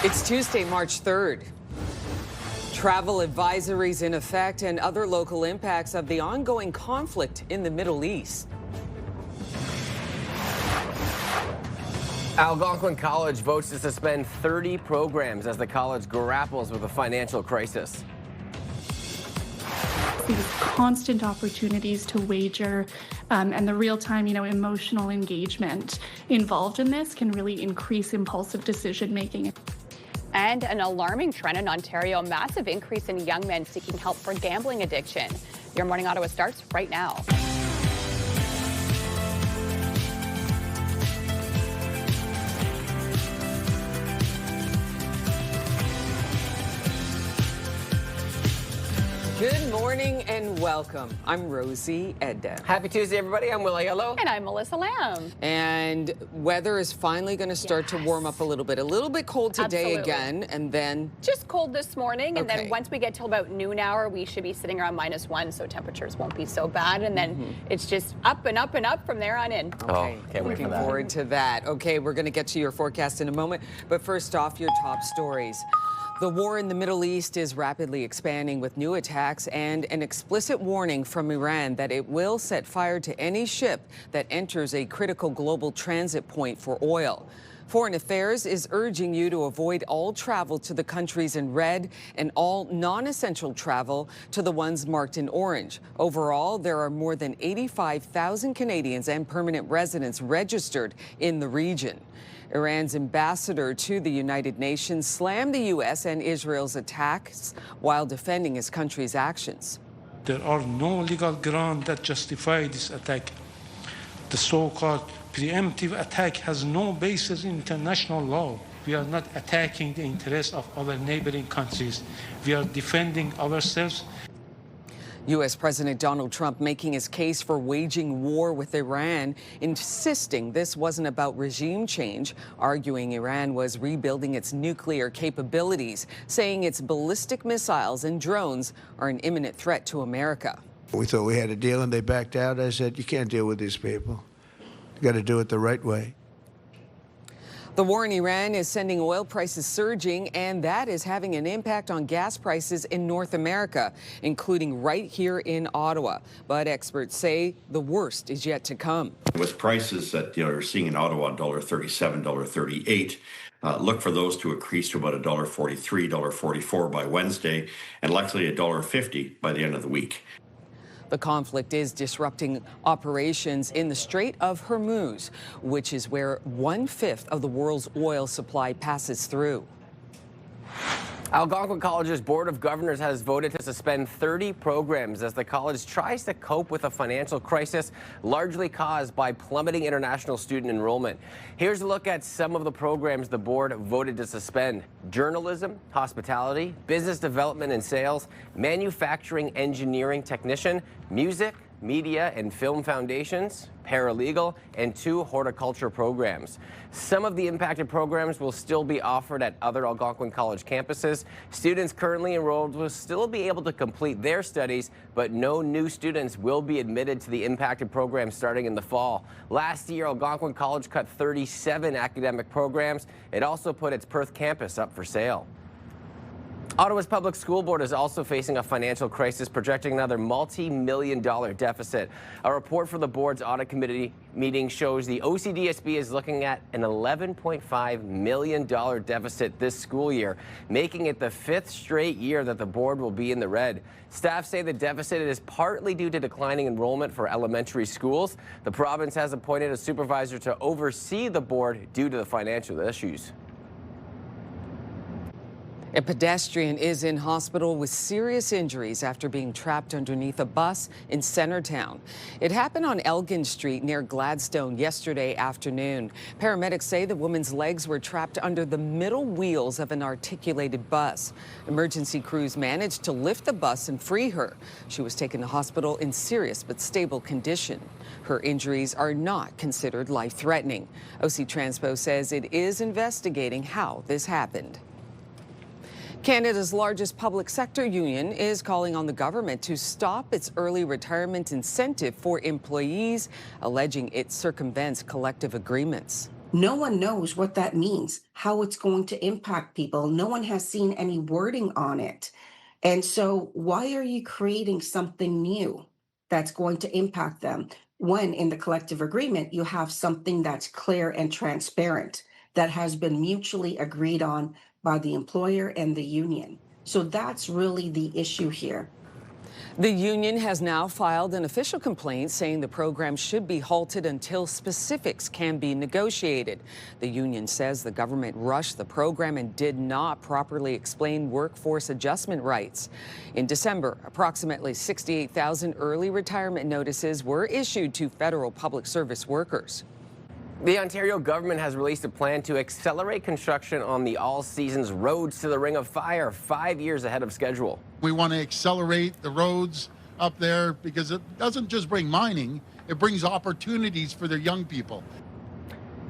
It's Tuesday, March 3rd. Travel advisories in effect and other local impacts of the ongoing conflict in the Middle East. Algonquin College votes to suspend 30 programs as the college grapples with a financial crisis. These constant opportunities to wager and the real-time, emotional engagement involved in this can really increase impulsive decision-making. And an alarming trend in Ontario, a massive increase in young men seeking help for gambling addiction. Your Morning Ottawa starts right now. Good morning and welcome. I'm Rosie Edda. Happy Tuesday, everybody. I'm Willie Hello. And I'm Melissa Lamb. And weather is finally going to start to warm up a little bit. A little bit cold today again, and then... Just cold this morning, and then once we get till about noon hour, we should be sitting around -1, so temperatures won't be so bad. And then it's just up and up and up from there on in. Okay, can't wait looking for that. forward to that. Okay, we're going to get to your forecast in a moment, but first off, your top stories. The war in the Middle East is rapidly expanding with new attacks and an explicit warning from Iran that it will set fire to any ship that enters a critical global transit point for oil. Foreign Affairs is urging you to avoid all travel to the countries in red and all non-essential travel to the ones marked in orange. Overall, there are more than 85,000 Canadians and permanent residents registered in the region. Iran's ambassador to the United Nations slammed the U.S. and Israel's attacks while defending his country's actions. There are no legal grounds that justify this attack. The so-called preemptive attack has no basis in international law. We are not attacking the interests of our neighboring countries. We are defending ourselves. U.S. President Donald Trump making his case for waging war with Iran, insisting this wasn't about regime change, arguing Iran was rebuilding its nuclear capabilities, saying its ballistic missiles and drones are an imminent threat to America. We thought we had a deal and they backed out. I said, you can't deal with these people. You got to do it the right way. The war in Iran is sending oil prices surging, and that is having an impact on gas prices in North America, including right here in Ottawa. But experts say the worst is yet to come. With prices that are seeing in Ottawa, $1.37, $1.38, look for those to increase to about $1.43, $1.44 by Wednesday, and likely $1.50 by the end of the week. The conflict is disrupting operations in the Strait of Hormuz, which is where 1/5 of the world's oil supply passes through. Algonquin College's Board of Governors has voted to suspend 30 programs as the college tries to cope with a financial crisis largely caused by plummeting international student enrollment. Here's a look at some of the programs the board voted to suspend: journalism, hospitality, business development and sales, manufacturing engineering technician, music, media and film foundations, paralegal, and 2 horticulture programs. Some of the impacted programs will still be offered at other Algonquin College campuses. Students currently enrolled will still be able to complete their studies, but no new students will be admitted to the impacted programs starting in the fall. Last year, Algonquin College cut 37 academic programs. It also put its Perth campus up for sale. Ottawa's Public School Board is also facing a financial crisis, projecting another multi-million-dollar deficit. A report for the board's audit committee meeting shows the OCDSB is looking at an $11.5 million deficit this school year, making it the 5th straight year that the board will be in the red. Staff say the deficit is partly due to declining enrollment for elementary schools. The province has appointed a supervisor to oversee the board due to the financial issues. A pedestrian is in hospital with serious injuries after being trapped underneath a bus in Centertown. It happened on Elgin Street near Gladstone yesterday afternoon. Paramedics say the woman's legs were trapped under the middle wheels of an articulated bus. Emergency crews managed to lift the bus and free her. She was taken to hospital in serious but stable condition. Her injuries are not considered life-threatening. OC Transpo says it is investigating how this happened. Canada's largest public sector union is calling on the government to stop its early retirement incentive for employees, alleging it circumvents collective agreements. No one knows what that means, how it's going to impact people. No one has seen any wording on it. And so, why are you creating something new that's going to impact them when in the collective agreement you have something that's clear and transparent that has been mutually agreed on by the employer and the union? So, that's really the issue here. The union has now filed an official complaint saying the program should be halted until specifics can be negotiated. The union says the government rushed the program and did not properly explain workforce adjustment rights. In December, approximately 68,000 early retirement notices were issued to federal public service workers. The Ontario government has released a plan to accelerate construction on the All Seasons Roads to the Ring of Fire 5 years ahead of schedule. We want to accelerate the roads up there because it doesn't just bring mining, it brings opportunities for their young people.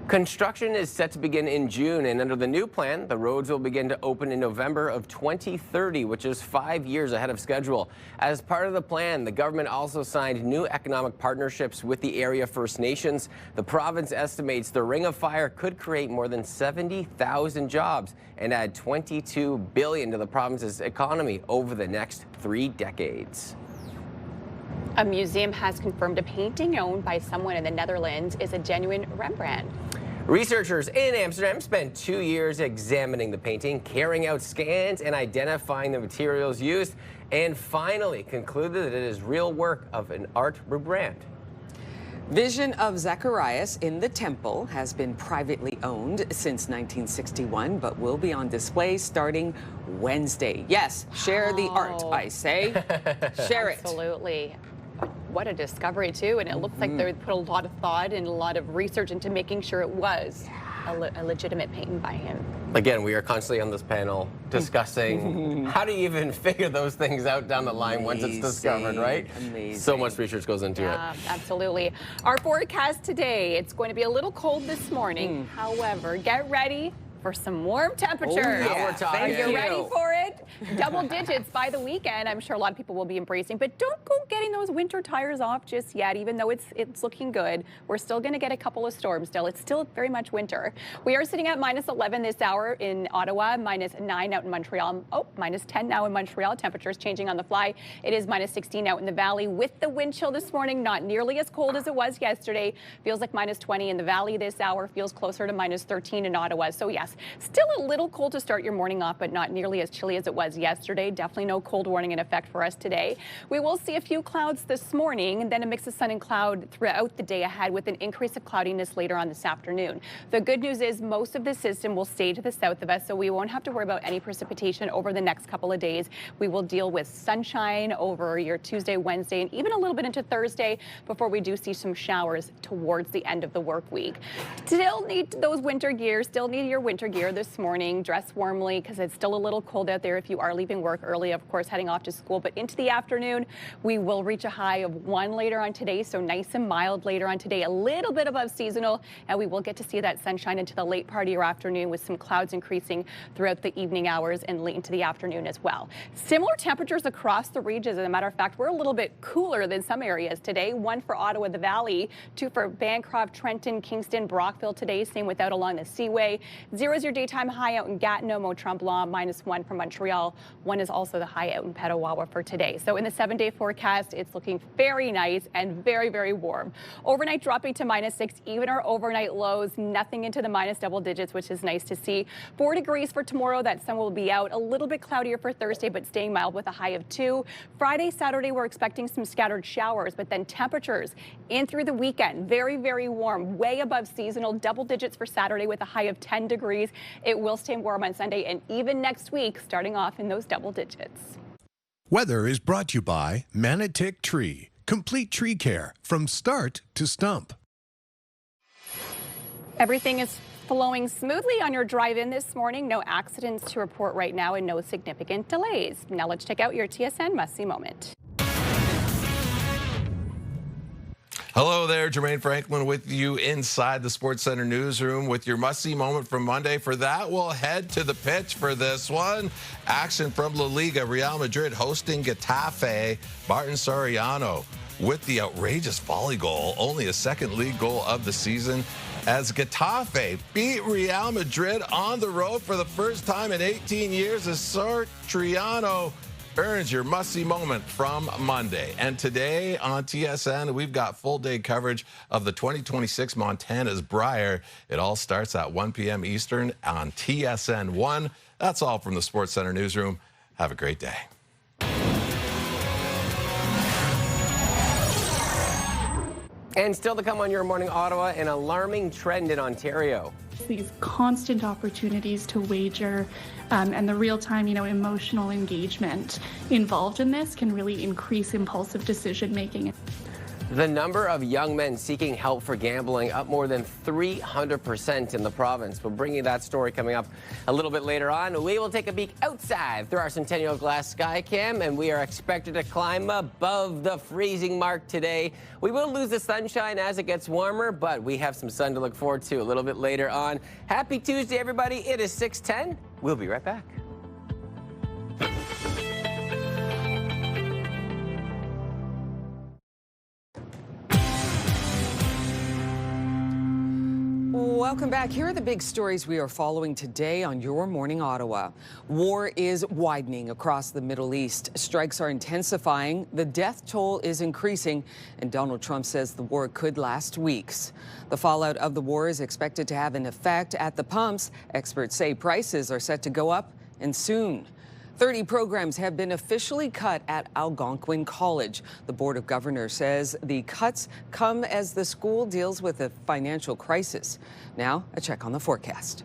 Construction is set to begin in June, and under the new plan, the roads will begin to open in November of 2030, which is 5 years ahead of schedule. As part of the plan, the government also signed new economic partnerships with the area First Nations. The province estimates the Ring of Fire could create more than 70,000 jobs and add $22 billion to the province's economy over the next 3 decades. A museum has confirmed a painting owned by someone in the Netherlands is a genuine Rembrandt. Researchers in Amsterdam spent 2 years examining the painting, carrying out scans and identifying the materials used, and finally concluded that it is real work of an art Rembrandt. Vision of Zacharias in the temple has been privately owned since 1961, but will be on display starting Wednesday. Yes, share the art, I say. Share it. Absolutely. What a discovery, too. And it looks like they put a lot of thought and a lot of research into making sure it was a legitimate painting by him. Again, we are constantly on this panel discussing how do you even figure those things out down the line once it's discovered, right? Amazing. So much research goes into it. Absolutely. Our forecast today, it's going to be a little cold this morning. However, get ready for some warm temperatures. Oh, yeah. We're talking. If you're ready for it, double digits by the weekend. I'm sure a lot of people will be embracing, but don't go getting those winter tires off just yet, even though it's looking good. We're still going to get a couple of storms still. It's still very much winter. We are sitting at -11 this hour in Ottawa, -9 out in Montreal. Oh, -10 now in Montreal. Temperatures changing on the fly. It is -16 out in the valley with the wind chill this morning. Not nearly as cold as it was yesterday. Feels like -20 in the valley this hour. Feels closer to -13 in Ottawa. So yes, still a little cold to start your morning off, but not nearly as chilly as it was yesterday. Definitely no cold warning in effect for us today. We will see a few clouds this morning and then a mix of sun and cloud throughout the day ahead with an increase of cloudiness later on this afternoon. The good news is most of the system will stay to the south of us, so we won't have to worry about any precipitation over the next couple of days. We will deal with sunshine over your Tuesday, Wednesday, and even a little bit into Thursday before we do see some showers towards the end of the work week. Still need those winter gear, still need your winter gear this morning. Dress warmly because it's still a little cold out there if you are leaving work early, of course, heading off to school. But into the afternoon, we will reach a high of 1 later on today, so nice and mild later on today, a little bit above seasonal, and we will get to see that sunshine into the late part of your afternoon with some clouds increasing throughout the evening hours and late into the afternoon as well. Similar temperatures across the regions. As a matter of fact, we're a little bit cooler than some areas today. 1 for Ottawa, the Valley, 2 for Bancroft, Trenton, Kingston, Brockville today, same with out along the Seaway. 0 is your daytime high out in Gatineau, Mont-Tremblant, -1 for Montreal. 1 is also the high out in Petawawa for today. So in the 7-day forecast, it's looking very nice and very, very warm. Overnight dropping to -6, even our overnight lows, nothing into the minus double digits, which is nice to see. 4 degrees for tomorrow, that sun will be out. A little bit cloudier for Thursday, but staying mild with a high of 2. Friday, Saturday, we're expecting some scattered showers, but then temperatures in through the weekend, very, very warm, way above seasonal, double digits for Saturday with a high of 10 degrees. It will stay warm on Sunday and even next week, starting off in those double digits. Weather is brought to you by Manatic Tree. Complete tree care from start to stump. Everything is flowing smoothly on your drive-in this morning. No accidents to report right now and no significant delays. Now let's check out your TSN must-see moment. Hello there, Jermaine Franklin with you inside the SportsCenter newsroom with your must-see moment from Monday. For that, we'll head to the pitch for this one. Action from La Liga, Real Madrid hosting Getafe. Martin Soriano with the outrageous volley goal, only a second league goal of the season. as Getafe beat Real Madrid on the road for the first time in 18 years as Sortriano earns your must-see moment from Monday. And today on TSN, we've got full-day coverage of the 2026 Montana's Brier. It all starts at 1 p.m. Eastern on TSN 1. That's all from the Sports Center newsroom. Have a great day. And still to come on Your Morning Ottawa, an alarming trend in Ontario. These constant opportunities to wager and the real-time, emotional engagement involved in this can really increase impulsive decision-making. The number of young men seeking help for gambling up more than 300% in the province. We'll bring you that story coming up a little bit later on. We will take a peek outside through our Centennial Glass Skycam, and we are expected to climb above the freezing mark today. We will lose the sunshine as it gets warmer, but we have some sun to look forward to a little bit later on. Happy Tuesday, everybody. It is 6:10. We'll be right back. Welcome back. Here are the big stories we are following today on Your Morning Ottawa. War is widening across the Middle East. Strikes are intensifying, the death toll is increasing, and Donald Trump says the war could last weeks. The fallout of the war is expected to have an effect at the pumps. Experts say prices are set to go up, and soon. 30 programs have been officially cut at Algonquin College. The Board of Governors says the cuts come as the school deals with a financial crisis. Now, a check on the forecast.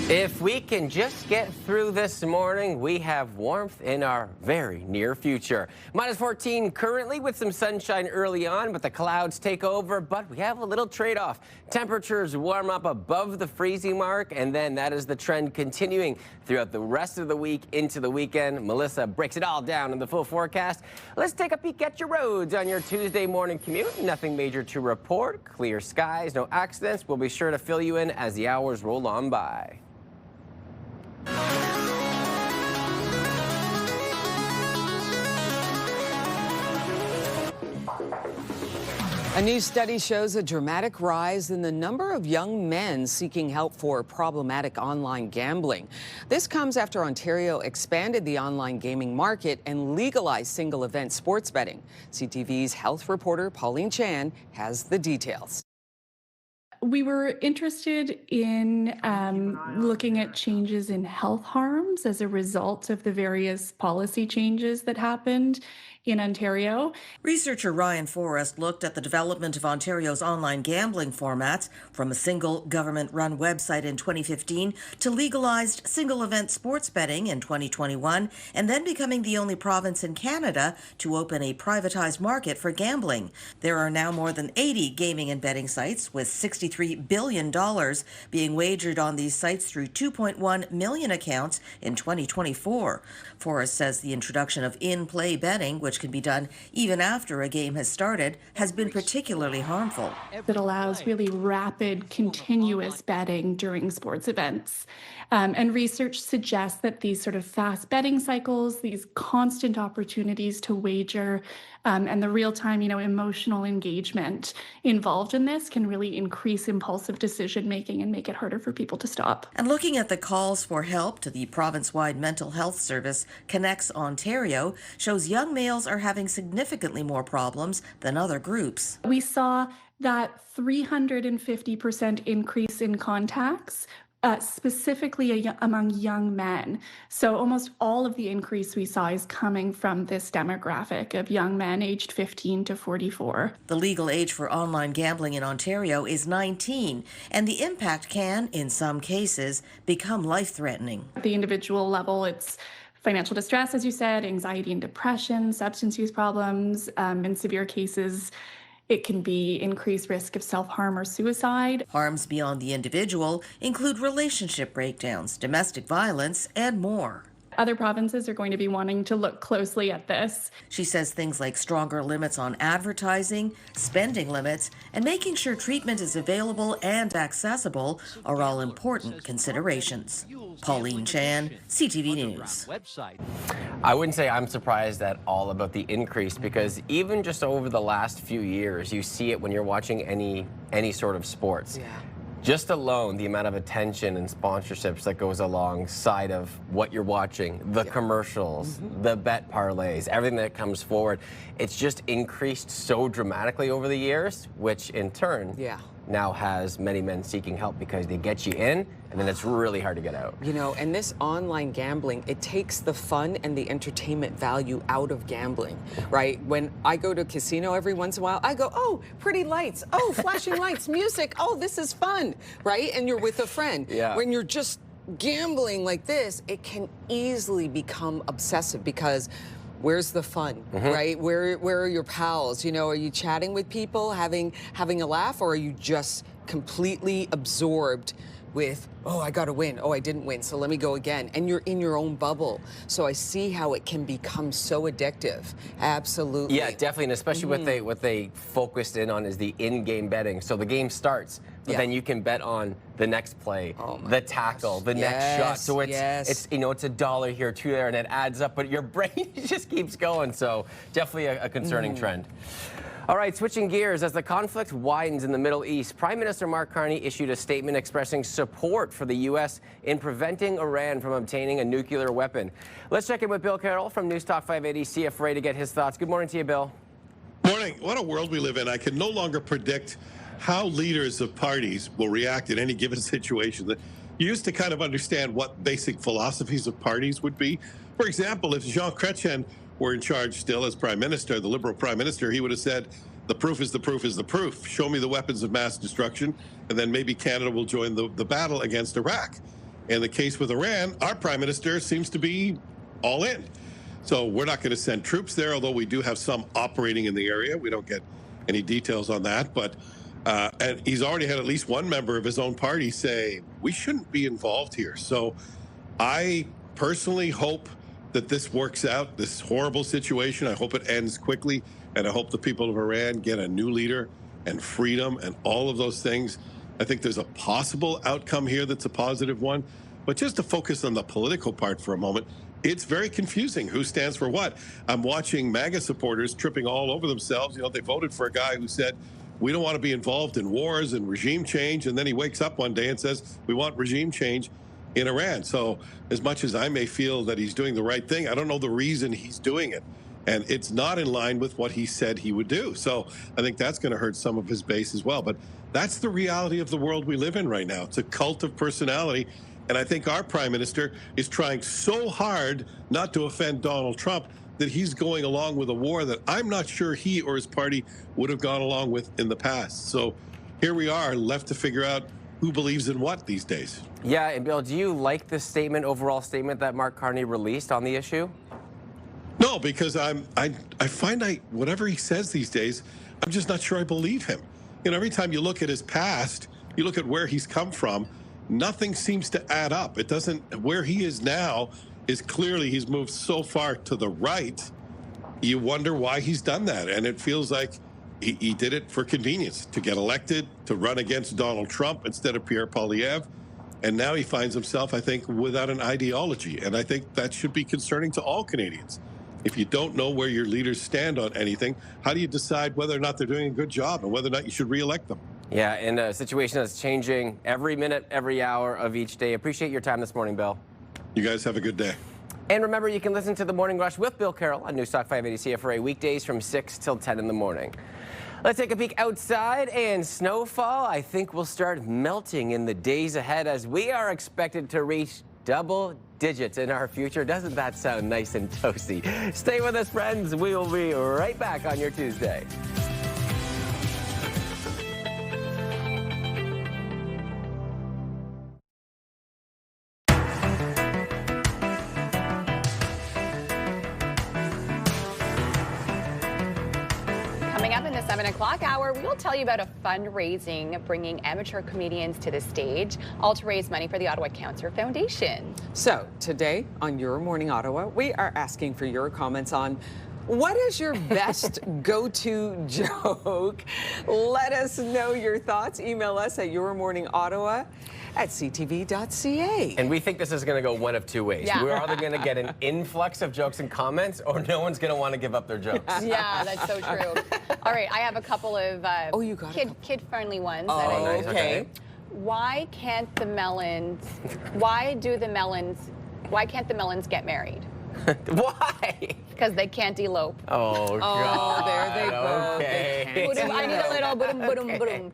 If we can just get through this morning, we have warmth in our very near future. Minus 14 currently with some sunshine early on, but the clouds take over. But we have a little trade-off. Temperatures warm up above the freezing mark, and then that is the trend continuing throughout the rest of the week into the weekend. Melissa breaks it all down in the full forecast. Let's take a peek at your roads on your Tuesday morning commute. Nothing major to report. Clear skies, no accidents. We'll be sure to fill you in as the hours roll on by. A new study shows a dramatic rise in the number of young men seeking help for problematic online gambling. This comes after Ontario expanded the online gaming market and legalized single-event sports betting. CTV's health reporter Pauline Chan has the details. We were interested in looking at changes in health harms as a result of the various policy changes that happened in Ontario. Researcher Ryan Forrest looked at the development of Ontario's online gambling formats from a single government-run website in 2015 to legalized single-event sports betting in 2021, and then becoming the only province in Canada to open a privatized market for gambling. There are now more than 80 gaming and betting sites, with $63 billion being wagered on these sites through 2.1 million accounts in 2024. Forrest says the introduction of in-play betting, which can be done even after a game has started, has been particularly harmful. It allows really rapid, continuous betting during sports events. And research suggests that these sort of fast betting cycles, these constant opportunities to wager, and the real-time, emotional engagement involved in this can really increase impulsive decision-making and make it harder for people to stop. And looking at the calls for help to the province-wide mental health service Connects Ontario shows young males are having significantly more problems than other groups. We saw that 350% increase in contacts specifically among young men. So almost all of the increase we saw is coming from this demographic of young men aged 15 to 44. The legal age for online gambling in Ontario is 19, and the impact can, in some cases, become life-threatening. At the individual level, it's financial distress, as you said, anxiety and depression, substance use problems, in severe cases, it can be increased risk of self-harm or suicide. Harms beyond the individual include relationship breakdowns, domestic violence, and more. Other provinces are going to be wanting to look closely at this. She says things like stronger limits on advertising, spending limits, and making sure treatment is available and accessible are all important considerations. Pauline Chan, CTV News. I wouldn't say I'm surprised at all about the increase, because even just over the last few years, you see it when you're watching any sort of sports. Yeah. Just alone, the amount of attention and sponsorships that goes alongside of what you're watching, the commercials, the bet parlays, everything that comes forward, it's just increased so dramatically over the years, which in turn now has many men seeking help because they get you in and then it's really hard to get out. You know, and this online gambling, it takes the fun and the entertainment value out of gambling, right? When I go to a casino every once in a while, I go, oh, pretty lights, oh, flashing lights, music, oh, this is fun, right? And you're with a friend. When you're just gambling like this, it can easily become obsessive because where's the fun, right? Where are your pals? You know, are you chatting with people, having a laugh, or are you just completely absorbed with, oh, I got to win. Oh, I didn't win, so let me go again. And you're in your own bubble. So I see how it can become so addictive. Absolutely. Yeah, definitely, and especially what they focused in on is the in-game betting. So the game starts, but then you can bet on the next play, the tackle, the next shot. So it's you know, it's $1 here, $2 there, and it adds up. But your brain just keeps going. So definitely a concerning trend. All right, switching gears, as the conflict widens in the Middle East, Prime Minister Mark Carney issued a statement expressing support for the U.S. in preventing Iran from obtaining a nuclear weapon. Let's check in with Bill Carroll from News Talk 580 CFRA to get his thoughts. Good morning to you, Bill. Morning. What a world we live in. I can no longer predict how leaders of parties will react in any given situation. You used to kind of understand what basic philosophies of parties would be. For example, if Jean Chrétien were in charge still as prime minister, the liberal prime minister, he would have said, the proof is the proof is the proof. Show me the weapons of mass destruction, and then maybe Canada will join the battle against Iraq. In the case with Iran, our prime minister seems to be all in. So we're not going to send troops there, although we do have some operating in the area. We don't get any details on that. But and he's already had at least one member of his own party say, we shouldn't be involved here. So I personally hope that this works out, this horrible situation. I hope it ends quickly, and I hope the people of Iran get a new leader and freedom and all of those things. I think there's a possible outcome here that's a positive one. But just to focus on the political part for a moment, it's very confusing who stands for what. I'm watching MAGA supporters tripping all over themselves. You know, they voted for a guy who said, we don't want to be involved in wars and regime change. And then he wakes up one day and says, we want regime change in Iran. So as much as I may feel that he's doing the right thing, I don't know the reason he's doing it. And it's not in line with what he said he would do. So I think that's going to hurt some of his base as well. But that's the reality of the world we live in right now. It's a cult of personality. And I think our prime minister is trying so hard not to offend Donald Trump that he's going along with a war that I'm not sure he or his party would have gone along with in the past. So here we are, left to figure out who believes in what these days. Yeah, and Bill, do you like the overall statement that Mark Carney released on the issue? No, because I find whatever he says these days, I'm just not sure I believe him. You know, every time you look at his past, you look at where he's come from, nothing seems to add up. It doesn't, where he is now is clearly he's moved so far to the right. You wonder why he's done that. And it feels like he did it for convenience, to get elected, to run against Donald Trump instead of Pierre Poilievre. And now he finds himself, I think, without an ideology. And I think that should be concerning to all Canadians. If you don't know where your leaders stand on anything, how do you decide whether or not they're doing a good job and whether or not you should re-elect them? Yeah, in a situation that's changing every minute, every hour of each day. Appreciate your time this morning, Bill. You guys have a good day. And remember, you can listen to The Morning Rush with Bill Carroll on News Talk 580 CFRA weekdays from 6 till 10 in the morning. Let's take a peek outside, and snowfall, I think, will start melting in the days ahead as we are expected to reach double digits in our future. Doesn't that sound nice and toasty? Stay with us, friends. We will be right back on your Tuesday. Coming up in the 7 o'clock hour, we will tell you about a fundraising bringing amateur comedians to the stage, all to raise money for the Ottawa Cancer Foundation. So today on Your Morning Ottawa, we are asking for your comments on what is your best go-to joke? Let us know your thoughts. Email us at yourmorningottawa@ctv.ca. And we think this is going to go one of two ways. Yeah. We're either going to get an influx of jokes and comments, or no one's going to want to give up their jokes. Yeah, that's so true. All right, I have a couple of Oh, you got kid-friendly ones. Oh, that I okay. why can't the melons get married? Why? Because they can't elope. Oh, God. there they go. Okay. They can't. I need a little boom, boom, boom.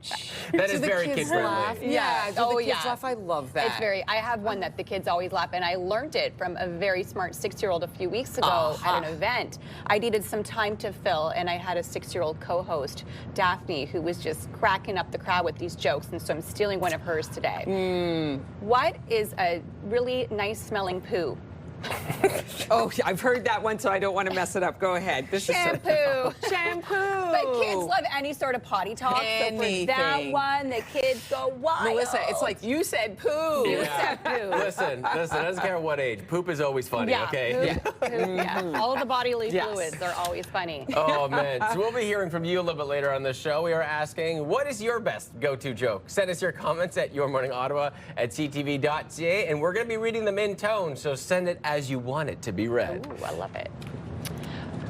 That Do is the very kids kid-friendly. laugh? Yeah. Do the kids laugh? I love that. It's very. I have one that the kids always laugh, and I learned it from a very smart 6-year-old a few weeks ago at an event. I needed some time to fill, and I had a 6-year-old co-host, Daphne, who was just cracking up the crowd with these jokes, and so I'm stealing one of hers today. What is a really nice smelling poo? Oh, I've heard that one, so I don't want to mess it up. Go ahead. Shampoo. Shampoo. But kids love any sort of potty talk. Anything. So for that one, the kids go wild. Melissa, it's like you said poo. You said poo. Listen, I don't care what age. Poop is always funny, okay? Poop, yeah. All of the bodily fluids are always funny. Oh, man. So we'll be hearing from you a little bit later on the show. We are asking, what is your best go-to joke? Send us your comments at yourmorningottawa@ctv.ca, and we're going to be reading them in tone, so send it as you want it to be read. Ooh, I love it.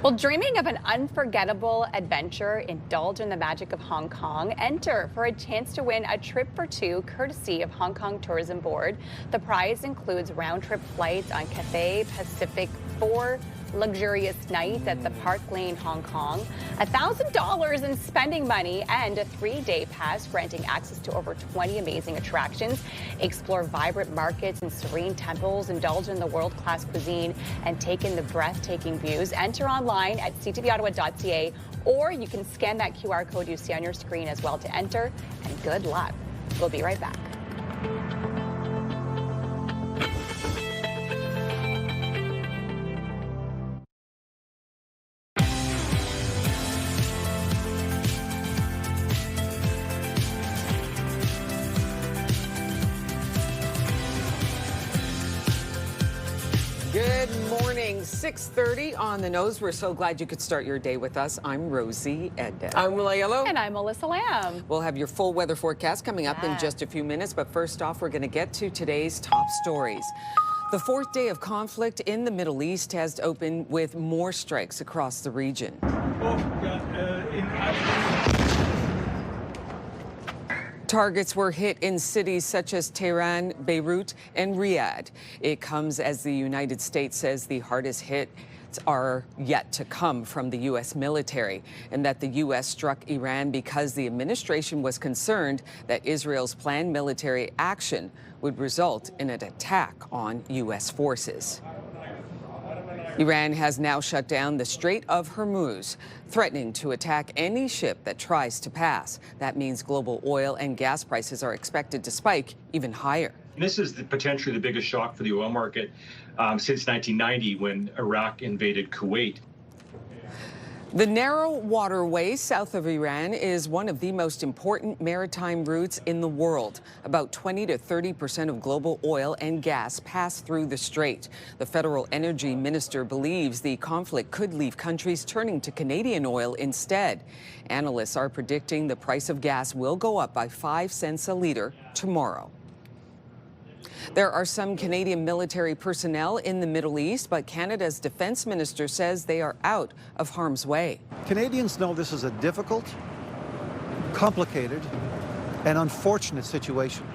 Well, dreaming of an unforgettable adventure, indulge in the magic of Hong Kong. Enter for a chance to win a trip for two, courtesy of Hong Kong Tourism Board. The prize includes round-trip flights on Cathay Pacific 4 luxurious nights at the Park Lane, Hong Kong, $1,000 in spending money, and a 3-day pass granting access to over 20 amazing attractions. Explore vibrant markets and serene temples, indulge in the world-class cuisine, and take in the breathtaking views. Enter online at ctvottawa.ca, or you can scan that QR code you see on your screen as well to enter, and good luck. We'll be right back. Good morning, 6:30 on the nose. We're so glad you could start your day with us. I'm Rosie Edda. I'm Willa Yellow. And I'm Melissa Lamb. We'll have your full weather forecast coming up in just a few minutes, but first off, we're going to get to today's top stories. The fourth day of conflict in the Middle East has opened with more strikes across the region. Targets were hit in cities such as Tehran, Beirut, and Riyadh. It comes as the United States says the hardest hits are yet to come from the U.S. military, and that the U.S. struck Iran because the administration was concerned that Israel's planned military action would result in an attack on U.S. forces. Iran has now shut down the Strait of Hormuz, threatening to attack any ship that tries to pass. That means global oil and gas prices are expected to spike even higher. This is potentially the biggest shock for the oil market since 1990 when Iraq invaded Kuwait. The narrow waterway south of Iran is one of the most important maritime routes in the world. About 20 to 30% of global oil and gas pass through the strait. The federal energy minister believes the conflict could leave countries turning to Canadian oil instead. Analysts are predicting the price of gas will go up by 5 cents a liter tomorrow. There are some Canadian military personnel in the Middle East, but Canada's defense minister says they are out of harm's way. Canadians know this is a difficult, complicated, and unfortunate situation.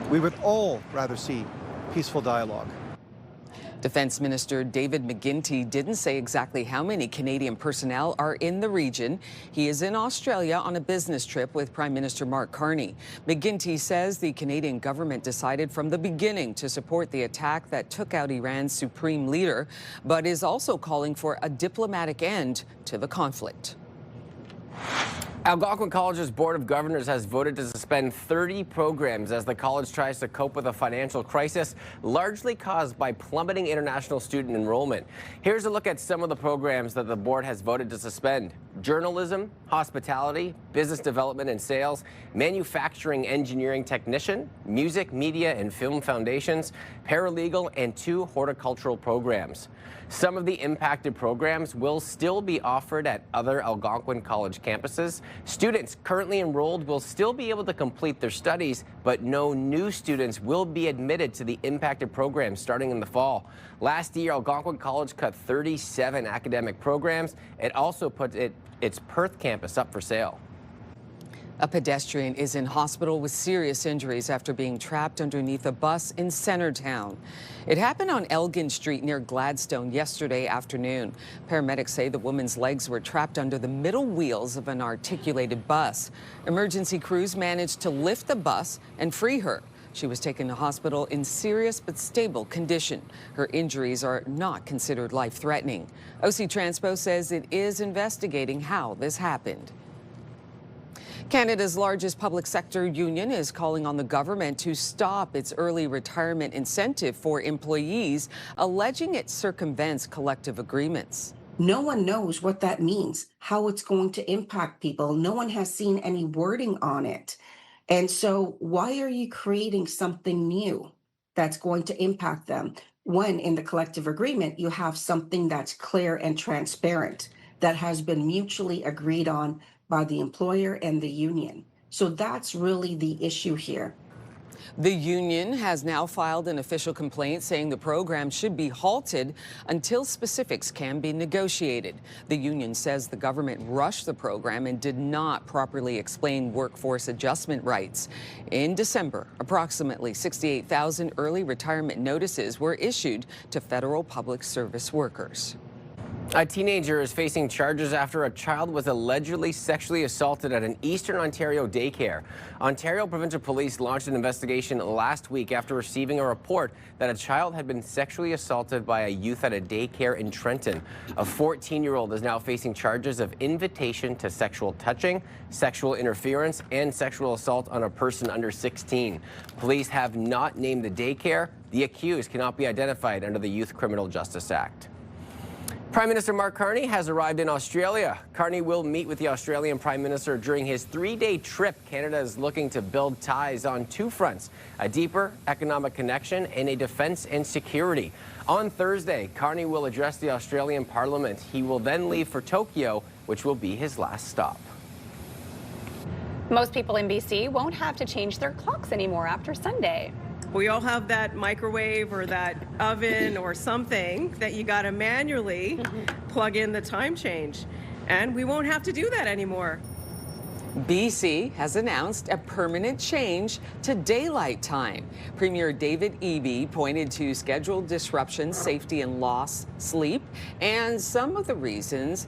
We would all rather see peaceful dialogue. Defense Minister David McGuinty didn't say exactly how many Canadian personnel are in the region. He is in Australia on a business trip with Prime Minister Mark Carney. McGuinty says the Canadian government decided from the beginning to support the attack that took out Iran's supreme leader, but is also calling for a diplomatic end to the conflict. Algonquin College's Board of Governors has voted to suspend 30 programs as the college tries to cope with a financial crisis largely caused by plummeting international student enrollment. Here's a look at some of the programs that the board has voted to suspend: journalism, hospitality, business development and sales, manufacturing engineering technician, music, media and film foundations, paralegal, and 2 horticultural programs. Some of the impacted programs will still be offered at other Algonquin College campuses. Students currently enrolled will still be able to complete their studies, but no new students will be admitted to the impacted programs starting in the fall. Last year, Algonquin College cut 37 academic programs. It also put its Perth campus up for sale. A pedestrian is in hospital with serious injuries after being trapped underneath a bus in Centertown. It happened on Elgin Street near Gladstone yesterday afternoon. Paramedics say the woman's legs were trapped under the middle wheels of an articulated bus. Emergency crews managed to lift the bus and free her. She was taken to hospital in serious but stable condition. Her injuries are not considered life-threatening. OC Transpo says it is investigating how this happened. Canada's largest public sector union is calling on the government to stop its early retirement incentive for employees, alleging it circumvents collective agreements. No one knows what that means, how it's going to impact people. No one has seen any wording on it. And so why are you creating something new that's going to impact them when in the collective agreement you have something that's clear and transparent that has been mutually agreed on by the employer and the union? So that's really the issue here. The union has now filed an official complaint saying the program should be halted until specifics can be negotiated. The union says the government rushed the program and did not properly explain workforce adjustment rights. In December, approximately 68,000 early retirement notices were issued to federal public service workers. A teenager is facing charges after a child was allegedly sexually assaulted at an Eastern Ontario daycare. Ontario Provincial Police launched an investigation last week after receiving a report that a child had been sexually assaulted by a youth at a daycare in Trenton. A 14-year-old is now facing charges of invitation to sexual touching, sexual interference, and sexual assault on a person under 16. Police have not named the daycare. The accused cannot be identified under the Youth Criminal Justice Act. Prime Minister Mark Carney has arrived in Australia. Carney will meet with the Australian Prime Minister during his 3-day trip. Canada is looking to build ties on two fronts, a deeper economic connection and a defence and security. On Thursday, Carney will address the Australian Parliament. He will then leave for Tokyo, which will be his last stop. Most people in BC won't have to change their clocks anymore after Sunday. We all have that microwave or that oven or something that you got to manually plug in the time change. And we won't have to do that anymore. BC has announced a permanent change to daylight time. Premier David Eby pointed to scheduled disruptions, safety and lost sleep, and some of the reasons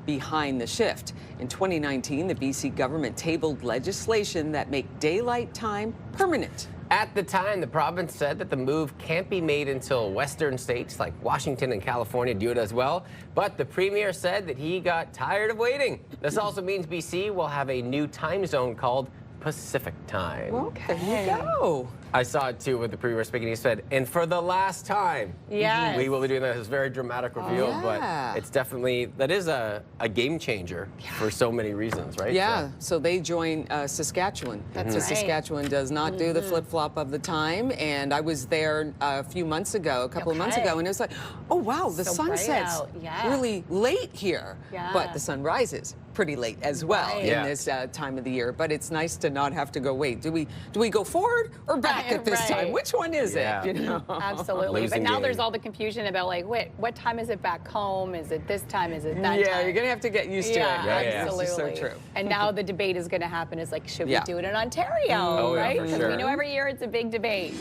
behind the shift. In 2019, the BC government tabled legislation that make daylight time permanent. At the time, the province said that the move can't be made until Western states like Washington and California do it as well. But the premier said that he got tired of waiting. This also means BC will have a new time zone called Pacific time. Okay, there you go. I saw it too with the premier speaking. He said, and for the last time, yes, we will be doing that. It's a very dramatic reveal, but it's definitely, that is a game changer for so many reasons, right? Yeah, so they join Saskatchewan. That's right. Saskatchewan does not do the flip-flop of the time, and I was there a few months ago, a couple of months ago, and it was like, oh wow, the sun sets really late here, but the sun rises pretty late as well in this time of the year. But it's nice to not have to go, wait, do we go forward or back at this time? Which one is it? You know? Absolutely. But now there's all the confusion about like, wait, what time is it back home? Is it this time? Is it that time? Yeah, you're gonna have to get used to it. Absolutely. This is so true. And now the debate is going to happen is like, should we do it in Ontario, right? Because we know every year it's a big debate.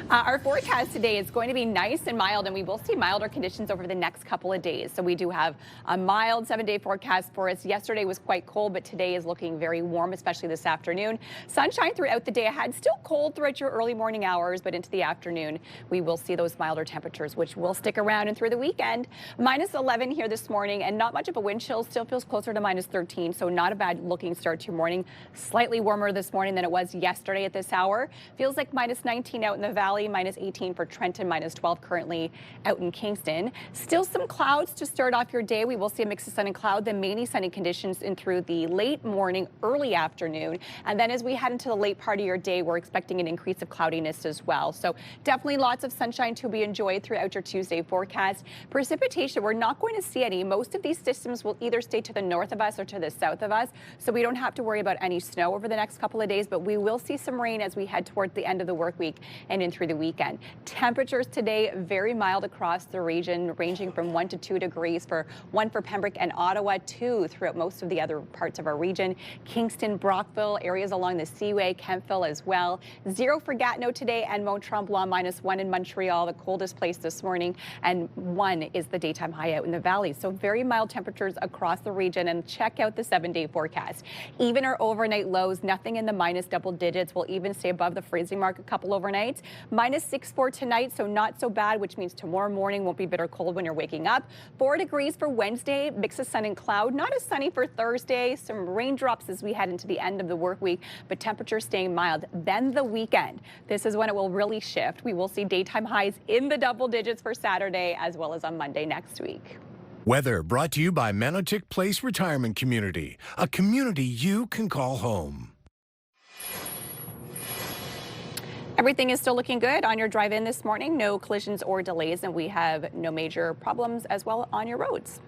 Our forecast today is going to be nice and mild, and we will see milder conditions over the next couple of days. So we do have a mild 7-day forecast for us. Yesterday was quite cold, but today is looking very warm, especially this afternoon. Sunshine throughout the day ahead. Still cold throughout your early morning hours, but into the afternoon, we will see those milder temperatures, which will stick around and through the weekend. Minus 11 here this morning, and not much of a wind chill. Still feels closer to minus 13, so not a bad looking start to your morning. Slightly warmer this morning than it was yesterday at this hour. Feels like minus 19 out in the valley, minus 18 for Trenton, minus 12 currently out in Kingston. Still some clouds to start off your day. We will see a mix of sun and cloud, then mainly sunny conditions in through the late morning, early afternoon. And then as we head into the late part of your day, we're expecting an increase of cloudiness as well. So definitely lots of sunshine to be enjoyed throughout your Tuesday forecast. Precipitation, we're not going to see any. Most of these systems will either stay to the north of us or to the south of us. So we don't have to worry about any snow over the next couple of days, but we will see some rain as we head towards the end of the work week and in through through the weekend. Temperatures today very mild across the region, ranging from 1 to 2 degrees for Pembroke and Ottawa, 2 throughout most of the other parts of our region. Kingston, Brockville, areas along the Seaway, Kemptville as well. 0 for Gatineau today, and Mont Tremblant -1 in Montreal, the coldest place this morning, and 1 is the daytime high out in the valley. So very mild temperatures across the region, and check out the 7-day forecast. Even our overnight lows, nothing in the minus double digits. We'll even stay above the freezing mark a couple overnights. -6 for tonight, so not so bad, which means tomorrow morning won't be bitter cold when you're waking up. 4 degrees for Wednesday, mix of sun and cloud. Not as sunny for Thursday. Some raindrops as we head into the end of the work week, but temperatures staying mild. Then the weekend. This is when it will really shift. We will see daytime highs in the double digits for Saturday as well as on Monday next week. Weather brought to you by Manotick Place Retirement Community, a community you can call home. Everything is still looking good on your drive in this morning. No collisions or delays, and we have no major problems as well on your roads.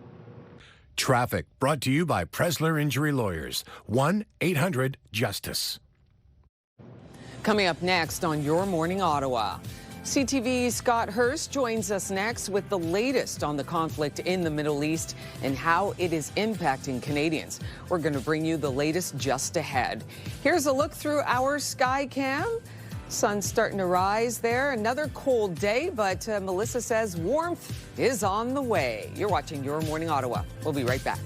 Traffic brought to you by Presler Injury Lawyers, 1-800-JUSTICE. Coming up next on Your Morning Ottawa. CTV's Scott Hurst joins us next with the latest on the conflict in the Middle East and how it is impacting Canadians. We're going to bring you the latest just ahead. Here's a look through our sky cam. Sun's starting to rise there. Another cold day, but Melissa says warmth is on the way. You're watching Your Morning Ottawa. We'll be right back.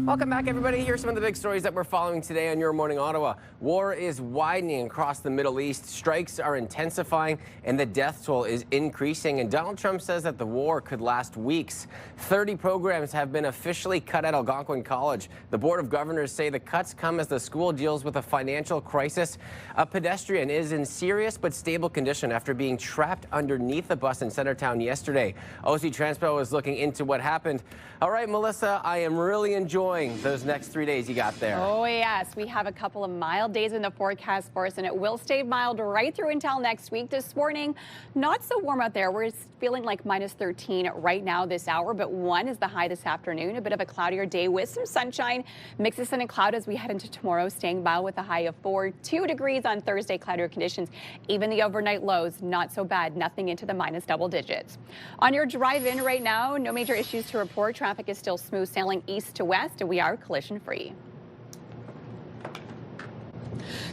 Welcome back, everybody. Here's some of the big stories that we're following today on Your Morning Ottawa. War is widening across the Middle East. Strikes are intensifying, and the death toll is increasing. And Donald Trump says that the war could last weeks. 30 programs have been officially cut at Algonquin College. The Board of Governors say the cuts come as the school deals with a financial crisis. A pedestrian is in serious but stable condition after being trapped underneath a bus in Centertown yesterday. OC Transpo is looking into what happened. All right, Melissa, I am really enjoying those next 3 days you got there. Oh, yes. We have a couple of mild days in the forecast for us, and it will stay mild right through until next week. This morning, not so warm out there. We're feeling like -13 right now this hour, but 1 is the high this afternoon. A bit of a cloudier day with some sunshine. Mix of sun and cloud as we head into tomorrow, staying mild with a high of 4. 2 degrees on Thursday, cloudier conditions. Even the overnight lows, not so bad. Nothing into the minus double digits. On your drive in right now, no major issues to report. Traffic is still smooth sailing east to west, and we are collision free.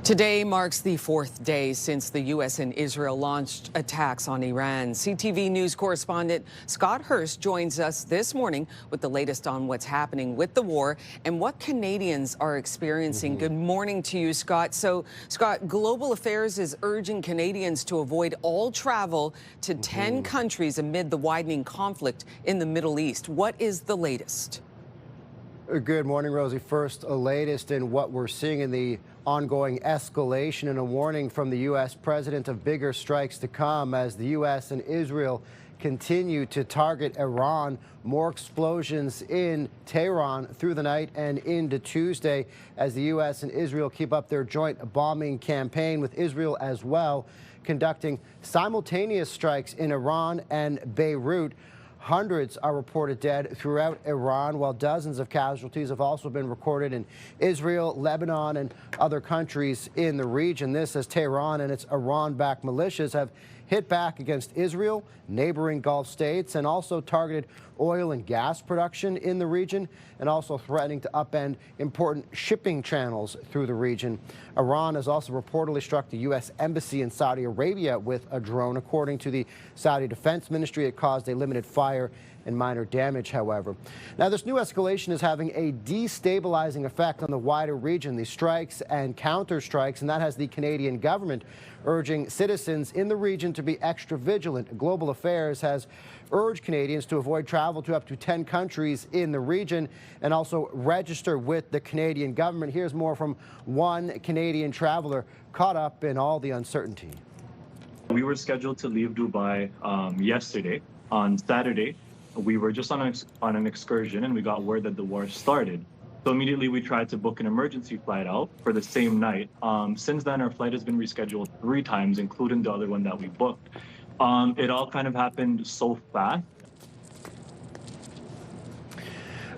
Today marks the 4th day since the U.S. and Israel launched attacks on Iran. CTV News correspondent Scott Hurst joins us this morning with the latest on what's happening with the war and what Canadians are experiencing. Good morning to you, Scott. So, Scott, Global Affairs is urging Canadians to avoid all travel to 10 countries amid the widening conflict in the Middle East. What is the latest? Good morning, Rosie. First, a latest in what we're seeing in the ongoing escalation and a warning from the U.S. president of bigger strikes to come as the U.S. and Israel continue to target Iran. More explosions in Tehran through the night and into Tuesday as the U.S. and Israel keep up their joint bombing campaign, with Israel as well conducting simultaneous strikes in Iran and Beirut. Hundreds are reported dead throughout Iran, while dozens of casualties have also been recorded in Israel, Lebanon, and other countries in the region. This as Tehran and its Iran-backed militias have hit back against Israel, neighboring Gulf states, and also targeted oil and gas production in the region, and also threatening to upend important shipping channels through the region. Iran has also reportedly struck the U.S. Embassy in Saudi Arabia with a drone. According to the Saudi Defense Ministry, it caused a limited fire and minor damage, however. Now, this new escalation is having a destabilizing effect on the wider region, the strikes and counter-strikes, and that has the Canadian government urging citizens in the region to be extra vigilant. Global Affairs has urged Canadians to avoid travel to up to 10 countries in the region and also register with the Canadian government. Here's more from one Canadian traveler caught up in all the uncertainty. We were scheduled to leave Dubai yesterday. On Saturday, we were just on an excursion and we got word that the war started. So immediately we tried to book an emergency flight out for the same night. Since then, our flight has been rescheduled 3 times, including the other one that we booked. It all kind of happened so fast.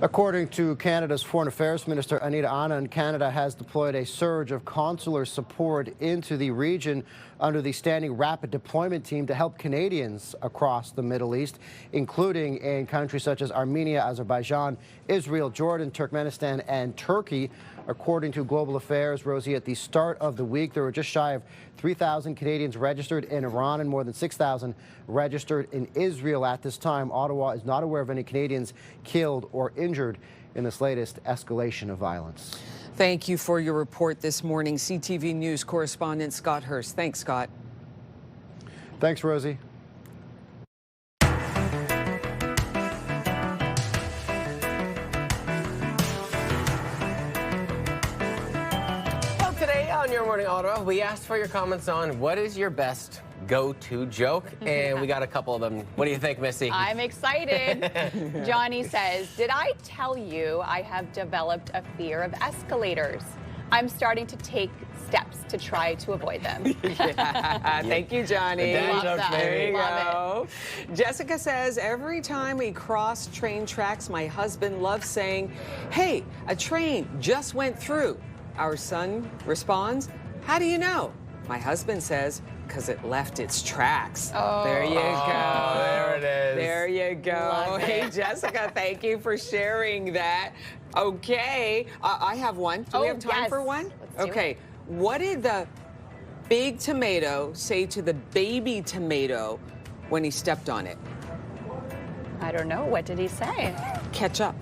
According to Canada's Foreign Affairs Minister Anita Anand, Canada has deployed a surge of consular support into the region under the Standing Rapid Deployment Team to help Canadians across the Middle East, including in countries such as Armenia, Azerbaijan, Israel, Jordan, Turkmenistan, and Turkey. According to Global Affairs, Rosie, at the start of the week, there were just shy of 3,000 Canadians registered in Iran and more than 6,000 registered in Israel. At this time, Ottawa is not aware of any Canadians killed or injured in this latest escalation of violence. Thank you for your report this morning. CTV News correspondent Scott Hurst. Thanks, Scott. Thanks, Rosie. On Your Morning Ottawa, we asked for your comments on what is your best go-to joke, and we got a couple of them. What do you think, Missy? I'm excited. Johnny says, did I tell you I have developed a fear of escalators? I'm starting to take steps to try to avoid them. Thank you, Johnny. Love that. There you Love go. Jessica says, every time we cross train tracks, my husband loves saying, hey, a train just went through. Our son responds, how do you know? My husband says, because it left its tracks. Oh. There you go. There it is. There you go. Love Hey, it. Jessica, thank you for sharing that. Okay, I have one. Do we have time for one? Let's do Okay, what did the big tomato say to the baby tomato when he stepped on it? I don't know. What did he say? Catch up.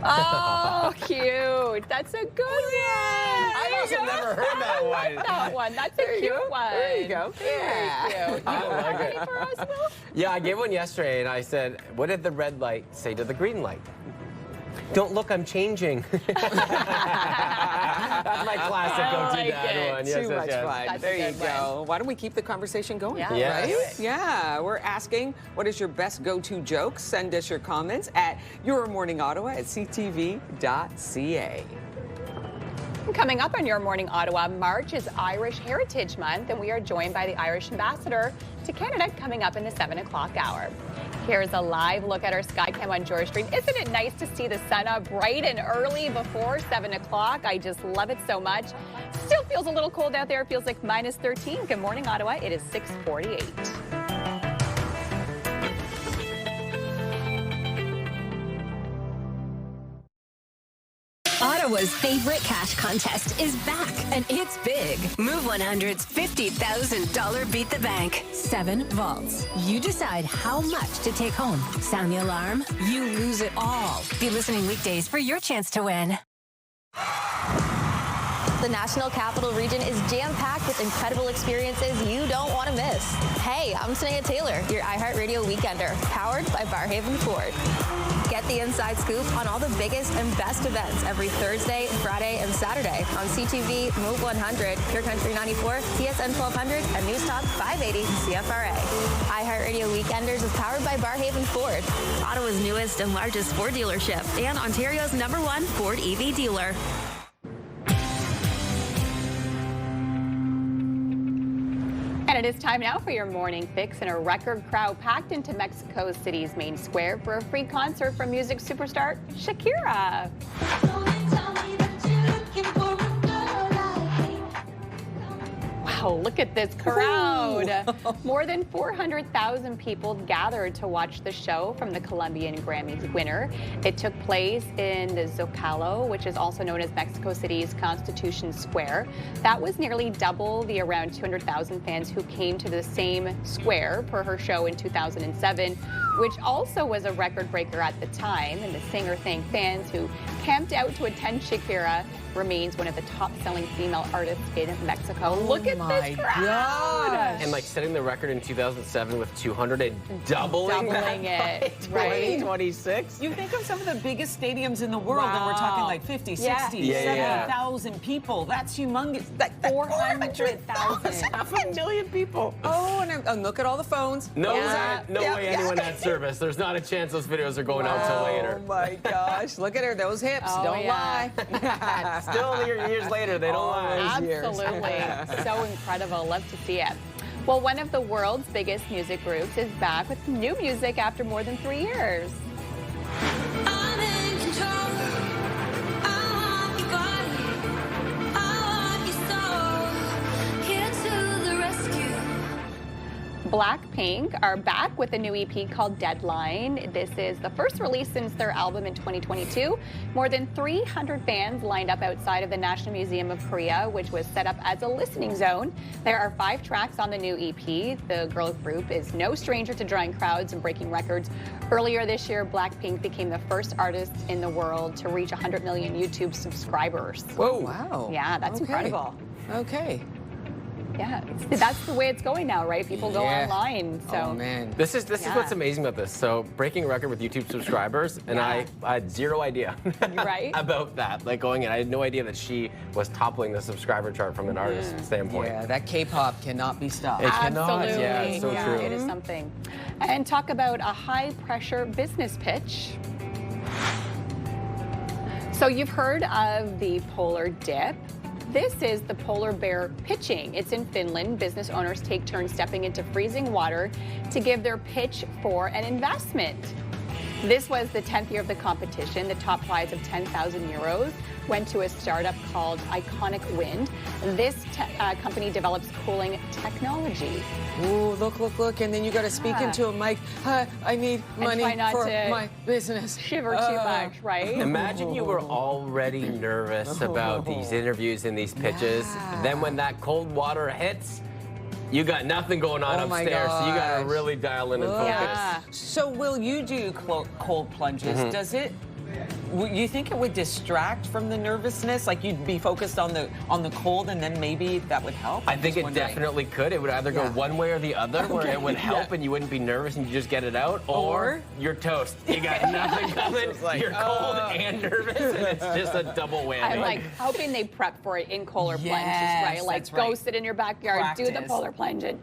Oh, cute. That's a good one. I've also never heard that one. I like that one. That's a cute one. There you go. Very cute. I You like have it. any for us, Will? Yeah, I gave one yesterday, and I said, what did the red light say to the green light? Don't look, I'm changing. That's my classic go-to like dad it. one. Too much fun. That's a There you good go. Why don't we keep the conversation going? Yeah, Yeah. let's do Right? it. Yeah, we're asking, what is your best go-to joke? Send us your comments at yourmorningottawa@ctv.ca. Coming up on Your Morning Ottawa, March is Irish Heritage Month, and we are joined by the Irish Ambassador to Canada coming up in the 7 o'clock hour. Here's a live look at our Skycam on George Street. Isn't it nice to see the sun up bright and early before 7 o'clock? I just love it so much. Still feels a little cold out there. It feels like minus 13. Good morning, Ottawa. It is 6:48. Ottawa's favorite cash contest is back, and it's big. Move 100's $50,000 Beat the Bank. 7 vaults. You decide how much to take home. Sound the alarm? You lose it all. Be listening weekdays for your chance to win. The National Capital Region is jam-packed with incredible experiences you don't want to miss. Hey, I'm Sneha Taylor, your iHeartRadio Weekender, powered by Barhaven Ford. Get the inside scoop on all the biggest and best events every Thursday, Friday, and Saturday on CTV, Move 100, Pure Country 94, TSN 1200, and News Talk 580 CFRA. iHeartRadio Weekenders is powered by Barhaven Ford, Ottawa's newest and largest Ford dealership and Ontario's #1 Ford EV dealer. And it is time now for your morning fix, and a record crowd packed into Mexico City's main square for a free concert from music superstar Shakira. Wow, look at this crowd. More than 400,000 people gathered to watch the show from the Colombian Grammys winner. It took place in the Zocalo, which is also known as Mexico City's Constitution Square. That was nearly double the around 200,000 fans who came to the same square for her show in 2007, which also was a record breaker at the time. And the singer thanked fans who camped out to attend. Shakira remains one of the top-selling female artists in Mexico. Look at this crowd! And like setting the record in 2007 with 200 and doubling it, right? 2026. You think of some of the biggest stadiums in the world, and we're talking like 50, 60, Yeah. 70,000 people. That's humongous. 400,000. Half a million people. Oh, and look at all the phones. No way anyone had service. There's not a chance those videos are going out till later. Oh my gosh. Look at her, those hips. Oh, don't lie. Still years later, they don't lie. Absolutely. So incredible. Love to see it. Well, one of the world's biggest music groups is back with new music after more than 3 years. I'm in control. Blackpink are back with a new EP called Deadline. This is the first release since their album in 2022. More than 300 fans lined up outside of the National Museum of Korea, which was set up as a listening zone. There are 5 tracks on the new EP. The girl group is no stranger to drawing crowds and breaking records. Earlier this year, Blackpink became the first artist in the world to reach 100 million YouTube subscribers. Whoa. Wow. Yeah, that's incredible. Okay. Yeah, that's the way it's going now, right? People go online. So. Oh, man. This is what's amazing about this. So breaking a record with YouTube subscribers, and I had zero idea right? about that. Like going in, I had no idea that she was toppling the subscriber chart from an artist standpoint. Yeah, that K-pop cannot be stopped. It cannot. Absolutely. Yeah, it's so true. It is something. And talk about a high-pressure business pitch. So you've heard of the polar dip. This is the polar bear pitching. It's in Finland. Business owners take turns stepping into freezing water to give their pitch for an investment. This was the 10th year of the competition. The top prize of 10,000 euros went to a startup called Iconic Wind. This company develops cooling technology. Ooh, look, and then you got to speak into a mic. I need money for my business. Shiver too much, right? Imagine you were already nervous about these interviews and these pitches. Then when that cold water hits, you got nothing going on upstairs, so you got to really dial in and focus. Yeah. So will you do cold plunges? Does it? You think it would distract from the nervousness? Like you'd be focused on the cold, and then maybe that would help? I think it definitely could. It would either go one way or the other, where it would help and you wouldn't be nervous and you just get it out, or you're toast. You got nothing coming. You're cold and nervous, and it's just a double whammy. I'm like hoping they prep for it in polar plunges, right? Like go sit in your backyard, do the polar plunge, and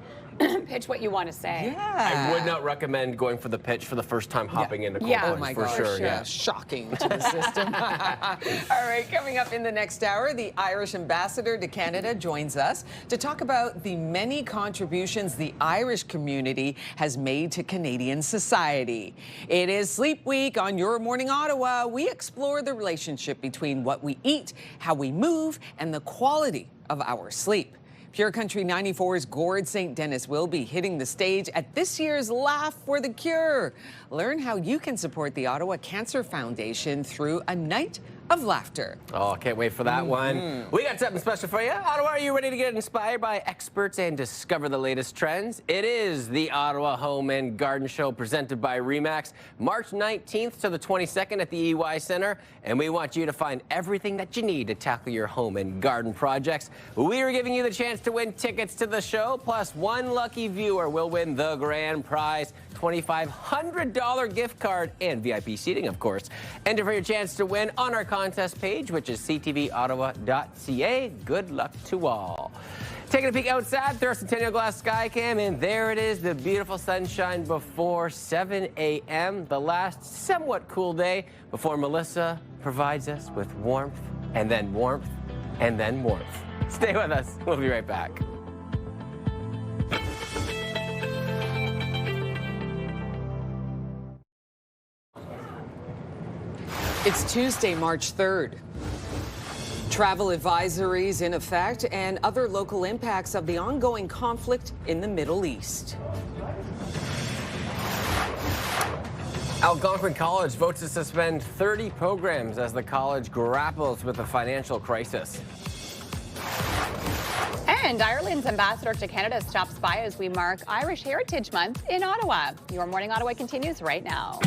pitch what you want to say. I would not recommend going for the pitch for the first time hopping into cold plunge, Oh my for gosh, sure. Yeah. Shocking to the system. All right, coming up in the next hour, the Irish ambassador to Canada joins us to talk about the many contributions the Irish community has made to Canadian society. It is Sleep Week on Your Morning Ottawa. We explore the relationship between what we eat, how we move, and the quality of our sleep. Pure Country 94's Gord St. Dennis will be hitting the stage at this year's Laugh for the Cure. Learn how you can support the Ottawa Cancer Foundation through a night of laughter. Oh, can't wait for that one. We got something special for you. Ottawa, are you ready to get inspired by experts and discover the latest trends? It is the Ottawa Home and Garden Show presented by RE/MAX, March 19th to the 22nd at the EY Center. And we want you to find everything that you need to tackle your home and garden projects. We are giving you the chance to win tickets to the show, plus one lucky viewer will win the grand prize, $2,500 gift card and VIP seating, of course. Enter for your chance to win on our contest page, which is ctvottawa.ca. Good luck to all. Taking a peek outside through our Centennial Glass Sky Cam, and there it is, the beautiful sunshine before 7 a.m., the last somewhat cool day before Melissa provides us with warmth, and then warmth, and then warmth. Stay with us. We'll be right back. It's Tuesday, March 3rd. Travel advisories in effect and other local impacts of the ongoing conflict in the Middle East. Algonquin College votes to suspend 30 programs as the college grapples with a financial crisis. And Ireland's ambassador to Canada stops by as we mark Irish Heritage Month in Ottawa. Your Morning Ottawa continues right now.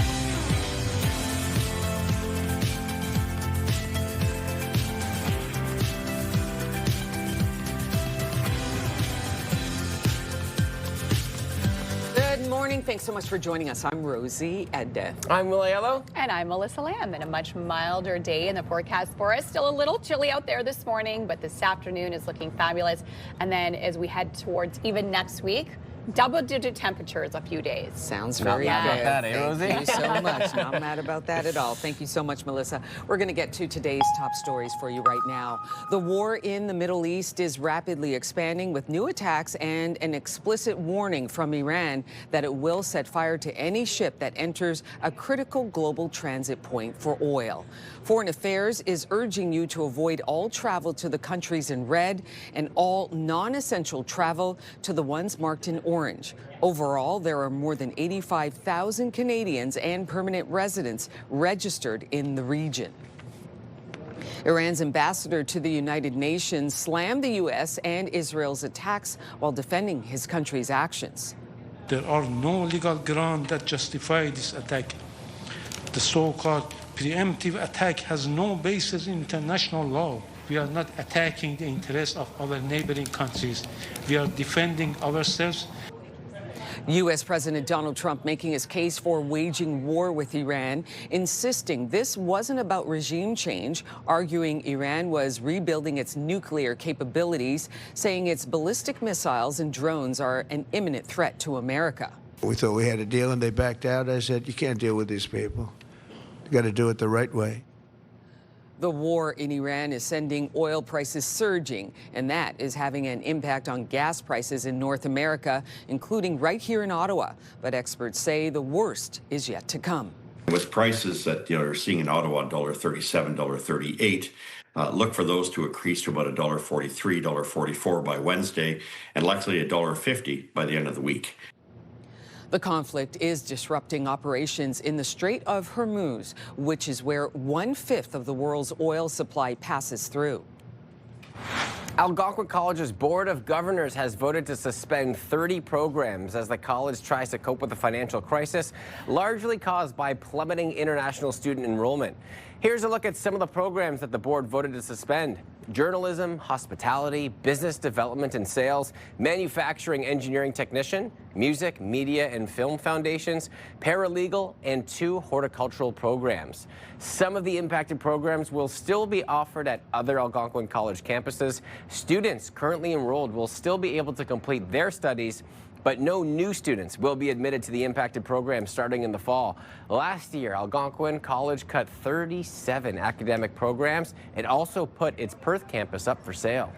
Good morning. Thanks so much for joining us. I'm Rosie Ed. I'm Will Aiello. And I'm Melissa Lamb. And a much milder day in the forecast for us. Still a little chilly out there this morning, but this afternoon is looking fabulous. And then as we head towards even next week, double-digit temperatures a few days. Sounds very good. Not mad about that, eh, Rosie? Thank you so much. Not mad about that at all. Thank you so much, Melissa. We're going to get to today's top stories for you right now. The war in the Middle East is rapidly expanding with new attacks and an explicit warning from Iran that it will set fire to any ship that enters a critical global transit point for oil. Foreign Affairs is urging you to avoid all travel to the countries in red and all non-essential travel to the ones marked in orange. orange. Overall, there are more than 85,000 Canadians and permanent residents registered in the region. Iran's ambassador to the United Nations slammed the U.S. and Israel's attacks while defending his country's actions. There are no legal grounds that justify this attack. The so-called preemptive attack has no basis in international law. We are not attacking the interests of our neighboring countries. We are defending ourselves. U.S. President Donald Trump making his case for waging war with Iran, insisting this wasn't about regime change, arguing Iran was rebuilding its nuclear capabilities, saying its ballistic missiles and drones are an imminent threat to America. We thought we had a deal, and they backed out. I said, you can't deal with these people. You got to do it the right way. The war in Iran is sending oil prices surging, and that is having an impact on gas prices in North America, including right here in Ottawa. But experts say the worst is yet to come. With prices that you're seeing in Ottawa, $1.37, $1.38, look for those to increase to about $1.43, $1.44 by Wednesday, and likely $1.50 by the end of the week. The conflict is disrupting operations in the Strait of Hormuz, which is where 1/5 of the world's oil supply passes through. Algonquin College's Board of Governors has voted to suspend 30 programs as the college tries to cope with the financial crisis, largely caused by plummeting international student enrollment. Here's a look at some of the programs that the board voted to suspend: journalism, hospitality, business development and sales, manufacturing engineering technician, music, media and film foundations, paralegal, and 2 horticultural programs. Some of the impacted programs will still be offered at other Algonquin College campuses. Students currently enrolled will still be able to complete their studies, but no new students will be admitted to the impacted program starting in the fall. Last year, Algonquin College cut 37 academic programs and also put its Perth campus up for sale.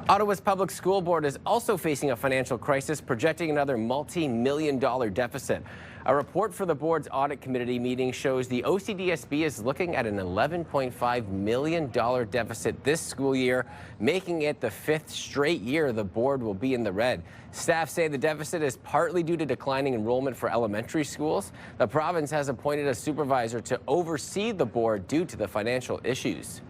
Ottawa's Public School Board is also facing a financial crisis, projecting another multi-million-dollar deficit. A report for the board's audit committee meeting shows the OCDSB is looking at an $11.5 million deficit this school year, making it the 5th straight year the board will be in the red. Staff say the deficit is partly due to declining enrollment for elementary schools. The province has appointed a supervisor to oversee the board due to the financial issues.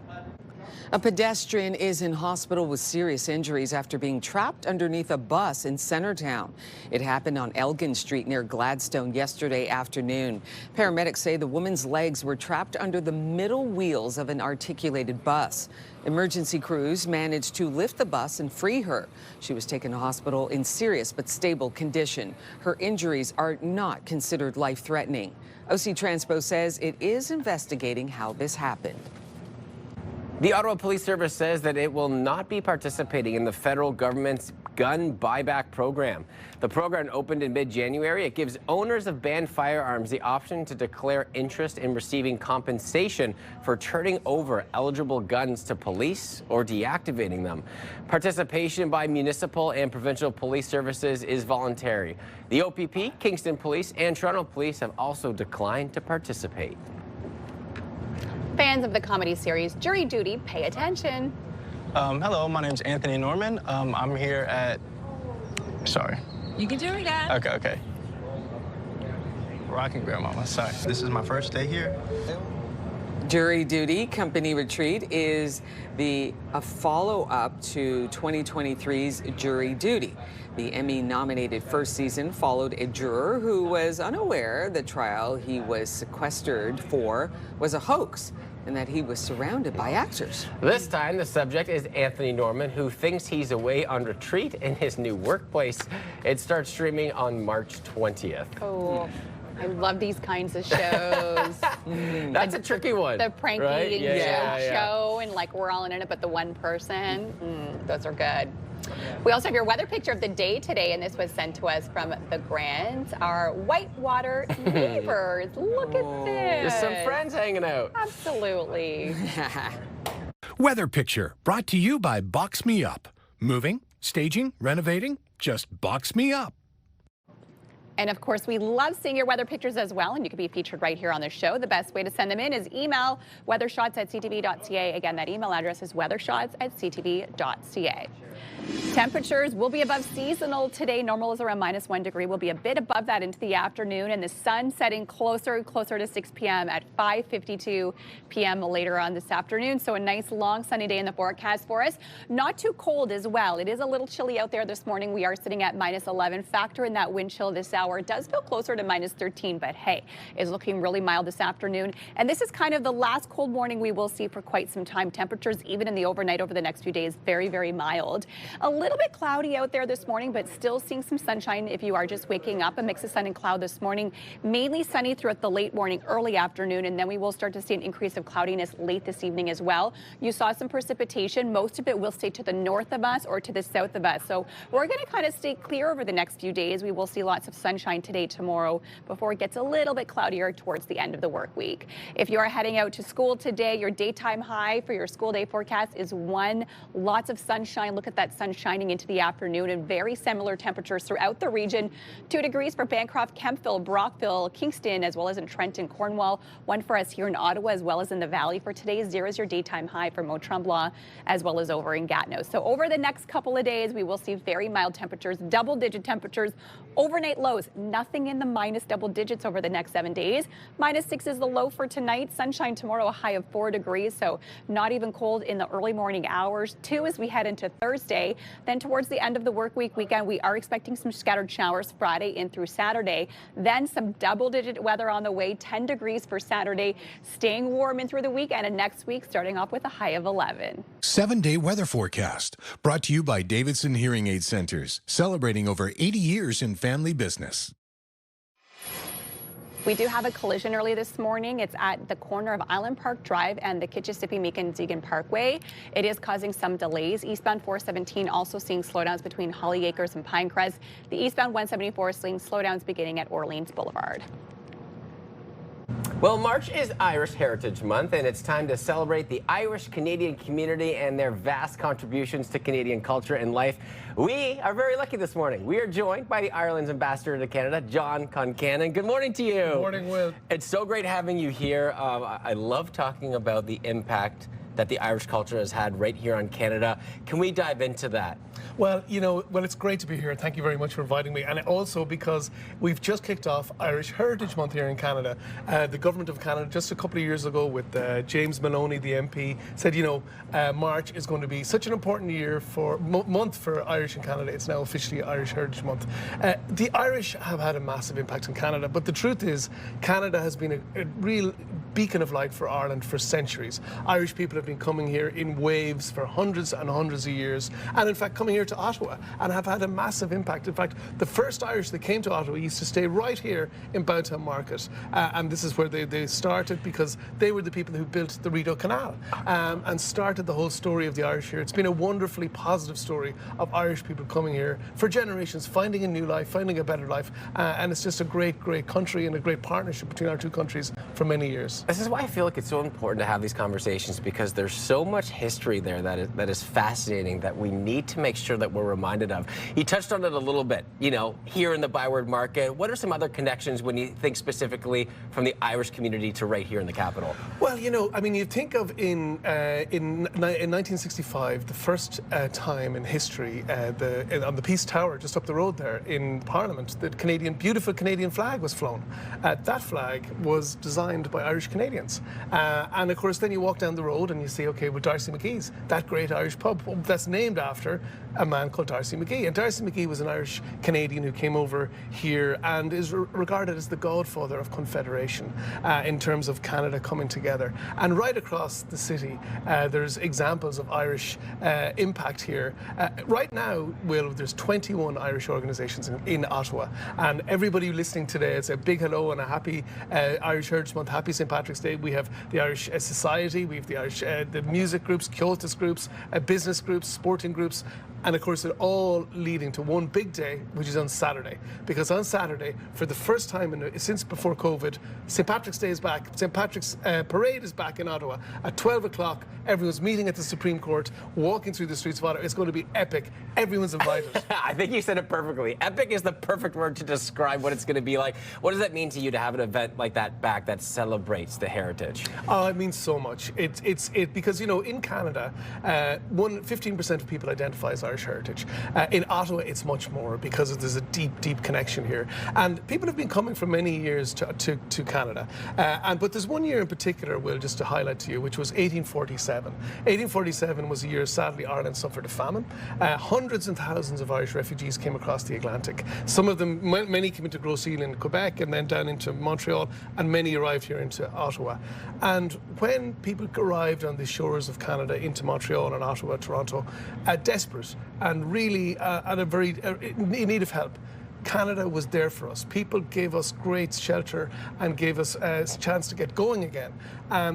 A pedestrian is in hospital with serious injuries after being trapped underneath a bus in Centertown. It happened on Elgin Street near Gladstone yesterday afternoon. Paramedics say the woman's legs were trapped under the middle wheels of an articulated bus. Emergency crews managed to lift the bus and free her. She was taken to hospital in serious but stable condition. Her injuries are not considered life-threatening. OC Transpo says it is investigating how this happened. The Ottawa Police Service says that it will not be participating in the federal government's gun buyback program. The program opened in mid-January. It gives owners of banned firearms the option to declare interest in receiving compensation for turning over eligible guns to police or deactivating them. Participation by municipal and provincial police services is voluntary. The OPP, Kingston Police, and Toronto Police have also declined to participate. Fans of the comedy series Jury Duty, pay attention. Hello, my name's Anthony Norman. I'm here at... Sorry. You can do it again. Okay. Rocking Grandmama, sorry. This is my first day here. Jury Duty Company Retreat is a follow-up to 2023's Jury Duty. The Emmy-nominated first season followed a juror who was unaware the trial he was sequestered for was a hoax and that he was surrounded by actors. This time, the subject is Anthony Norman, who thinks he's away on retreat in his new workplace. It starts streaming on March 20th. Oh. I love these kinds of shows. That's a tricky one. The prank right? eating show, and like we're all in it, but the one person, those are good. We also have your weather picture of the day today, and this was sent to us from the Grants, our whitewater neighbors. Look at this. Just some friends hanging out. Absolutely. Weather picture brought to you by Box Me Up. Moving, staging, renovating, just box me up. And of course, we love seeing your weather pictures as well, and you can be featured right here on the show. The best way to send them in is email weathershots@ctv.ca. Again, that email address is weathershots@ctv.ca. Temperatures will be above seasonal today. Normal is around -1 degree. We'll be a bit above that into the afternoon, and the sun setting closer to 6 p.m. at 5:52 p.m. later on this afternoon. So a nice long sunny day in the forecast for us. Not too cold as well. It is a little chilly out there this morning. We are sitting at -11. Factor in that wind chill this hour. It does feel closer to -13, but hey, it's looking really mild this afternoon. And this is kind of the last cold morning we will see for quite some time. Temperatures, even in the overnight over the next few days, very, very mild. A little bit cloudy out there this morning, but still seeing some sunshine if you are just waking up. A mix of sun and cloud this morning. Mainly sunny throughout the late morning, early afternoon, and then we will start to see an increase of cloudiness late this evening as well. You saw some precipitation. Most of it will stay to the north of us or to the south of us. So we're going to kind of stay clear over the next few days. We will see lots of sunshine today, tomorrow, before it gets a little bit cloudier towards the end of the work week. If you are heading out to school today, your daytime high for your school day forecast is 1. Lots of sunshine. Look at that sun shining into the afternoon, and very similar temperatures throughout the region. 2 degrees for Bancroft, Kemptville, Brockville, Kingston, as well as in Trenton, Cornwall. 1 for us here in Ottawa, as well as in the Valley. For today, 0 is your daytime high for Mont-Tremblant, as well as over in Gatineau. So over the next couple of days, we will see very mild temperatures, double-digit temperatures. Overnight lows, nothing in the minus double digits over the next 7 days. -6 is the low for tonight. Sunshine tomorrow, a high of 4 degrees, so not even cold in the early morning hours. 2 as we head into Thursday. Then towards the end of the work weekend, we are expecting some scattered showers Friday in through Saturday. Then some double-digit weather on the way, 10 degrees for Saturday, staying warm in through the weekend, and next week starting off with a high of 11. 7-day weather forecast brought to you by Davidson Hearing Aid Centers, celebrating over 80 years in family business. We do have a collision early this morning. It's at the corner of Island Park Drive and the Kitchissippi-Meekin-Zegan Parkway. It is causing some delays. Eastbound 417 also seeing slowdowns between Holly Acres and Pinecrest. The eastbound 174 is seeing slowdowns beginning at Orleans Boulevard. Well, March is Irish Heritage Month, and it's time to celebrate the Irish-Canadian community and their vast contributions to Canadian culture and life. We are very lucky this morning. We are joined by the Ireland's ambassador to Canada, John Concannon. Good morning to you. Good morning, Will. It's so great having you here. I love talking about the impact that the Irish culture has had right here on Canada. Can we dive into that? Well, it's great to be here. Thank you very much for inviting me. And also because we've just kicked off Irish Heritage Month here in Canada. The government of Canada, just a couple of years ago with James Maloney, the MP, said, March is going to be such an important month for Irish in Canada. It's now officially Irish Heritage Month. The Irish have had a massive impact in Canada, but the truth is Canada has been a real beacon of light for Ireland for centuries. Irish people have been coming here in waves for hundreds and hundreds of years, and in fact coming here to Ottawa and have had a massive impact. In fact, the first Irish that came to Ottawa used to stay right here in Bowtown Market, and this is where they started because they were the people who built the Rideau Canal and started the whole story of the Irish here. It's been a wonderfully positive story of Irish people coming here for generations, finding a new life, finding a better life, and it's just a great, great country and a great partnership between our two countries for many years. This is why I feel like it's so important to have these conversations, because there's so much history there that is fascinating that we need to make sure that we're reminded of. You touched on it a little bit, here in the Byward Market. What are some other connections when you think specifically from the Irish community to right here in the capital? Well, you think of in 1965, the first time in history, on the Peace Tower just up the road there in Parliament, the beautiful Canadian flag was flown. That flag was designed by Irish Canadians. And of course, then you walk down the road and you see, okay, with Darcy McGee's, that great Irish pub that's named after a man called Darcy McGee. And Darcy McGee was an Irish Canadian who came over here and is regarded as the godfather of Confederation in terms of Canada coming together. And right across the city, there's examples of Irish impact here. Right now, Will, there's 21 Irish organizations in Ottawa. And everybody listening today, it's a big hello and a happy Irish Heritage Month, happy St. Patrick's Day. We have the Irish Society, we have the Irish the music groups, Cultus groups, business groups, sporting groups, and of course, they're all leading to one big day, which is on Saturday. Because on Saturday, for the first time since before COVID, St. Patrick's Day is back. St. Patrick's Parade is back in Ottawa. At 12 o'clock, everyone's meeting at the Supreme Court, walking through the streets of Ottawa. It's going to be epic. Everyone's invited. I think you said it perfectly. Epic is the perfect word to describe what it's going to be like. What does that mean to you to have an event like that back that celebrates the heritage? Oh, it means so much. Because, in Canada, 15% of people identify as Irish heritage. In Ottawa, it's much more because there's a deep, deep connection here. And people have been coming for many years to Canada. But there's one year in particular, Will, just to highlight to you, which was 1847. 1847 was a year, sadly, Ireland suffered a famine. Hundreds and thousands of Irish refugees came across the Atlantic. Some of them, many came into Gros Isle in Quebec and then down into Montreal, and many arrived here into Ottawa. And when people arrived on the shores of Canada into Montreal and Ottawa, Toronto, desperate and really in need of help, Canada was there for us. People gave us great shelter and gave us a chance to get going again.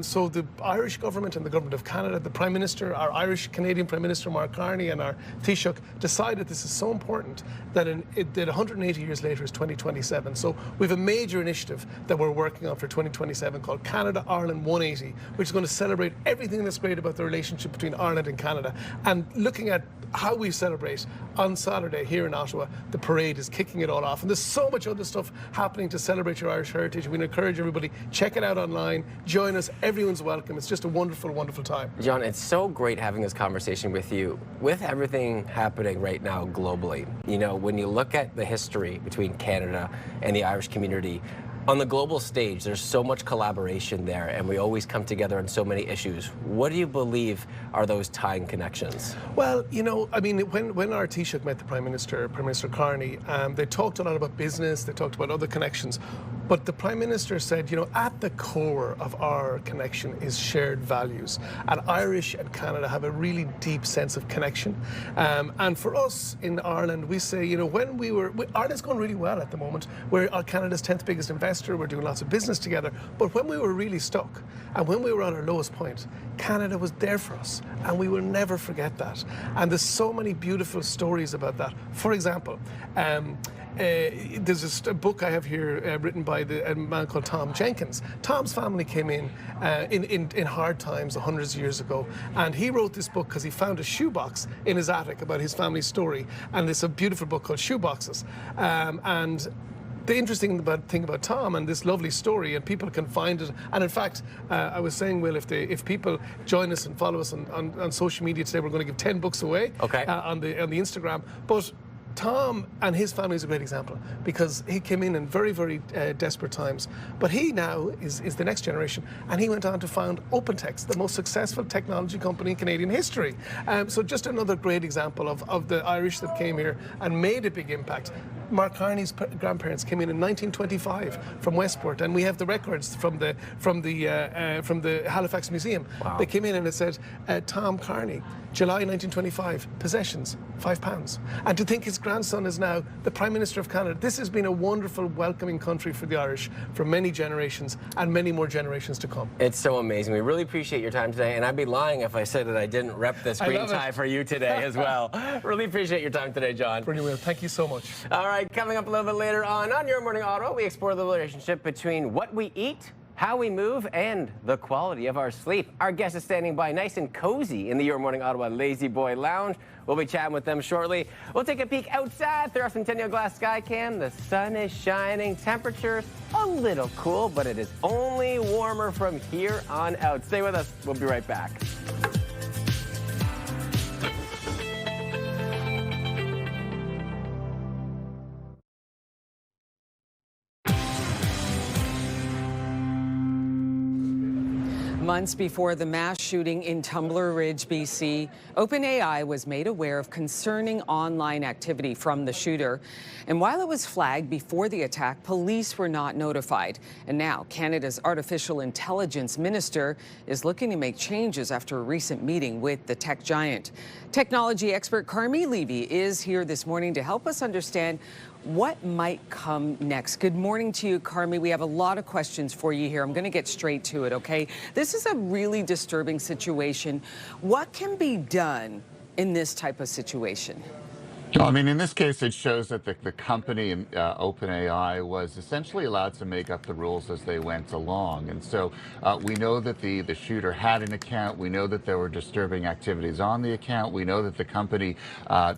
So the Irish government and the government of Canada, the Prime Minister, our Irish-Canadian Prime Minister Mark Carney and our Taoiseach decided this is so important that 180 years later is 2027. So we have a major initiative that we're working on for 2027 called Canada Ireland 180, which is going to celebrate everything that's great about the relationship between Ireland and Canada. And looking at how we celebrate on Saturday here in Ottawa, the parade is kicking it all off. And there's so much other stuff happening to celebrate your Irish heritage. We encourage everybody, check it out online, join us, everyone's welcome. It's just a wonderful, wonderful time. John, it's so great having this conversation with you. With everything happening right now globally, you know, when you look at the history between Canada and the Irish community, on the global stage, there's so much collaboration there, and we always come together on so many issues. What do you believe are those tying connections? Well, you know, I mean, when our Taoiseach met the Prime Minister Carney, they talked a lot about business, they talked about other connections, but the Prime Minister said, you know, at the core of our connection is shared values. And Irish and Canada have a really deep sense of connection. And for us in Ireland, we say, you know, Ireland's going really well at the moment. We're Canada's 10th biggest investor. We're doing lots of business together. But when we were really stuck and when we were on our lowest point, Canada was there for us. And we will never forget that. And there's so many beautiful stories about that. For example, there's a book I have here written by a man called Tom Jenkins. Tom's family came in hard times hundreds of years ago, and he wrote this book because he found a shoebox in his attic about his family's story, and it's a beautiful book called Shoeboxes. And the interesting thing about Tom and this lovely story, and people can find it, and in fact, I was saying, Will, if people join us and follow us on social media today, we're going to give 10 books away on the Instagram. But Tom and his family is a great example because he came in very, very desperate times. But he now is the next generation, and he went on to found OpenText, the most successful technology company in Canadian history. So just another great example of the Irish that came here and made a big impact. Mark Carney's grandparents came in 1925 from Westport, and we have the records from the Halifax Museum. Wow. They came in and it said, Tom Carney, July 1925, possessions, £5. And to think his grandson is now the Prime Minister of Canada. This has been a wonderful, welcoming country for the Irish for many generations and many more generations to come. It's so amazing. We really appreciate your time today, and I'd be lying if I said that I didn't rep this green tie for you today as well. Really appreciate your time today, John. Brilliant, Will. Thank you so much. All right, coming up a little bit later on Your Morning Ottawa, we explore the relationship between what we eat, how we move, and the quality of our sleep. Our guest is standing by nice and cozy in the Your Morning Ottawa Lazy Boy Lounge. We'll be chatting with them shortly. We'll take a peek outside through our Centennial Glass sky cam. The sun is shining, temperatures a little cool, but it is only warmer from here on out. Stay with us. We'll be right back. Months before the mass shooting in Tumbler Ridge, BC, OpenAI was made aware of concerning online activity from the shooter. And while it was flagged before the attack, police were not notified. And now Canada's artificial intelligence minister is looking to make changes after a recent meeting with the tech giant. Technology expert Carmi Levy is here this morning to help us understand what might come next. Good morning to you, Carmi. We have a lot of questions for you here. I'm going to get straight to it, okay? This is a really disturbing situation. What can be done in this type of situation? Well, I mean, in this case, it shows that the company, OpenAI, was essentially allowed to make up the rules as they went along. And so we know that the shooter had an account. We know that there were disturbing activities on the account. We know that the company,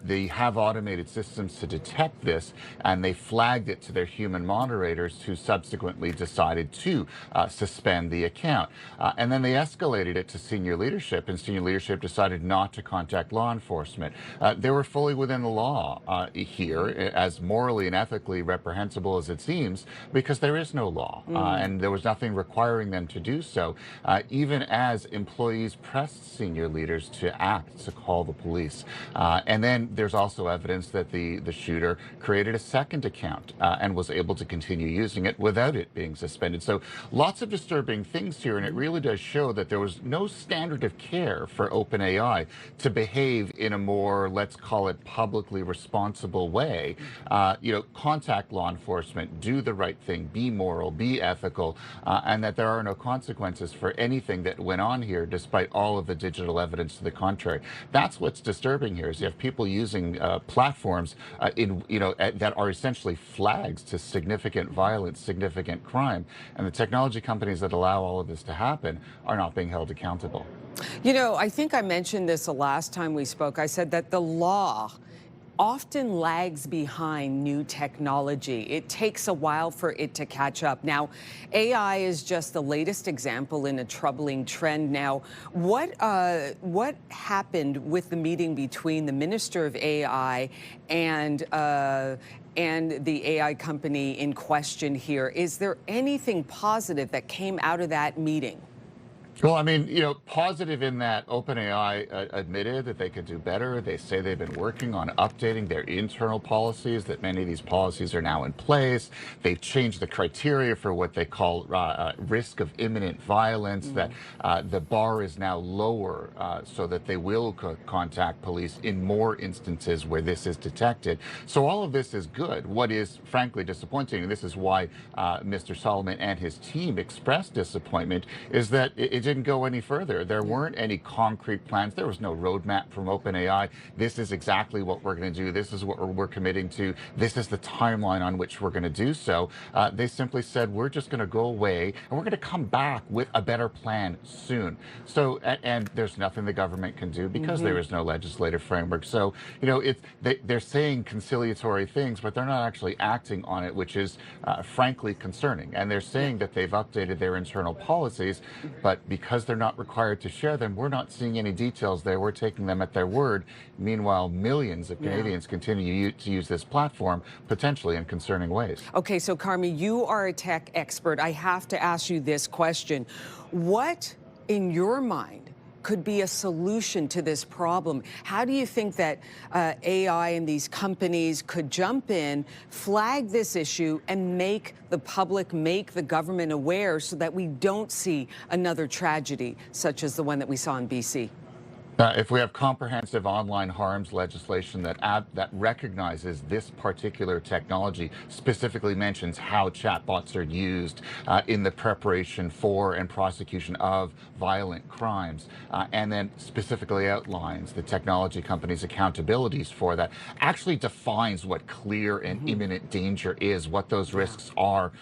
they have automated systems to detect this, and they flagged it to their human moderators, who subsequently decided to suspend the account. And then they escalated it to senior leadership, and senior leadership decided not to contact law enforcement. They were fully within the law here, as morally and ethically reprehensible as it seems, because there is no law, and there was nothing requiring them to do so, even as employees pressed senior leaders to act, to call the police. And then there's also evidence that the shooter created a second account and was able to continue using it without it being suspended. So lots of disturbing things here, and it really does show that there was no standard of care for OpenAI to behave in a more, let's call it, publicly responsible way. Contact law enforcement, do the right thing, be moral, be ethical, and that there are no consequences for anything that went on here, despite all of the digital evidence to the contrary. That's what's disturbing here, is you have people using platforms that are essentially flags to significant violence, significant crime, and the technology companies that allow all of this to happen are not being held accountable. I think I mentioned this the last time we spoke. I said that the law often lags behind new technology. It takes a while for it to catch up. Now, AI is just the latest example in a troubling trend. Now, what happened with the meeting between the Minister of AI and the AI company in question here? Is there anything positive that came out of that meeting? Well, I mean, positive in that OpenAI admitted that they could do better. They say they've been working on updating their internal policies, that many of these policies are now in place. They've changed the criteria for what they call risk of imminent violence, that the bar is now lower so that they will contact police in more instances where this is detected. So all of this is good. What is frankly disappointing, and this is why Mr. Solomon and his team expressed disappointment, is that it didn't go any further. There weren't any concrete plans. There was no roadmap from OpenAI. This is exactly what we're going to do. This is what we're committing to. This is the timeline on which we're going to do so. They simply said, we're just going to go away and we're going to come back with a better plan soon. So, and there's nothing the government can do because there is no legislative framework. So, they're saying conciliatory things, but they're not actually acting on it, which is frankly concerning. And they're saying that they've updated their internal policies, but because they're not required to share them, we're not seeing any details there. We're taking them at their word. Meanwhile, millions of Canadians continue to use this platform, potentially in concerning ways. Okay, so Carmi, you are a tech expert. I have to ask you this question. What, in your mind, could be a solution to this problem? How do you think that AI and these companies could jump in, flag this issue, and make the public, make the government aware so that we don't see another tragedy such as the one that we saw in BC? If we have comprehensive online harms legislation that recognizes this particular technology, specifically mentions how chatbots are used in the preparation for and prosecution of violent crimes, and then specifically outlines the technology companies' accountabilities for that, actually defines what clear and imminent danger is, what those risks are,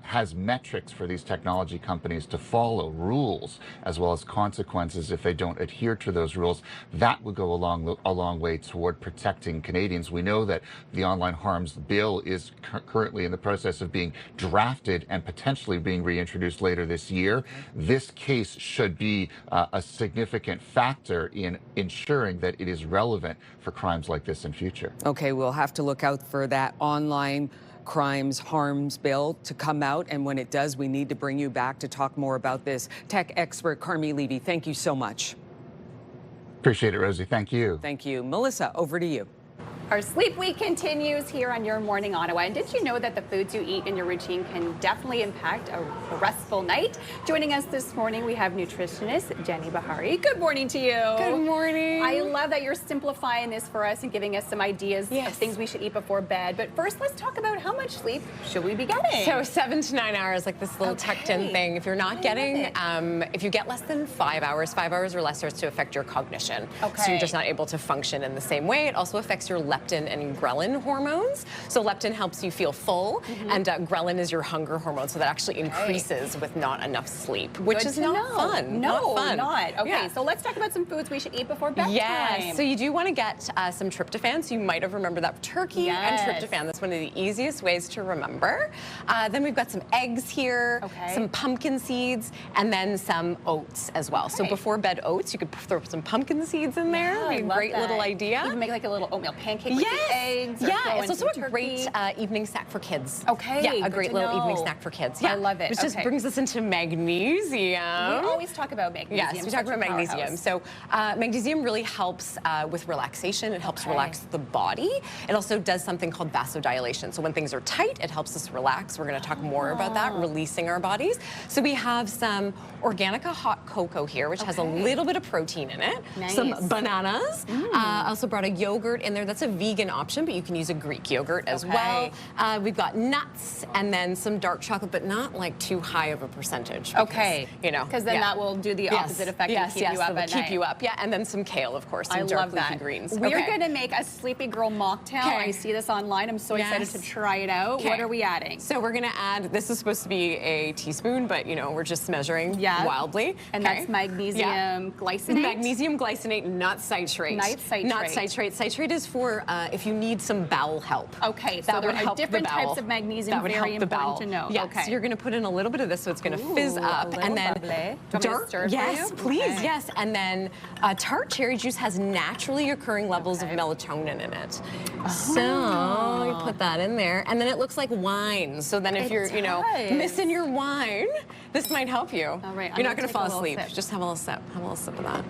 has metrics for these technology companies to follow, rules, as well as consequences if they don't adhere to those rules. That would go a long way toward protecting Canadians. We know that the online harms bill is currently in the process of being drafted and potentially being reintroduced later this year. This case should be a significant factor in ensuring that it is relevant for crimes like this in future. Okay, we'll have to look out for that online crimes harms bill to come out, and when it does, we need to bring you back to talk more about this. Tech expert Carmi Levy, thank you so much. Appreciate it, Rosie. Thank you. Thank you. Melissa, over to you. Our sleep week continues here on Your Morning Ottawa. And did you know that the foods you eat in your routine can definitely impact a restful night? Joining us this morning, we have nutritionist Jenny Bahari. Good morning to you. Good morning. I love that you're simplifying this for us and giving us some ideas of things we should eat before bed. But first, let's talk about how much sleep should we be getting? So 7 to 9 hours, like this little tucked in thing. If you're not getting, if you get less than 5 hours or less starts to affect your cognition. Okay. So you're just not able to function in the same way. It also affects your leptin and ghrelin hormones. So leptin helps you feel full, and ghrelin is your hunger hormone, so that actually increases with not enough sleep, which Good is to not know. fun. No, not fun. not. Okay, Yeah. so let's talk about some foods we should eat before bedtime. Yes, so you do want to get some tryptophan. So you might have remembered that turkey and Yes. tryptophan. That's one of the easiest ways to remember. Then we've got some eggs here, some pumpkin seeds, and then some oats as well. So before bed oats, you could throw some pumpkin seeds in there. Yeah, Be I a love great little that. idea. You can make like a little oatmeal pancake with the eggs. Or Yeah, throw it's in also some a great turkey. evening snack for kids. Okay, Yeah, a good great to little evening know. snack for kids. I Yeah, love it. Which just Okay. brings us into magnesium. We always talk about magnesium. Yes, we talk such a about magnesium. powerhouse. So magnesium really helps with relaxation. It helps relax the body. It also does something called vasodilation. So when things are tight, it helps us relax. We're going to talk more about that, releasing our bodies. So we have some Organica hot cocoa here, which has a little bit of protein in it. Nice. Some bananas. I also brought a yogurt in there. That's a vegan option, but you can use a Greek yogurt as well. We've got nuts and then some dark chocolate, but not like too high of a percentage. Because, you know, because then that will do the opposite effect and keep you up that'll at keep night. you up. Yeah, and then some kale, of course. Some I dark love leafy that. greens. We're Okay. going to make a sleepy girl mocktail. Okay. I see this online. I'm so excited to try it out. Okay. What are we adding? So we're going to add, this is supposed to be a teaspoon, but you know, we're just measuring wildly. And Okay. that's magnesium glycinate? Magnesium glycinate, not citrate. Not citrate. Not citrate. Citrate is for if you need some bowel help. Okay, so That there would are help the different bowel. types of magnesium, That would very help the important bowel. to know. Yes, Okay. so you're going to put in a little bit of this, so it's going to fizz Ooh, up, a little and then bubbly. Do you want me to stir it for yes, you? please, Okay. yes, and then tart cherry juice has naturally occurring levels of melatonin in it. So you put that in there, and then it looks like wine. So then if you're, you know, missing your wine, this might help you. All right, I'm you're not gonna going to take fall a little asleep. sip. Just have a little sip. Have a little sip of that.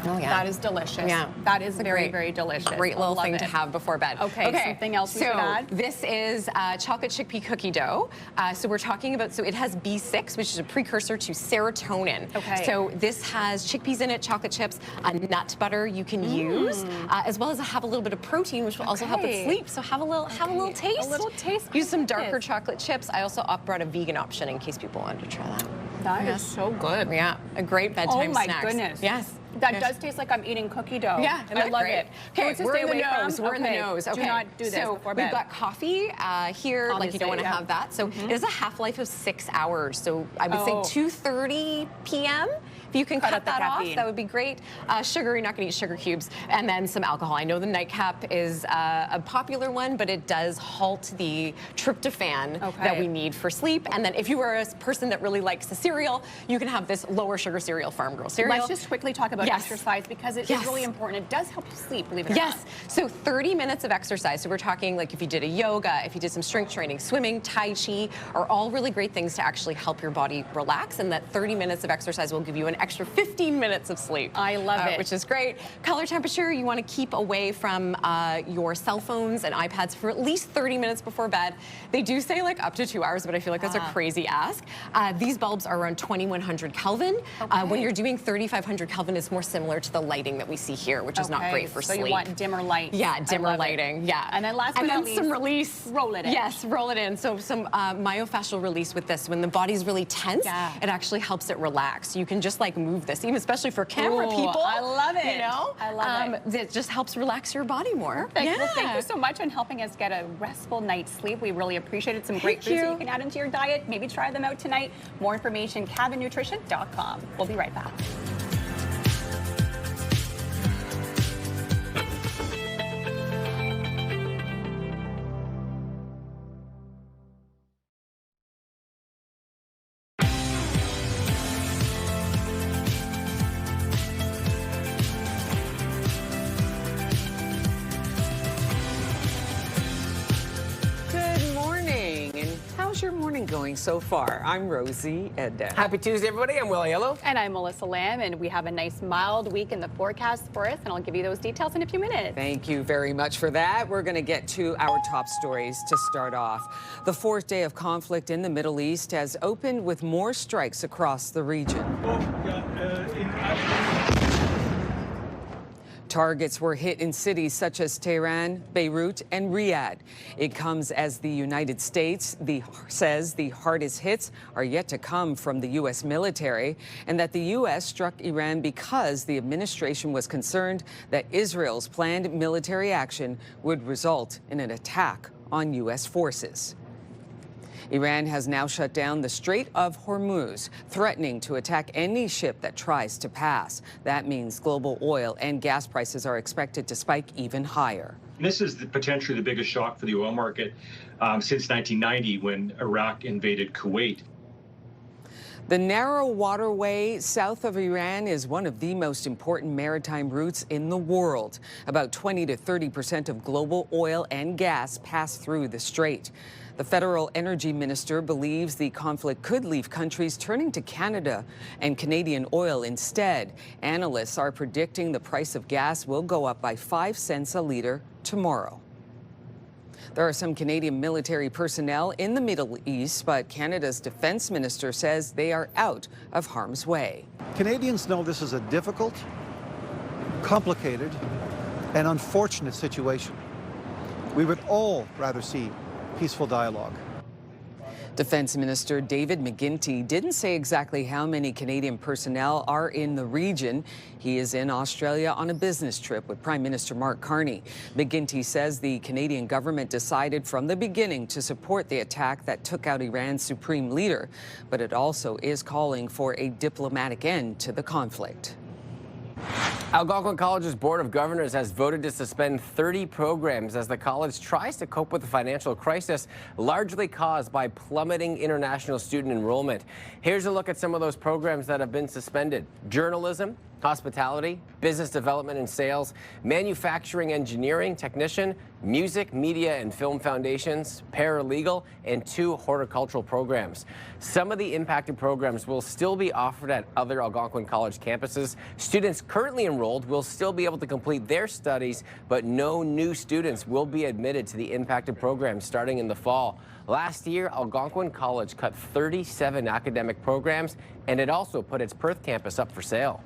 Oh, yeah. That is delicious. Yeah. That is It's a very, great- very delicious. Great little Love thing it. to have before bed. Okay, something else we so should add? this is chocolate chickpea cookie dough. So we're talking about, so it has B6, which is a precursor to serotonin. Okay. So this has chickpeas in it, chocolate chips, a nut butter you can use, as well as have a little bit of protein, which will also help with Okay. sleep. So have a little taste. A little taste. Use some darker Goodness. chocolate chips. I also brought a vegan option in case people wanted to try that. That is so good. Yeah, a great bedtime Oh my snack. goodness. Yes. That Yes. does taste like I'm eating cookie dough. Yeah, and I that's love great. it. Okay, Foods to we're stay in the away from? nose. We're in the Okay, nose. Okay. Do not do this so before we've bed. got coffee here, like you don't want to Obviously, have that. So it has a half-life of 6 hours. So I would say 2:30 p.m. If you can cut out the that off, caffeine. that would be great. Sugar, you're not going to eat sugar cubes. And then some alcohol. I know the nightcap is a popular one, but it does halt the tryptophan that we need for sleep. And then if you are a person that really likes the cereal, you can have this lower sugar cereal, Farm Girl cereal. Let's just quickly talk about Yes. exercise because it is really important. It does help you sleep, believe it or Yes. not. So 30 minutes of exercise. So we're talking like if you did a yoga, if you did some strength training, swimming, Tai Chi, are all really great things to actually help your body relax. And that 30 minutes of exercise will give you an extra 15 minutes of sleep. I love it. Which is great. Color temperature, you want to keep away from your cell phones and iPads for at least 30 minutes before bed. They do say like up to 2 hours, but I feel like that's a crazy ask. These bulbs are around 2100 Kelvin. When you're doing 3500 Kelvin, it's more similar to the lighting that we see here, which is not great for so sleep. you want dimmer light. Yeah, dimmer I love it. lighting. Yeah. And then last but and not then least, some release. roll it in. Yes, roll it in. So some myofascial release with this. When the body's really tense, it actually helps it relax. You can just like move this, even especially for camera Ooh, people. I love it. You know, I love it. It just helps relax your body more. Perfect. Yeah. Well, thank you so much on helping us get a restful night's sleep. We really appreciate it. Some great Thank foods that you. you can add into your diet. Maybe try them out tonight. More information, cabinnutrition.com. We'll be right back. Good morning. And how's your morning going so far? I'm Rosie Edda. Happy Tuesday, everybody. I'm Willie Yellow. And I'm Melissa Lamb, and we have a nice mild week in the forecast for us, and I'll give you those details in a few minutes. Thank you very much for that. We're going to get to our top stories to start off. The fourth day of conflict in the Middle East has opened with more strikes across the region. Targets were hit in cities such as Tehran, Beirut, and Riyadh. It comes as the United States says the hardest hits are yet to come from the U.S. military, and that the U.S. struck Iran because the administration was concerned that Israel's planned military action would result in an attack on U.S. forces. Iran has now shut down the Strait of Hormuz, threatening to attack any ship that tries to pass. That means global oil and gas prices are expected to spike even higher. This is potentially the biggest shock for the oil market since 1990 when Iraq invaded Kuwait. The narrow waterway south of Iran is one of the most important maritime routes in the world. About 20 to 30% of global oil and gas pass through the strait. The federal energy minister believes the conflict could leave countries turning to Canada and Canadian oil instead. Analysts are predicting the price of gas will go up by 5 cents a litre tomorrow. There are some Canadian military personnel in the Middle East, but Canada's defense minister says they are out of harm's way. Canadians know this is a difficult, complicated, and unfortunate situation. We would all rather see peaceful dialogue. Defense Minister David McGuinty didn't say exactly how many Canadian personnel are in the region. He is in Australia on a business trip with Prime Minister Mark Carney. McGuinty says the Canadian government decided from the beginning to support the attack that took out Iran's supreme leader, but it also is calling for a diplomatic end to the conflict. Algonquin College's Board of Governors has voted to suspend 30 programs as the college tries to cope with the financial crisis largely caused by plummeting international student enrollment. Here's a look at some of those programs that have been suspended: journalism, hospitality, business development and sales, manufacturing engineering technician, music, media and film foundations, paralegal, and 2 horticultural programs. Some of the impacted programs will still be offered at other Algonquin College campuses. Students currently enrolled will still be able to complete their studies, but no new students will be admitted to the impacted programs starting in the fall. Last year, Algonquin College cut 37 academic programs, and it also put its Perth campus up for sale.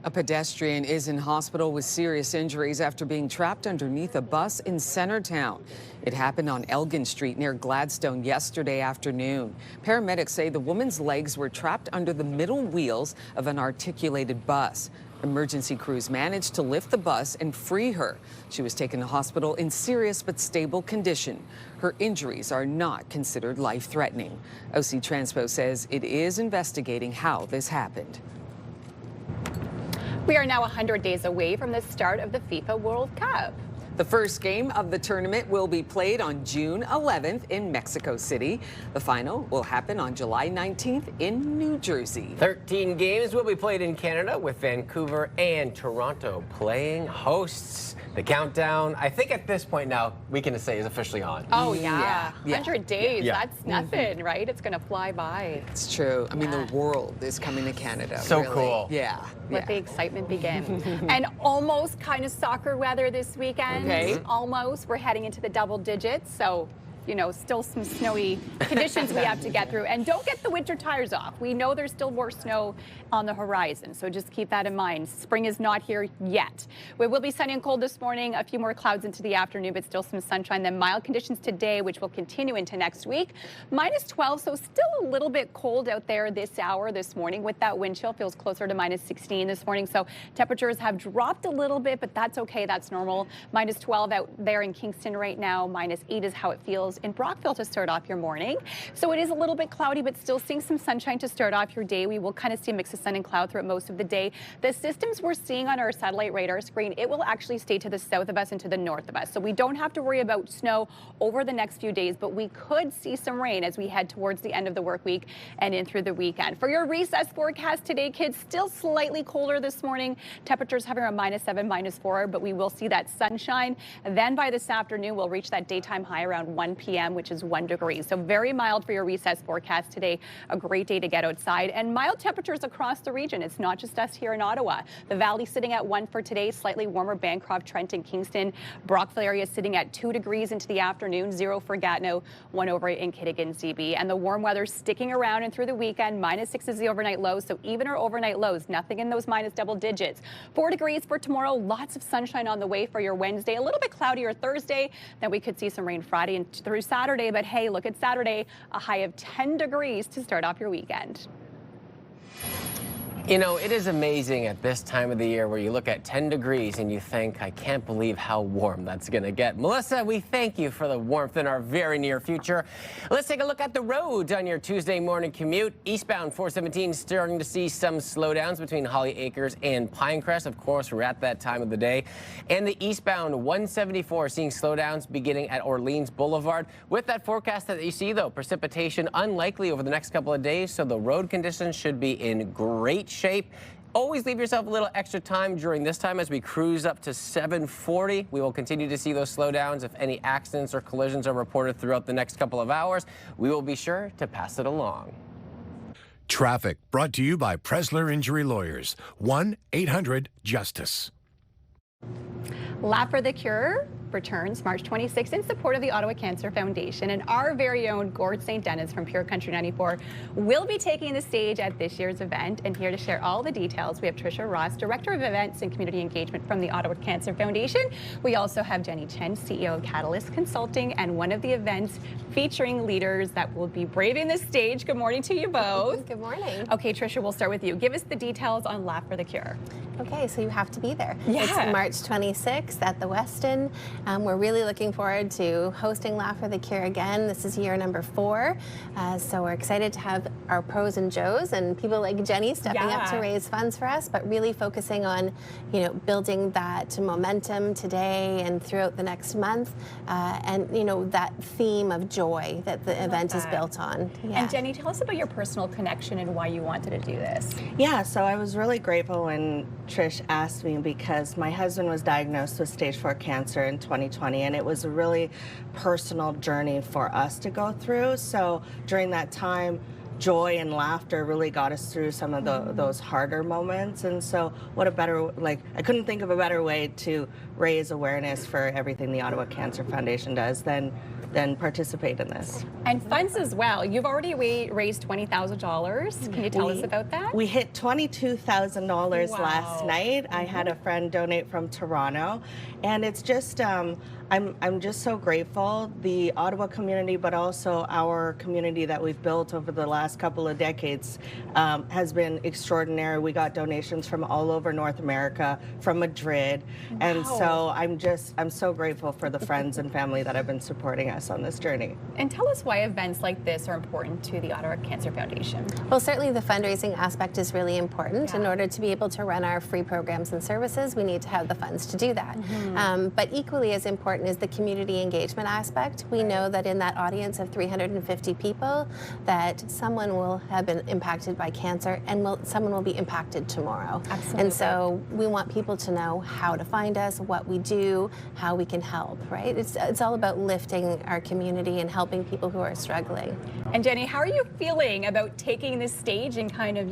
A pedestrian is in hospital with serious injuries after being trapped underneath a bus in Centertown. It happened on Elgin Street near Gladstone yesterday afternoon. Paramedics say the woman's legs were trapped under the middle wheels of an articulated bus. Emergency crews managed to lift the bus and free her. She was taken to hospital in serious but stable condition. Her injuries are not considered life-threatening. OC Transpo says it is investigating how this happened. We are now 100 days away from the start of the FIFA World Cup. The first game of the tournament will be played on June 11th in Mexico City. The final will happen on July 19th in New Jersey. 13 games will be played in Canada, with Vancouver and Toronto playing hosts. The countdown, I think at this point now, we can say is officially on. Oh, yeah. 100 days, Yeah. That's nothing, right? It's going to fly by. It's true. I mean, the world is coming to Canada. So really. cool. Yeah. Let the excitement begin. And almost kind of soccer weather this weekend. Okay. Almost. We're heading into the double digits. So, you know, still some snowy conditions we have to get through. And don't get the winter tires off. We know there's still more snow on the horizon, so just keep that in mind. Spring is not here yet. We will be sunny and cold this morning, a few more clouds into the afternoon, but still some sunshine. Then mild conditions today, which will continue into next week. -12, so still a little bit cold out there this hour this morning with that wind chill. Feels closer to -16 this morning, so temperatures have dropped a little bit, but that's okay. That's normal. -12 out there in Kingston right now. -8 is how it feels in Brockville to start off your morning. So it is a little bit cloudy, but still seeing some sunshine to start off your day. We will kind of see a mix of sun and cloud throughout most of the day. The systems we're seeing on our satellite radar screen, it will actually stay to the south of us and to the north of us. So we don't have to worry about snow over the next few days, but we could see some rain as we head towards the end of the work week and in through the weekend. For your recess forecast today, kids, still slightly colder this morning. Temperatures hovering around -7, -4, but we will see that sunshine. Then by this afternoon, we'll reach that daytime high around 1 p.m. p.m., which is 1 degree. So very mild for your recess forecast today. A great day to get outside, and mild temperatures across the region. It's not just us here in Ottawa. The Valley sitting at 1 for today, slightly warmer Bancroft, Trenton, Kingston. Brockville area sitting at 2 degrees into the afternoon, 0 for Gatineau, 1 over in Kittigan, ZB. And the warm weather sticking around and through the weekend. -6 is the overnight low, so even our overnight lows, nothing in those minus double digits. 4 degrees for tomorrow, lots of sunshine on the way for your Wednesday. A little bit cloudier Thursday, then we could see some rain Friday and through Saturday, but hey, look at Saturday, a high of 10 degrees to start off your weekend. You know, it is amazing at this time of the year where you look at 10 degrees and you think, I can't believe how warm that's going to get. Melissa, we thank you for the warmth in our very near future. Let's take a look at the roads on your Tuesday morning commute. Eastbound 417 starting to see some slowdowns between Holly Acres and Pinecrest. Of course, we're at that time of the day. And the eastbound 174 seeing slowdowns beginning at Orleans Boulevard. With that forecast that you see, though, precipitation unlikely over the next couple of days, so the road conditions should be in great shape. Always leave yourself a little extra time during this time as we cruise up to 7:40. We will continue to see those slowdowns. If any accidents or collisions are reported throughout the next couple of hours, we will be sure to pass it along. Traffic brought to you by Presler Injury Lawyers. 1-800-JUSTICE. Laugh for the Cure returns March 26th in support of the Ottawa Cancer Foundation, and our very own Gord St. Dennis from Pure Country 94 will be taking the stage at this year's event. And here to share all the details, we have Tricia Ross, Director of Events and Community Engagement from the Ottawa Cancer Foundation. We also have Jenny Chen, CEO of Catalyst Consulting, and one of the events featuring leaders that will be braving the stage. Good morning to you both. Good morning. Okay, Tricia, we'll start with you. Give us the details on Laugh for the Cure. Okay, so you have to be there. Yeah. It's March 26th at the Westin. We're really looking forward to hosting Laugh for the Cure again. This is year number 4. So we're excited to have our pros and Joes and people like Jenny stepping up to raise funds for us, but really focusing on, building that momentum today and throughout the next month. And, that theme of joy that the event is built on. Yeah. And Jenny, tell us about your personal connection and why you wanted to do this. Yeah, so I was really grateful when Trish asked me because my husband was diagnosed with stage 4 cancer in 2020, and it was a really personal journey for us to go through. So during that time, joy and laughter really got us through some of those harder moments. And so what a better, I couldn't think of a better way to raise awareness for everything the Ottawa Cancer Foundation does than participate in this. And funds as well. You've already raised $20,000. Can you tell us about that? We hit $22,000 last night. I had a friend donate from Toronto, and it's just I'm just so grateful. The Ottawa community, but also our community that we've built over the last couple of decades has been extraordinary. We got donations from all over North America, from Madrid, and so I'm so grateful for the friends and family that have been supporting us on this journey. And tell us why events like this are important to the Ottawa Cancer Foundation. Well, certainly the fundraising aspect is really important. In order to be able to run our free programs and services, we need to have the funds to do that. But equally as important is the community engagement aspect. We know that in that audience of 350 people, that someone will have been impacted by cancer and someone will be impacted tomorrow. Absolutely. And so we want people to know how to find us, what we do, how we can help, right? It's all about lifting our community and helping people who are struggling. And Jenny, how are you feeling about taking this stage and kind of,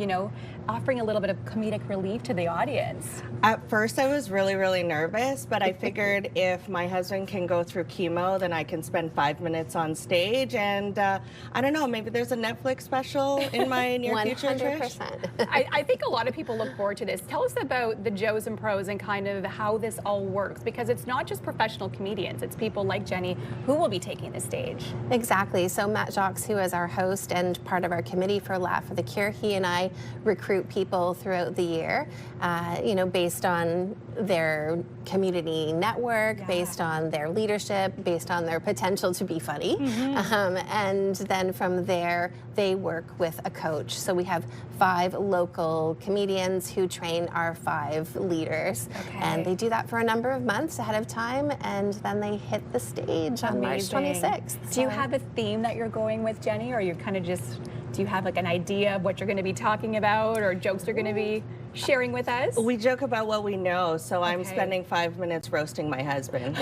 offering a little bit of comedic relief to the audience? At first I was really, really nervous, but I figured if my husband can go through chemo, then I can spend 5 minutes on stage, and I don't know, maybe there's a Netflix special in my near future, Trish? 100%. I think a lot of people look forward to this. Tell us about the Joes and Pros and kind of how this all works, because it's not just professional comedians, it's people like Jenny who will be taking the stage. Exactly. So Matt Jacques, who is our host and part of our committee for Laugh for the Cure, he and I recruit people throughout the year, based on their community network, based on their leadership, based on their potential to be funny. And then from there, they work with a coach. So we have 5 local comedians who train our 5 leaders. And they do that for a number of months ahead of time, and then they hit the stage on March 26th. Do you have a theme that you're going with, Jenny, or you're kind of just, do you have like an idea of what you're going to be talking about or jokes you're going to be? sharing with us? We joke about what we know, so I'm Okay. spending 5 minutes roasting my husband.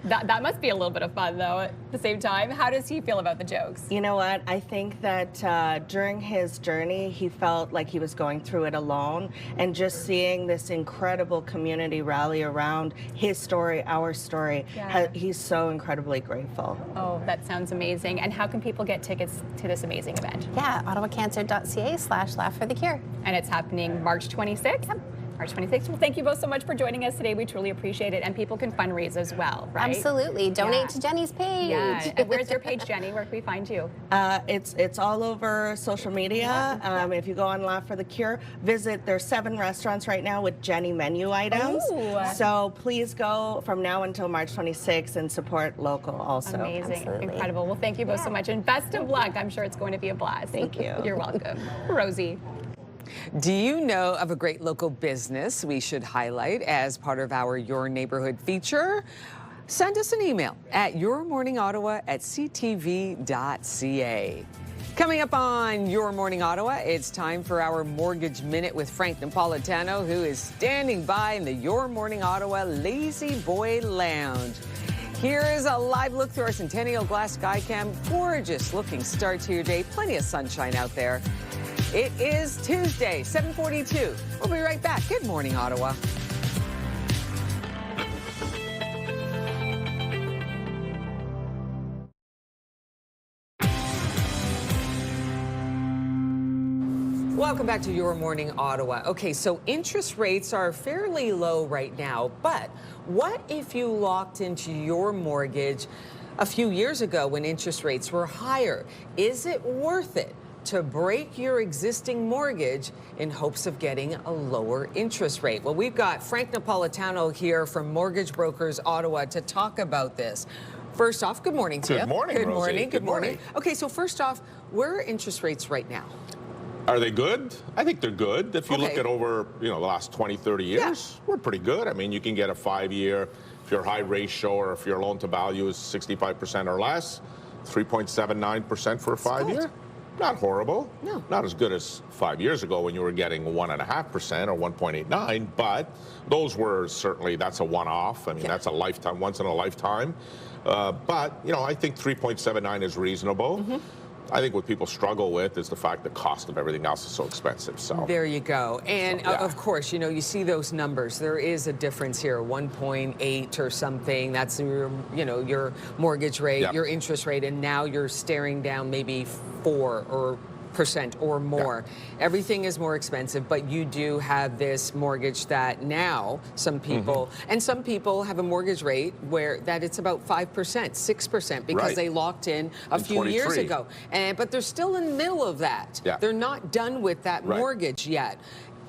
That must be a little bit of fun, though, at the same time. How does he feel about the jokes? You know what? I think that during his journey, he felt like he was going through it alone, and just seeing this incredible community rally around his story, our story, Yeah. he's so incredibly grateful. Oh, that sounds amazing. And how can people get tickets to this amazing event? Yeah, ottawacancer.ca/Laugh for the Cure. And it's happening March 26th? Yep. March 26th. Well, thank you both so much for joining us today. We truly appreciate it. And people can fundraise as well, right? Absolutely. Donate to Jenny's page. Yeah. And where's your page, Jenny? Where can we find you? It's all over social media. If you go on Laugh for the Cure, there's 7 restaurants right now with Jenny menu items. Ooh. So please go from now until March 26th and support local also. Amazing. Incredible. Well, thank you both so much. And best of luck. I'm sure it's going to be a blast. Thank you. You're welcome. Rosie. Do you know of a great local business we should highlight as part of our Your Neighborhood feature? Send us an email at yourmorningottawa@ctv.ca. Coming up on Your Morning Ottawa, it's time for our Mortgage Minute with Frank Napolitano, who is standing by in the Your Morning Ottawa Lazy Boy Lounge. Here is a live look through our Centennial Glass Skycam. Gorgeous looking start to your day. Plenty of sunshine out there. It is Tuesday, 7:42. We'll be right back. Good morning, Ottawa. Welcome back to Your Morning Ottawa. Okay, so interest rates are fairly low right now, but what if you locked into your mortgage a few years ago when interest rates were higher? Is it worth it to break your existing mortgage in hopes of getting a lower interest rate? Well, we've got Frank Napolitano here from Mortgage Brokers Ottawa to talk about this. First off, good morning to you. Good morning, Good Rosie. morning. Good morning. Okay, so first off, where are interest rates right now? Are they good? I think they're good. If you look Okay. at over, the last 20, 30 years, we're pretty good. I mean, you can get a 5-year, if your high ratio or if your loan to value is 65% or less, 3.79% for a 5-year. Not horrible. No. Not as good as 5 years ago when you were getting 1.5% or 1.89, but those were certainly, that's a one-off. I mean, that's a lifetime, once in a lifetime. But, I think 3.79 is reasonable. I think what people struggle with is the fact the cost of everything else is so expensive. So there you go. And of course, you see those numbers. There is a difference here, 1.8 or something. That's your, your mortgage rate, your interest rate, and now you're staring down maybe 4% or more. Everything is more expensive, but you do have this mortgage that now some people, and some people have a mortgage rate where that it's about 5%, 6% because they locked in a few years ago. But they're still in the middle of that. They're not done with that mortgage yet.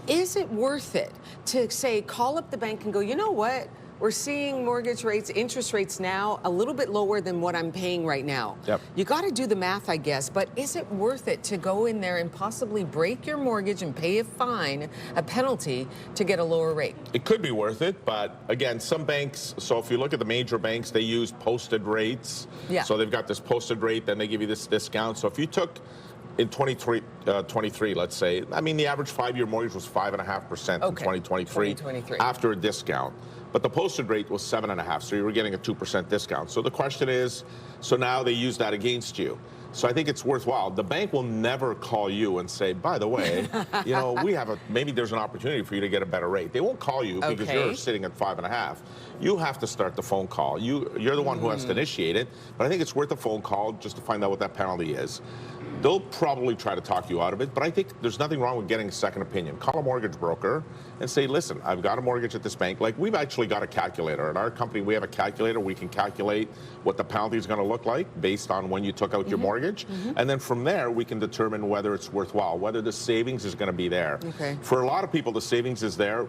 Is it worth it to say, call up the bank and go, you know what? We're seeing mortgage rates, interest rates now a little bit lower than what I'm paying right now. You got to do the math, I guess, but is it worth it to go in there and possibly break your mortgage and pay a fine, a penalty, to get a lower rate? it could be worth it, but again, some banks, so if you look at the major banks, they use posted rates. So they've got this posted rate, then they give you this discount. So if you took in 23, let's say, I mean, the average 5-year mortgage was 5.5% in 2023 after a discount. But the posted rate was 7.5%, so you were getting a 2% discount. So the question is, so now they use that against you. So I think it's worthwhile. The bank will never call you and say, by the way, we have maybe there's an opportunity for you to get a better rate. They won't call you because you're sitting at 5.5. You have to start the phone call. You're the one who has to initiate it. But I think it's worth a phone call just to find out what that penalty is. They'll probably try to talk you out of it, but I think there's nothing wrong with getting a second opinion. Call a mortgage broker and say, listen, I've got a mortgage at this bank. Like, we've actually got a calculator. At our company, we have a calculator. We can calculate what the penalty is going to look like based on when you took out your mortgage. And then from there, we can determine whether it's worthwhile, whether the savings is going to be there. For a lot of people, the savings is there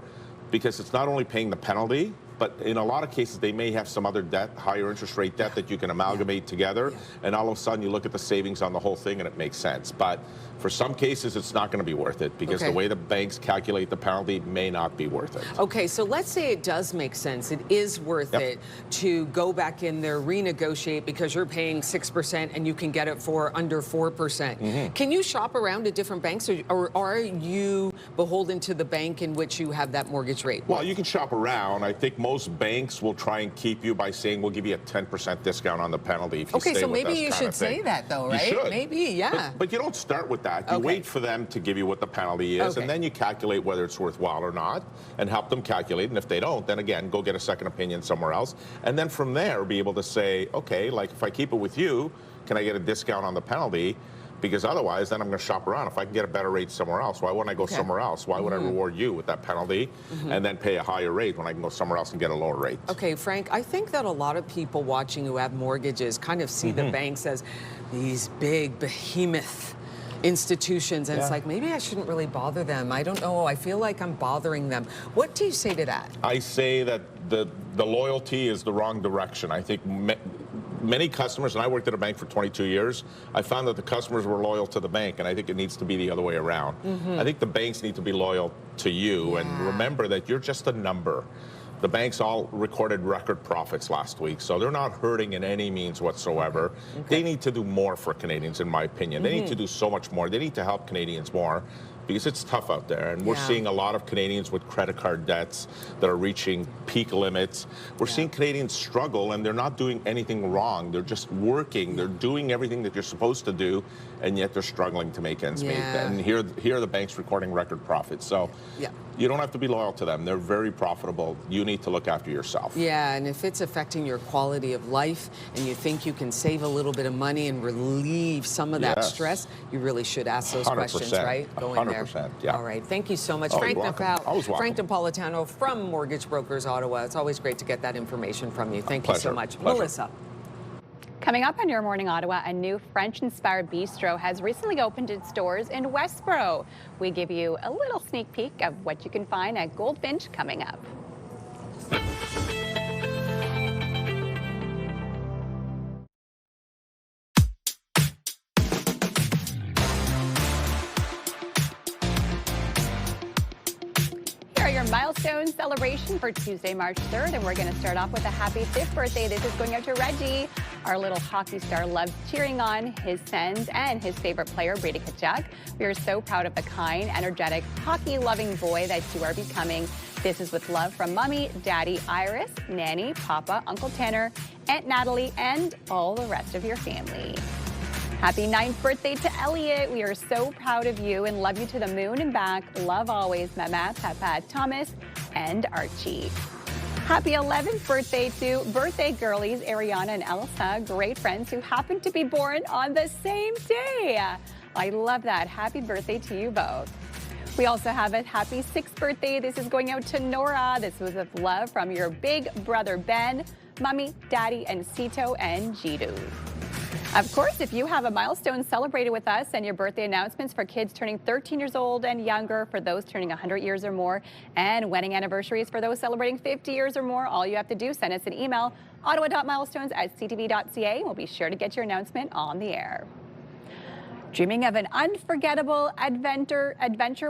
because it's not only paying the penalty, but in a lot of cases, they may have some other debt, higher interest rate debt that you can amalgamate together. And all of a sudden, you look at the savings on the whole thing and it makes sense. But For some cases, it's not going to be worth it because the way the banks calculate the penalty may not be worth it. Okay, so let's say it does make sense. It is worth it to go back in there, renegotiate, because you're paying 6% and you can get it for under 4%. Can you shop around at different banks, or are you beholden to the bank in which you have that mortgage rate? Well, you can shop around. I think most banks will try and keep you by saying, we'll give you a 10% discount on the penalty if you stay with us. Okay, so maybe you should say that, though, right? You should. Maybe, yeah. But you don't start with that. You wait for them to give you what the penalty is, and then you calculate whether it's worthwhile or not, and help them calculate. And if they don't, then again, go get a second opinion somewhere else. And then from there, be able to say, okay, like if I keep it with you, can I get a discount on the penalty? Because otherwise, then I'm going to shop around. If I can get a better rate somewhere else, why wouldn't I go somewhere else? Why would I reward you with that penalty and then pay a higher rate when I can go somewhere else and get a lower rate? Okay, Frank, I think that a lot of people watching who have mortgages kind of see the banks as these big behemoth institutions, and it's like, maybe I shouldn't really bother them. I don't know. I feel like I'm bothering them. What do you say to that? I say that the loyalty is the wrong direction. I think many customers, and I worked at a bank for 22 years, I found that the customers were loyal to the bank, and I think it needs to be the other way around. I think the banks need to be loyal to you, and remember that you're just a number. The banks all recorded record profits last week, so they're not hurting in any means whatsoever. They need to do more for Canadians, in my opinion. They need to do so much more. They need to help Canadians more, because it's tough out there. And we're seeing a lot of Canadians with credit card debts that are reaching peak limits. We're seeing Canadians struggle, and they're not doing anything wrong. They're just working. They're doing everything that you're supposed to do, and yet they're struggling to make ends meet. And here are the banks recording record profits. So you don't have to be loyal to them. They're very profitable. You need to look after yourself. Yeah, and if it's affecting your quality of life and you think you can save a little bit of money and relieve some of that stress, you really should ask those questions, right? Go in there. 100%, yeah. All right, thank you so much. Oh, Frank Frank Napolitano from Mortgage Brokers Ottawa. It's always great to get that information from you. Thank you so much. Pleasure. Melissa. Coming up on Your Morning Ottawa, a new French-inspired bistro has recently opened its doors in Westboro. We give you a little sneak peek of what you can find at Goldfinch coming up. Milestone celebration for Tuesday, March 3rd, and we're going to start off with a happy 5th birthday. This is going out to Reggie. Our little hockey star loves cheering on his sons and his favorite player, Brady Tkachuk. We are so proud of the kind, energetic, hockey-loving boy that you are becoming. This is with love from Mommy, Daddy, Iris, Nanny, Papa, Uncle Tanner, Aunt Natalie, and all the rest of your family. Happy 9th birthday to Elliot. We are so proud of you and love you to the moon and back. Love always, Mama, Papa, Thomas, and Archie. Happy 11th birthday to birthday girlies, Ariana and Elsa, great friends who happen to be born on the same day. I love that. Happy birthday to you both. We also have a happy 6th birthday. This is going out to Nora. This was with love from your big brother, Ben, Mommy, Daddy, and Sito and Jidu. Of course, if you have a milestone celebrated with us, send your birthday announcements for kids turning 13 years old and younger, for those turning 100 years or more, and wedding anniversaries for those celebrating 50 years or more. All you have to do, send us an email, ottawa.milestones@ctv.ca. We'll be sure to get your announcement on the air. Dreaming of an unforgettable adventure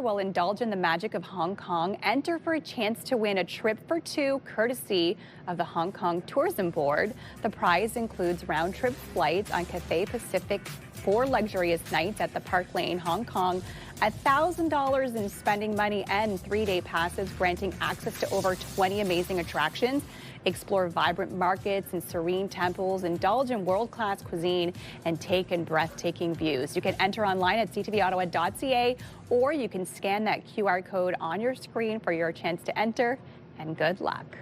while indulge in the magic of Hong Kong? Enter for a chance to win a trip for two courtesy of the Hong Kong Tourism Board. The prize includes round-trip flights on Cathay Pacific, 4 luxurious nights at the Park Lane, Hong Kong, $1,000 in spending money, and 3-day passes granting access to over 20 amazing attractions. Explore vibrant markets and serene temples, indulge in world-class cuisine, and take in breathtaking views. You can enter online at ctvottawa.ca, or you can scan that QR code on your screen for your chance to enter, and good luck.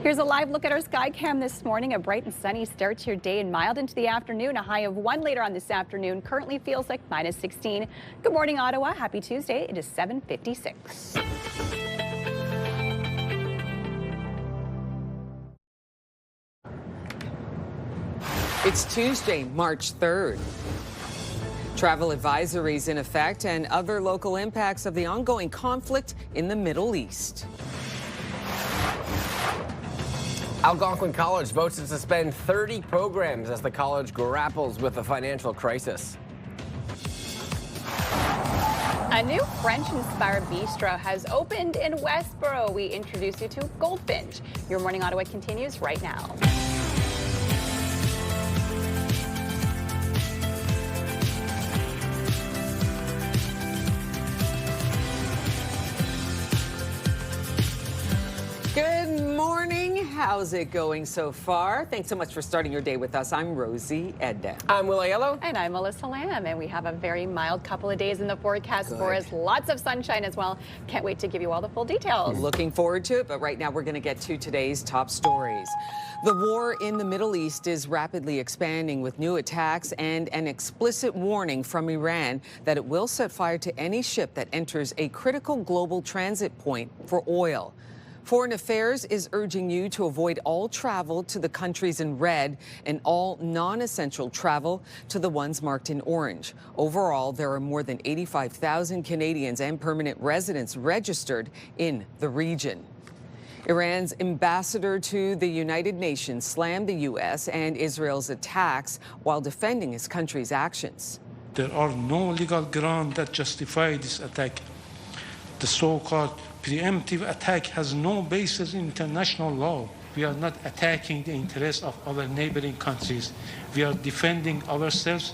Here's a live look at our sky cam this morning. A bright and sunny start to your day and mild into the afternoon. A high of 1 later on this afternoon. Currently feels like -16. Good morning, Ottawa. Happy Tuesday. It is 7:56. It's Tuesday, March 3rd. Travel advisories in effect and other local impacts of the ongoing conflict in the Middle East. Algonquin College votes to suspend 30 programs as the college grapples with a financial crisis. A new French-inspired bistro has opened in Westboro. We introduce you to Goldfinch. Your Morning Ottawa continues right now. Good morning. How's it going so far? Thanks so much for starting your day with us. I'm Rosie Edda. I'm Will Aiello. And I'm Melissa Lamb. And we have a very mild couple of days in the forecast for us. Lots of sunshine as well. Can't wait to give you all the full details. Looking forward to it. But right now we're going to get to today's top stories. The war in the Middle East is rapidly expanding with new attacks and an explicit warning from Iran that it will set fire to any ship that enters a critical global transit point for oil. Foreign Affairs is urging you to avoid all travel to the countries in red and all non-essential travel to the ones marked in orange. Overall, there are more than 85,000 Canadians and permanent residents registered in the region. Iran's ambassador to the United Nations slammed the U.S. and Israel's attacks while defending his country's actions. There are no legal grounds that justify this attack. The so-called preemptive attack has no basis in international law. We are not attacking the interests of our neighboring countries. We are defending ourselves.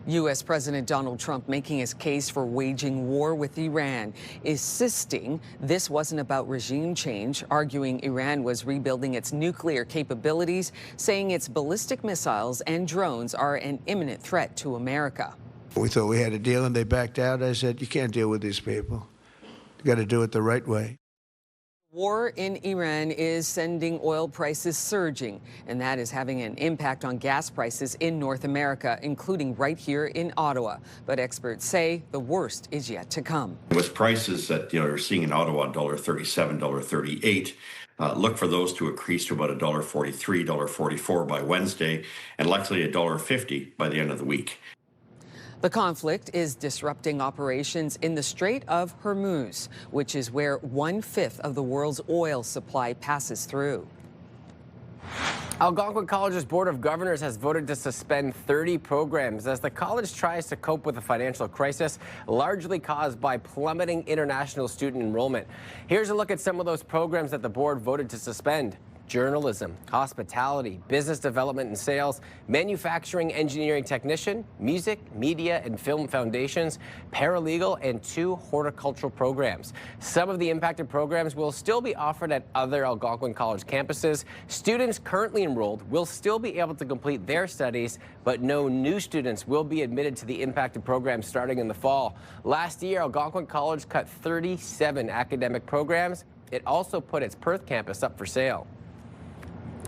U.S. President Donald Trump making his case for waging war with Iran, insisting this wasn't about regime change, arguing Iran was rebuilding its nuclear capabilities, saying its ballistic missiles and drones are an imminent threat to America. We thought we had a deal and they backed out. I said, you can't deal with these people. You got to do it the right way. War in Iran is sending oil prices surging, and that is having an impact on gas prices in North America, including right here in Ottawa. But experts say the worst is yet to come. With prices that you're seeing in Ottawa, $1.37, $1.38, look for those to increase to about $1.43, $1.44 by Wednesday, and likely $1.50 by the end of the week. The conflict is disrupting operations in the Strait of Hormuz, which is where 1/5 of the world's oil supply passes through. Algonquin College's Board of Governors has voted to suspend 30 programs as the college tries to cope with a financial crisis largely caused by plummeting international student enrollment. Here's a look at some of those programs that the board voted to suspend. Journalism, hospitality, business development and sales, manufacturing, engineering technician, music, media and film foundations, paralegal, and 2 horticultural programs. Some of the impacted programs will still be offered at other Algonquin College campuses. Students currently enrolled will still be able to complete their studies, but no new students will be admitted to the impacted programs starting in the fall. Last year, Algonquin College cut 37 academic programs. It also put its Perth campus up for sale.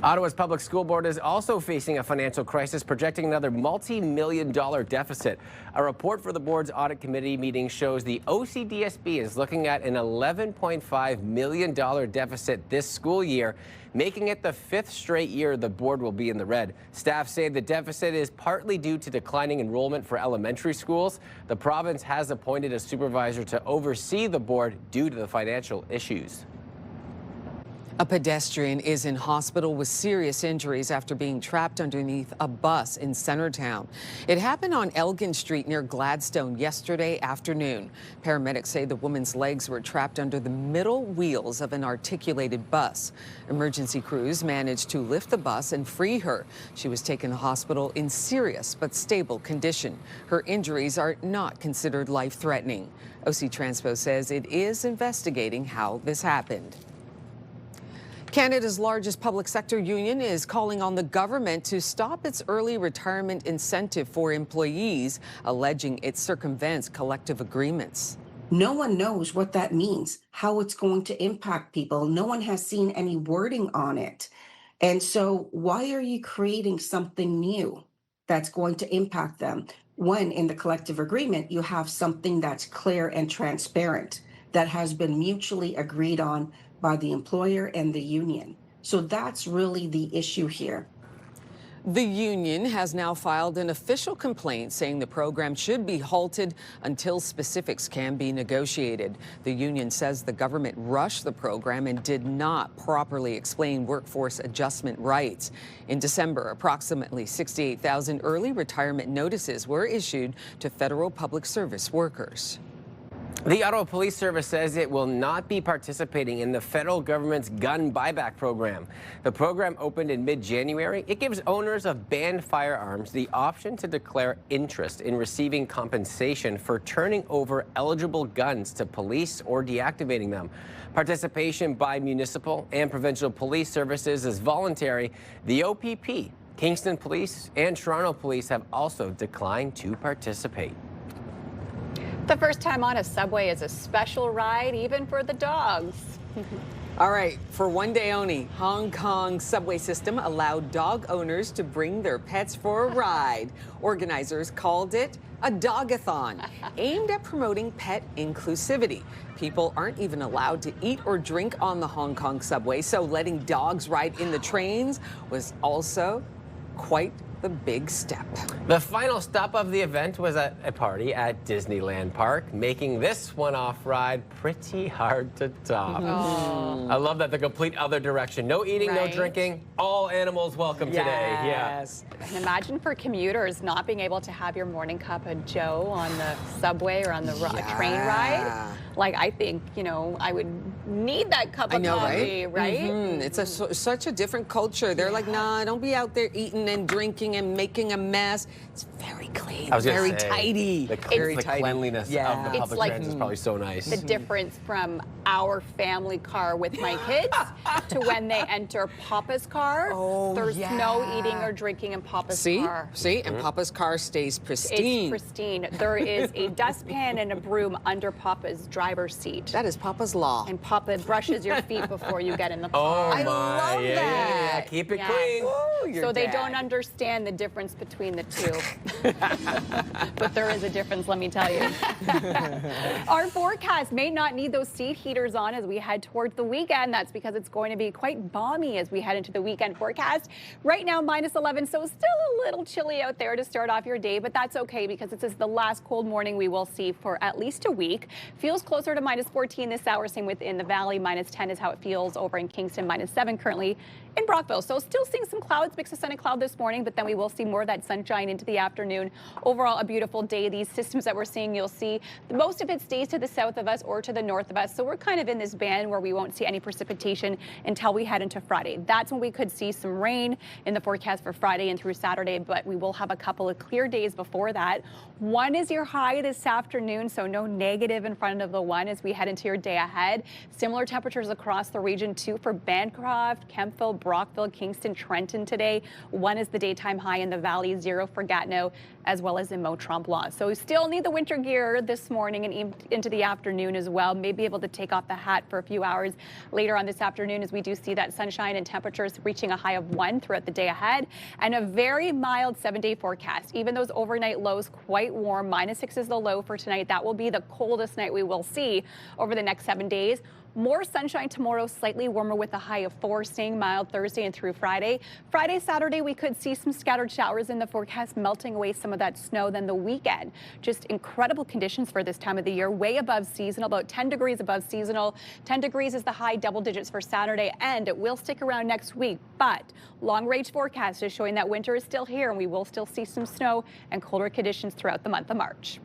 Ottawa's Public School Board is also facing a financial crisis, projecting another multi-million-dollar deficit. A report for the board's audit committee meeting shows the OCDSB is looking at an $11.5 million deficit this school year, making it the 5th straight year the board will be in the red. Staff say the deficit is partly due to declining enrollment for elementary schools. The province has appointed a supervisor to oversee the board due to the financial issues. A pedestrian is in hospital with serious injuries after being trapped underneath a bus in Centertown. It happened on Elgin Street near Gladstone yesterday afternoon. Paramedics say the woman's legs were trapped under the middle wheels of an articulated bus. Emergency crews managed to lift the bus and free her. She was taken to the hospital in serious but stable condition. Her injuries are not considered life-threatening. OC Transpo says it is investigating how this happened. Canada's largest public sector union is calling on the government to stop its early retirement incentive for employees, alleging it circumvents collective agreements. No one knows what that means, how it's going to impact people. No one has seen any wording on it. And so why are you creating something new that's going to impact them when in the collective agreement you have something that's clear and transparent that has been mutually agreed on by the employer and the union? So that's really the issue here. The union has now filed an official complaint saying the program should be halted until specifics can be negotiated. The union says the government rushed the program and did not properly explain workforce adjustment rights. In December, approximately 68,000 early retirement notices were issued to federal public service workers. The Ottawa Police Service says it will not be participating in the federal government's gun buyback program. The program opened in mid-January. It gives owners of banned firearms the option to declare interest in receiving compensation for turning over eligible guns to police or deactivating them. Participation by municipal and provincial police services is voluntary. The OPP, Kingston Police, and Toronto Police have also declined to participate. The first time on a subway is a special ride, even for the dogs. All right, for one day only, Hong Kong subway system allowed dog owners to bring their pets for a ride. Organizers called it a dogathon, aimed at promoting pet inclusivity. People aren't even allowed to eat or drink on the Hong Kong subway, so letting dogs ride in the trains was also quite the big step. The final stop of the event was at a party at Disneyland Park, making this one-off ride pretty hard to top. I love that the complete other direction. No eating, no drinking, all animals welcome today. Yes. And imagine for commuters not being able to have your morning cup of Joe on the subway or on the train ride. Like, I think, you know, I would need that cup of coffee, right? It's such a different culture. They're like, nah, don't be out there eating and drinking and making a mess. It's very clean, very tidy. The cleanliness of the public transit is probably so nice. The difference from our family car with my kids to when they enter Papa's car. There's no eating or drinking in Papa's car. And Papa's car stays pristine. It's pristine. There is a dustpan and a broom under Papa's driver's seat. That is Papa's law. And Papa brushes your feet before you get in the car. I love that. Yeah, keep it clean. Ooh, so they don't understand the difference between the two. But there is a difference, let me tell you. Our forecast may not need those seat heaters on as we head towards the weekend. That's because it's going to be quite balmy as we head into the weekend forecast. Right now, -11, so still a little chilly out there to start off your day, but that's okay because this is the last cold morning we will see for at least a week. Feels closer to -14 this hour, same within the valley. -10 is how it feels over in Kingston, -7 currently in Brockville. So still seeing some clouds, mix of sun and cloud this morning, but then we will see more of that sunshine into the afternoon. Overall, a beautiful day. These systems that we're seeing, you'll see most of it stays to the south of us or to the north of us. So we're kind of in this band where we won't see any precipitation until we head into Friday. That's when we could see some rain in the forecast for Friday and through Saturday, but we will have a couple of clear days before that. 1 is your high this afternoon, so no negative in front of the 1 as we head into your day ahead. Similar temperatures across the region too for Bancroft, Kemptville, Brockville, Kingston, Trenton today. 1 is the daytime high in the valley, 0 for Gatineau, as well as in Mont-Tremblant. So we still need the winter gear this morning and into the afternoon as well. Maybe able to take off the hat for a few hours later on this afternoon as we do see that sunshine and temperatures reaching a high of 1 throughout the day ahead, and a very mild 7-day forecast. Even those overnight lows quite warm. -6 is the low for tonight. That will be the coldest night we will see over the next 7 days. More sunshine tomorrow, slightly warmer with a high of 4, staying mild Thursday and through Friday. Friday, Saturday, we could see some scattered showers in the forecast, melting away some of that snow. Then the weekend, just incredible conditions for this time of the year, way above seasonal, about 10 degrees above seasonal. 10 degrees is the high, double digits for Saturday, and it will stick around next week. But long-range forecast is showing that winter is still here, and we will still see some snow and colder conditions throughout the month of March.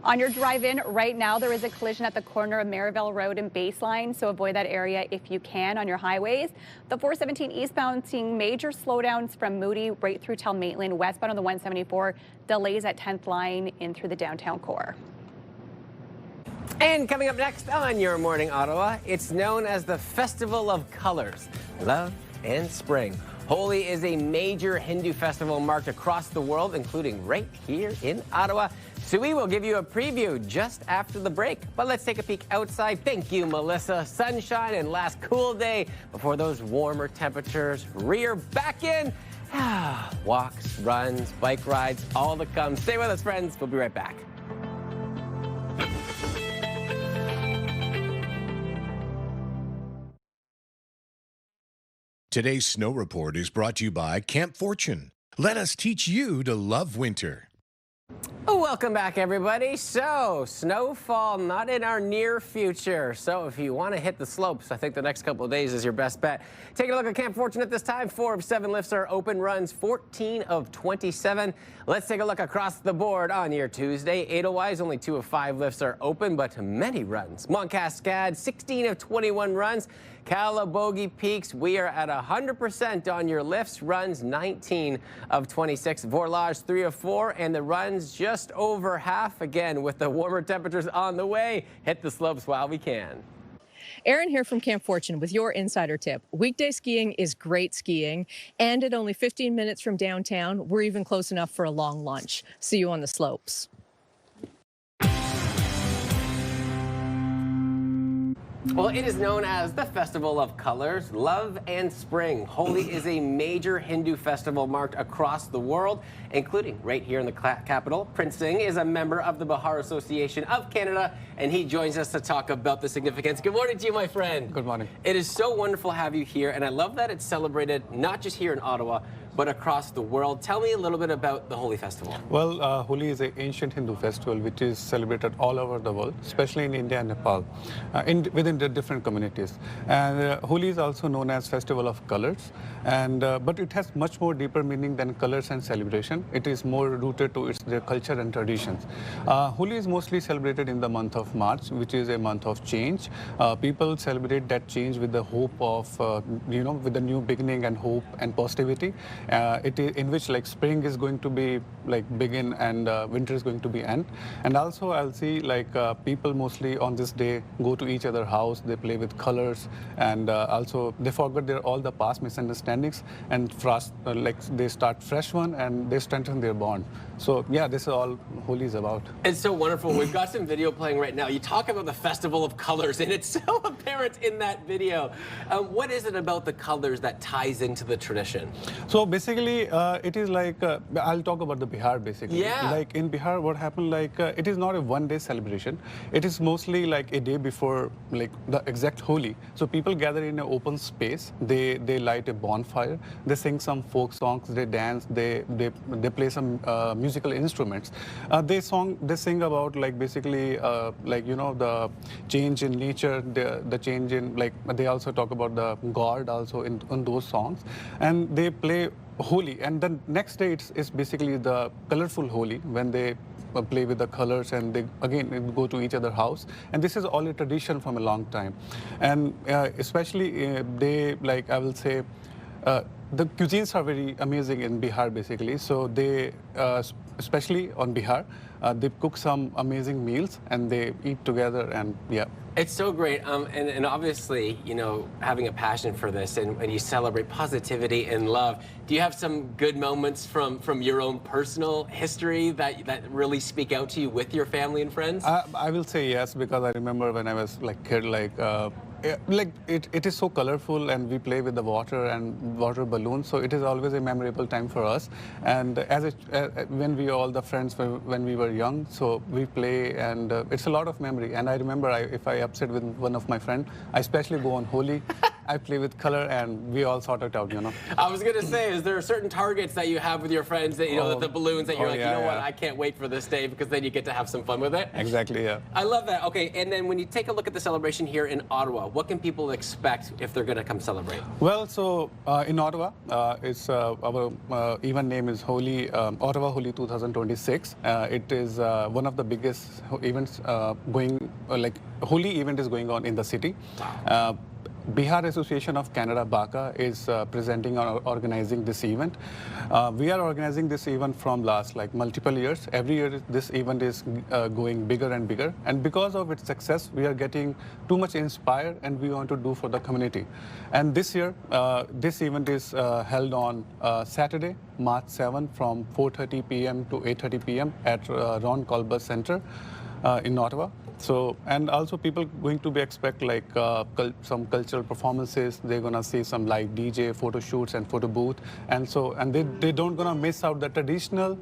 On your drive-in right now, there is a collision at the corner of Maryville Road and Baseline, so avoid that area if you can on your highways. The 417 eastbound seeing major slowdowns from Moody right through till Maitland, westbound on the 174, delays at 10th line in through the downtown core. And coming up next on Your Morning Ottawa, it's known as the Festival of Colors, Love and Spring. Holi is a major Hindu festival marked across the world, including right here in Ottawa. So we will give you a preview just after the break. But let's take a peek outside. Thank you, Melissa. Sunshine and last cool day before those warmer temperatures rear back in. Walks, runs, bike rides, all to come. Stay with us, friends. We'll be right back. Today's Snow Report is brought to you by Camp Fortune. Let us teach you to love winter. Welcome back, everybody. So, snowfall not in our near future. So, if you want to hit the slopes, I think the next couple of days is your best bet. Take a look at Camp Fortune at this time. 4 of 7 lifts are open, runs 14 of 27. Let's take a look across the board on your Tuesday. Edelweiss, only 2 of 5 lifts are open, but many runs. Mont Cascade, 16 of 21 runs. Calabogie Peaks, we are at 100% on your lifts, runs 19 of 26. Vorlage, 3 of 4, and the runs just over half. Again, with the warmer temperatures on the way, hit the slopes while we can. Erin here from Camp Fortune with your insider tip. Weekday skiing is great skiing, and at only 15 minutes from downtown, we're even close enough for a long lunch. See you on the slopes. Well, it is known as the Festival of Colors, Love and Spring. Holi is a major Hindu festival marked across the world, including right here in the capital. Prince Singh is a member of the Bihar Association of Canada, and he joins us to talk about the significance. Good morning to you, my friend. Good morning. It is so wonderful to have you here, and I love that it's celebrated not just here in Ottawa, but across the world. Tell me a little bit about the Holi Festival. Well, Holi is an ancient Hindu festival which is celebrated all over the world, especially in India and Nepal, within the different communities. And Holi is also known as Festival of Colors, and but it has much more deeper meaning than colors and celebration. It is more rooted to their culture and traditions. Holi is mostly celebrated in the month of March, which is a month of change. People celebrate that change with the hope of, with the new beginning and hope and positivity. In which like spring is going to be like begin and winter is going to be end. And also I'll see like people mostly on this day go to each other's house, they play with colors, and also they forget all the past misunderstandings and they start fresh one and they strengthen their bond. So yeah, this is all Holi is about. It's so wonderful. We've got some video playing right now. You talk about the Festival of Colors, and it's so apparent in that video. What is it about the colors that ties into the tradition? So basically, it is like, I'll talk about the Bihar basically. Yeah. Like in Bihar, what happened, like it is not a one-day celebration. It is mostly like a day before like the exact Holi. So people gather in an open space, they light a bonfire, they sing some folk songs, they dance, they play some musical instruments. They sing about like basically the change in nature, the change in like, they also talk about the God also in those songs, and they play Holi. And the next day it's basically the colorful Holi when they play with the colors and they again go to each other's house. And this is all a tradition from a long time. And especially they, like I will say, the cuisines are very amazing in Bihar basically. So they, especially on Bihar, they cook some amazing meals and they eat together, and yeah. It's so great, and obviously, having a passion for this, and you celebrate positivity and love. Do you have some good moments from your own personal history that really speak out to you with your family and friends? I will say yes, because I remember when I was like kid, it is so colorful, and we play with the water and water balloons, so it is always a memorable time for us. And when we all the friends when we were young, so we play, and it's a lot of memory. And I remember if I upset with one of my friends, I especially go on Holi. I play with color, and we all sort it out, I was going to say, is there certain targets that you have with your friends that, the balloons that you're what, I can't wait for this day, because then you get to have some fun with it? Exactly, yeah. I love that. Okay, and then when you take a look at the celebration here in Ottawa, what can people expect if they're going to come celebrate? Well, so in Ottawa, it's our event name is Ottawa Holi 2026. It is one of the biggest events Holi event is going on in the city. Wow. Bihar Association of Canada, BACA, is presenting or organizing this event. We are organizing this event from last multiple years. Every year this event is going bigger and bigger. And because of its success, we are getting too much inspired, and we want to do for the community. And this year, this event is held on Saturday, March 7 from 4:30 p.m. to 8:30 p.m. at Ron Colbert Center in Ottawa. So, and also people going to be expect some cultural performances. They're gonna see some live DJ, photo shoots, and photo booth, and they don't gonna miss out the traditional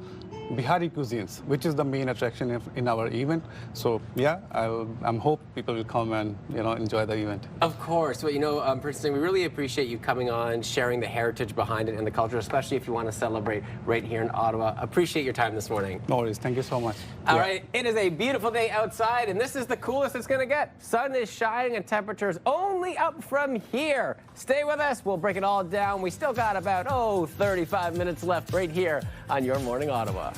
Bihari cuisines, which is the main attraction in our event. So yeah, I'm hope people will come and enjoy the event. Of course. Well, personally, we really appreciate you coming on, sharing the heritage behind it and the culture, especially if you want to celebrate right here in Ottawa. Appreciate your time this morning. No worries. Thank you so much. All right. It is a beautiful day outside, and this is the coolest it's going to get. Sun is shining and temperatures only up from here. Stay with us. We'll break it all down. We still got about, 35 minutes left right here on Your Morning Ottawa.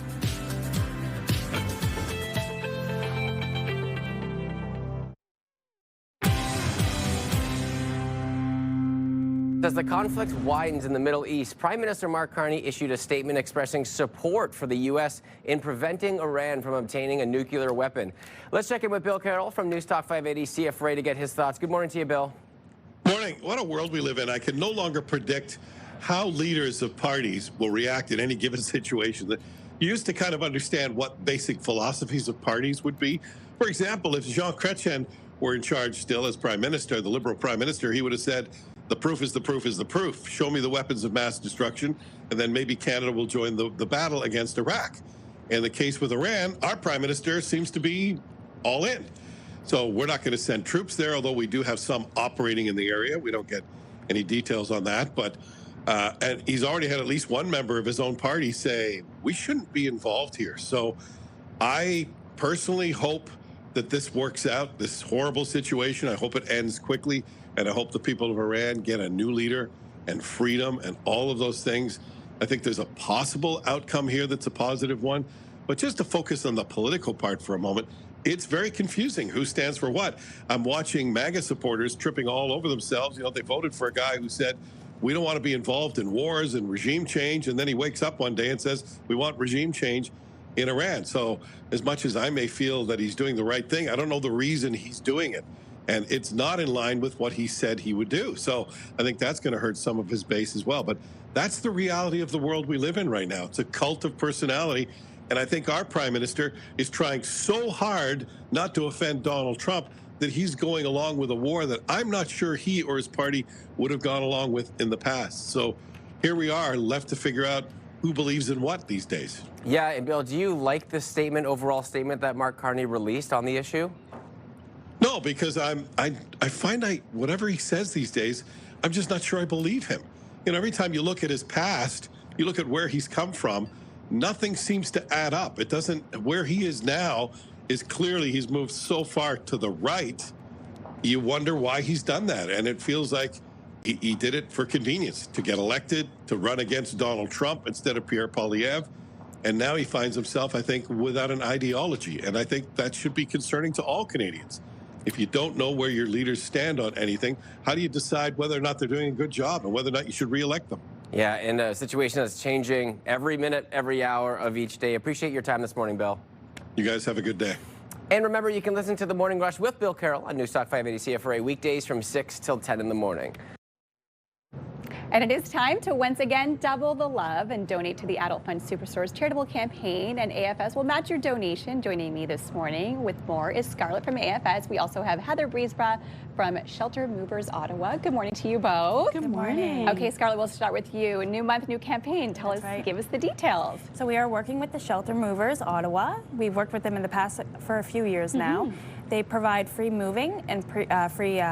As the conflict widens in the Middle East, Prime Minister Mark Carney issued a statement expressing support for the U.S. in preventing Iran from obtaining a nuclear weapon. Let's check in with Bill Carroll from News Talk 580 CFRA to get his thoughts. Good morning to you, Bill. Morning. What a world we live in. I can no longer predict how leaders of parties will react in any given situation. You used to kind of understand what basic philosophies of parties would be. For example, if Jean Chrétien were in charge still as Prime Minister, the Liberal Prime Minister, he would have said, the proof is the proof is the proof. Show me the weapons of mass destruction, and then maybe Canada will join the battle against Iraq. In the case with Iran, our Prime Minister seems to be all in. So we're not going to send troops there, although we do have some operating in the area. We don't get any details on that. But and he's already had at least one member of his own party say, we shouldn't be involved here. So I personally hope that this works out, this horrible situation. I hope it ends quickly. And I hope the people of Iran get a new leader and freedom and all of those things. I think there's a possible outcome here that's a positive one. But just to focus on the political part for a moment, it's very confusing who stands for what. I'm watching MAGA supporters tripping all over themselves. They voted for a guy who said, we don't want to be involved in wars and regime change. And then he wakes up one day and says, we want regime change in Iran. So as much as I may feel that he's doing the right thing, I don't know the reason he's doing it. And it's not in line with what he said he would do. So I think that's going to hurt some of his base as well. But that's the reality of the world we live in right now. It's a cult of personality. And I think our Prime Minister is trying so hard not to offend Donald Trump that he's going along with a war that I'm not sure he or his party would have gone along with in the past. So here we are, left to figure out who believes in what these days. Yeah, and Bill, do you like the overall statement that Mark Carney released on the issue? No, because I find whatever he says these days, I'm just not sure I believe him. Every time you look at his past, you look at where he's come from, nothing seems to add up. It doesn't. Where he is now is clearly he's moved so far to the right. You wonder why he's done that, and it feels like he did it for convenience, to get elected, to run against Donald Trump instead of Pierre Poilievre. And now he finds himself, I think, without an ideology. And I think that should be concerning to all Canadians. If you don't know where your leaders stand on anything, how do you decide whether or not they're doing a good job and whether or not you should reelect them? Yeah, in a situation that's changing every minute, every hour of each day. Appreciate your time this morning, Bill. You guys have a good day. And remember, you can listen to The Morning Rush with Bill Carroll on News Talk 580 CFRA weekdays from 6 till 10 in the morning. And it is time to once again double the love and donate to the Adult Fund Superstore's charitable campaign, and AFS will match your donation. Joining me this morning with more is Scarlett from AFS. We also have Heather Breesbra from Shelter Movers Ottawa. Good morning to you both. Good morning. Okay, Scarlett, we'll start with you. New month, new campaign. Give us the details. So we are working with the Shelter Movers Ottawa. We've worked with them in the past for a few years now. They provide free moving and free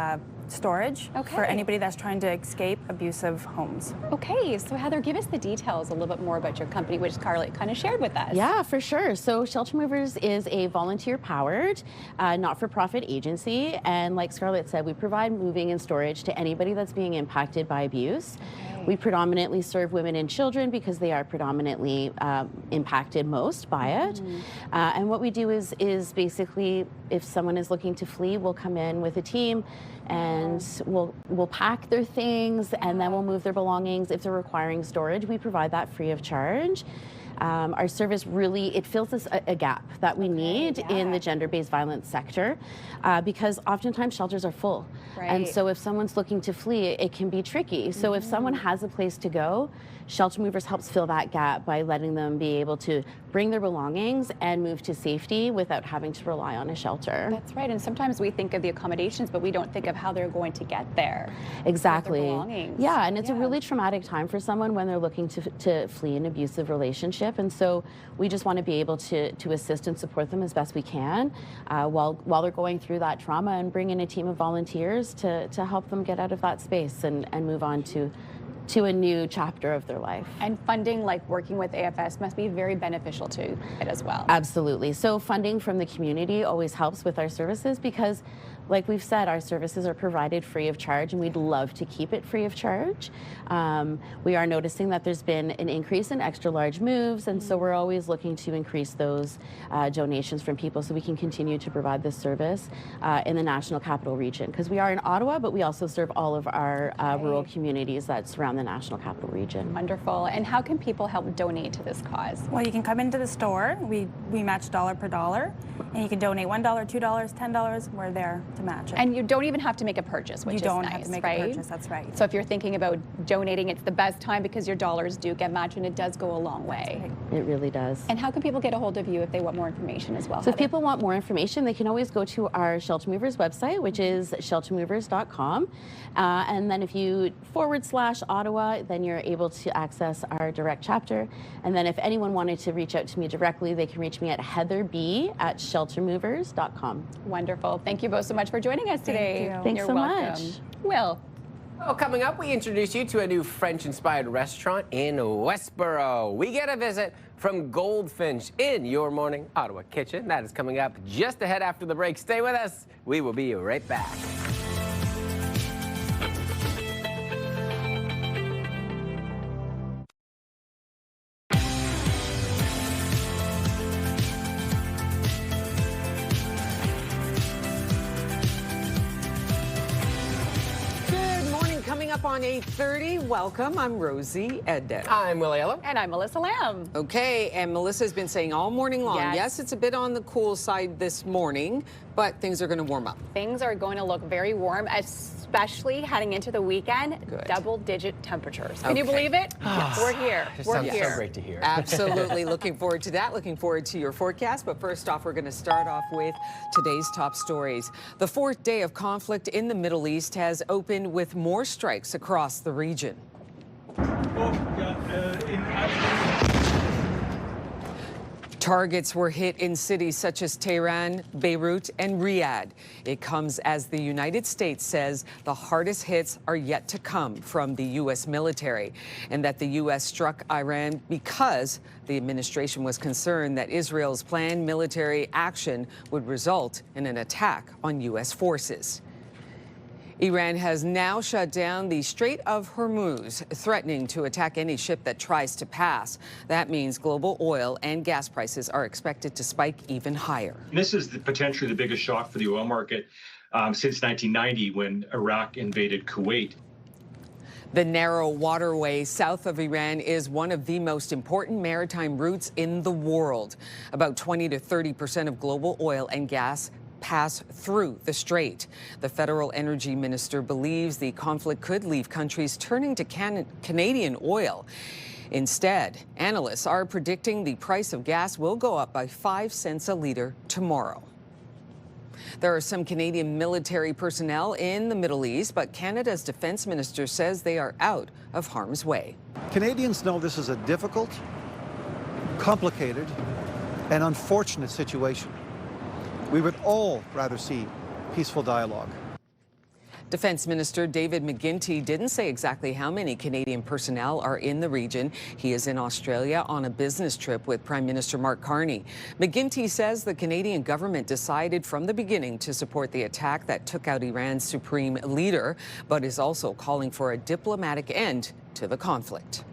storage for anybody that's trying to escape abusive homes. Okay, so Heather, give us the details a little bit more about your company, which Scarlett kind of shared with us. Yeah, for sure. So Shelter Movers is a volunteer-powered, not-for-profit agency, and like Scarlett said, we provide moving and storage to anybody that's being impacted by abuse. We predominantly serve women and children because they are predominantly impacted most by it. And what we do is basically, if someone is looking to flee, we'll come in with a team and we'll pack their things and then we'll move their belongings. If they're requiring storage, we provide that free of charge. Our service really, it fills a gap that we need in the gender-based violence sector because oftentimes shelters are full. And so if someone's looking to flee, it can be tricky. So if someone has a place to go, Shelter Movers helps fill that gap by letting them be able to bring their belongings and move to safety without having to rely on a shelter. That's right. And sometimes we think of the accommodations, but we don't think of how they're going to get there. Exactly. With their belongings. Yeah, and it's a really traumatic time for someone when they're looking to flee an abusive relationship. And so we just want to be able to assist and support them as best we can while they're going through that trauma, and bring in a team of volunteers to help them get out of that space and move on to a new chapter of their life. And funding, like working with AFS, must be very beneficial to it as well. Absolutely. So funding from the community always helps with our services because, like we've said, our services are provided free of charge, and we'd love to keep it free of charge. We are noticing that there's been an increase in extra large moves, and so we're always looking to increase those donations from people so we can continue to provide this service in the National Capital Region. Because we are in Ottawa, but we also serve all of our rural communities that surround the National Capital Region. Wonderful. And how can people help donate to this cause? Well, you can come into the store. We match dollar per dollar, and you can donate $1, $2, $10. We're there to match it. And you don't even have to make a purchase, which is nice, You don't have to make a purchase, that's right. So if you're thinking about donating, it's the best time because your dollars do get matched, and it does go a long way. It really does. And how can people get a hold of you if they want more information as well? So if people want more information, they can always go to our Shelter Movers website, which is sheltermovers.com. And then if you /Ottawa, then you're able to access our direct chapter. And then if anyone wanted to reach out to me directly, they can reach me at heatherb@sheltermovers.com. Wonderful. Thank you both so much for joining us today. Thanks You're so welcome. much. Will. Well, coming up, we introduce you to a new French-inspired restaurant in Westboro. We get a visit from Goldfinch in your morning Ottawa kitchen. That is coming up just ahead after the break. Stay with us. We will be right back. Up on 8:30. Welcome. I'm Rosie Edden. I'm Willie Ella. And I'm Melissa Lamb. Okay, and Melissa's been saying all morning long, yes, it's a bit on the cool side this morning, but things are going to warm up. Things are going to look very warm, especially heading into the weekend. Good. Double-digit temperatures. Can you believe it? Yes. We're here. We're here. So great to hear. Absolutely. Looking forward to that. Looking forward to your forecast. But first off, we're going to start off with today's top stories. The fourth day of conflict in the Middle East has opened with more strikes across the region. Targets were hit in cities such as Tehran, Beirut, and Riyadh. It comes as the United States says the hardest hits are yet to come from the U.S. military, and that the U.S. struck Iran because the administration was concerned that Israel's planned military action would result in an attack on U.S. forces. Iran has now shut down the Strait of Hormuz, threatening to attack any ship that tries to pass. That means global oil and gas prices are expected to spike even higher. This is potentially the biggest shock for the oil market since 1990 when Iraq invaded Kuwait. The narrow waterway south of Iran is one of the most important maritime routes in the world. About 20 to 30% of global oil and gas pass through the strait. The federal energy minister believes the conflict could leave countries turning to Canadian oil. Instead, analysts are predicting the price of gas will go up by 5 cents a liter tomorrow. There are some Canadian military personnel in the Middle East, but Canada's defense minister says they are out of harm's way. Canadians know this is a difficult, complicated, and unfortunate situation. We would all rather see peaceful dialogue. Defense Minister David McGuinty didn't say exactly how many Canadian personnel are in the region. He is in Australia on a business trip with Prime Minister Mark Carney. McGuinty says the Canadian government decided from the beginning to support the attack that took out Iran's supreme leader, but is also calling for a diplomatic end to the conflict.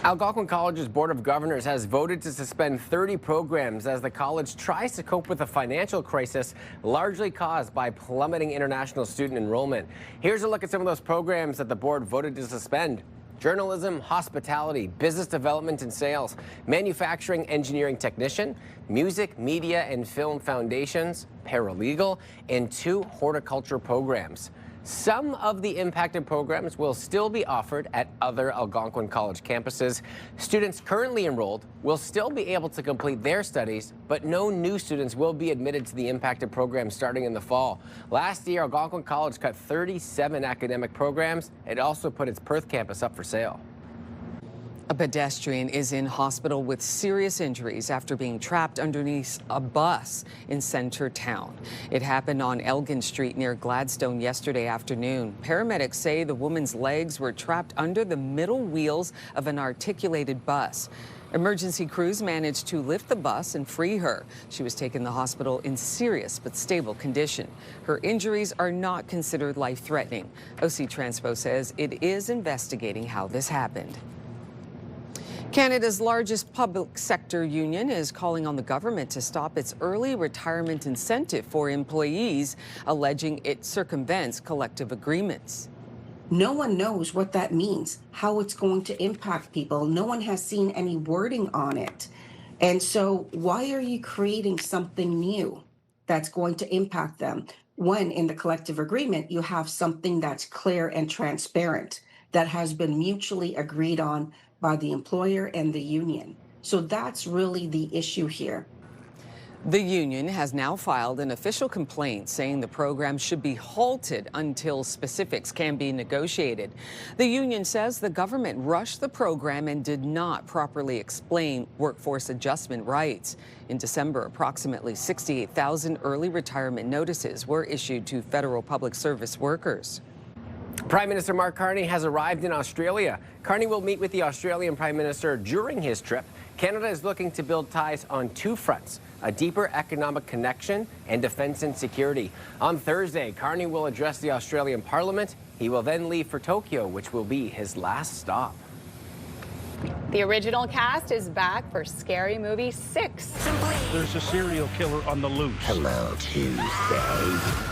Algonquin College's Board of Governors has voted to suspend 30 programs as the college tries to cope with a financial crisis largely caused by plummeting international student enrollment. Here's a look at some of those programs that the board voted to suspend. Journalism, hospitality, business development and sales, manufacturing, engineering technician, music, media and film foundations, paralegal, and 2 horticulture programs. Some of the impacted programs will still be offered at other Algonquin College campuses. Students currently enrolled will still be able to complete their studies, but no new students will be admitted to the impacted program starting in the fall. Last year, Algonquin College cut 37 academic programs. It also put its Perth campus up for sale. A pedestrian is in hospital with serious injuries after being trapped underneath a bus in center town. It happened on Elgin Street near Gladstone yesterday afternoon. Paramedics say the woman's legs were trapped under the middle wheels of an articulated bus. Emergency crews managed to lift the bus and free her. She was taken to the hospital in serious but stable condition. Her injuries are not considered life-threatening. OC Transpo says it is investigating how this happened. Canada's largest public sector union is calling on the government to stop its early retirement incentive for employees, alleging it circumvents collective agreements. No one knows what that means, how it's going to impact people. No one has seen any wording on it. And so why are you creating something new that's going to impact them when in the collective agreement you have something that's clear and transparent that has been mutually agreed on by the employer and the union? So that's really the issue here. The union has now filed an official complaint saying the program should be halted until specifics can be negotiated. The union says the government rushed the program and did not properly explain workforce adjustment rights. In December, approximately 68,000 early retirement notices were issued to federal public service workers. Prime Minister Mark Carney has arrived in Australia. Carney will meet with the Australian Prime Minister during his trip. Canada is looking to build ties on two fronts: a deeper economic connection and defense and security. On Thursday, Carney will address the Australian Parliament. He will then leave for Tokyo, which will be his last stop. The original cast is back for Scary Movie 6. There's a serial killer on the loose. Hello, Tuesday.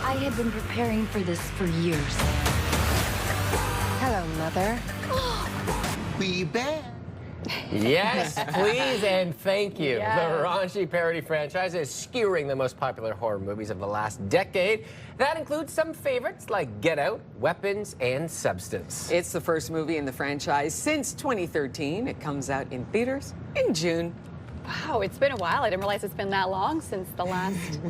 I have been preparing for this for years. Hello, Mother. We bet. Yes, please and thank you. Yes. The raunchy parody franchise is skewering the most popular horror movies of the last decade. That includes some favorites like Get Out, Weapons, and Substance. It's the first movie in the franchise since 2013. It comes out in theaters in June. Wow, it's been a while. I didn't realize it's been that long since the last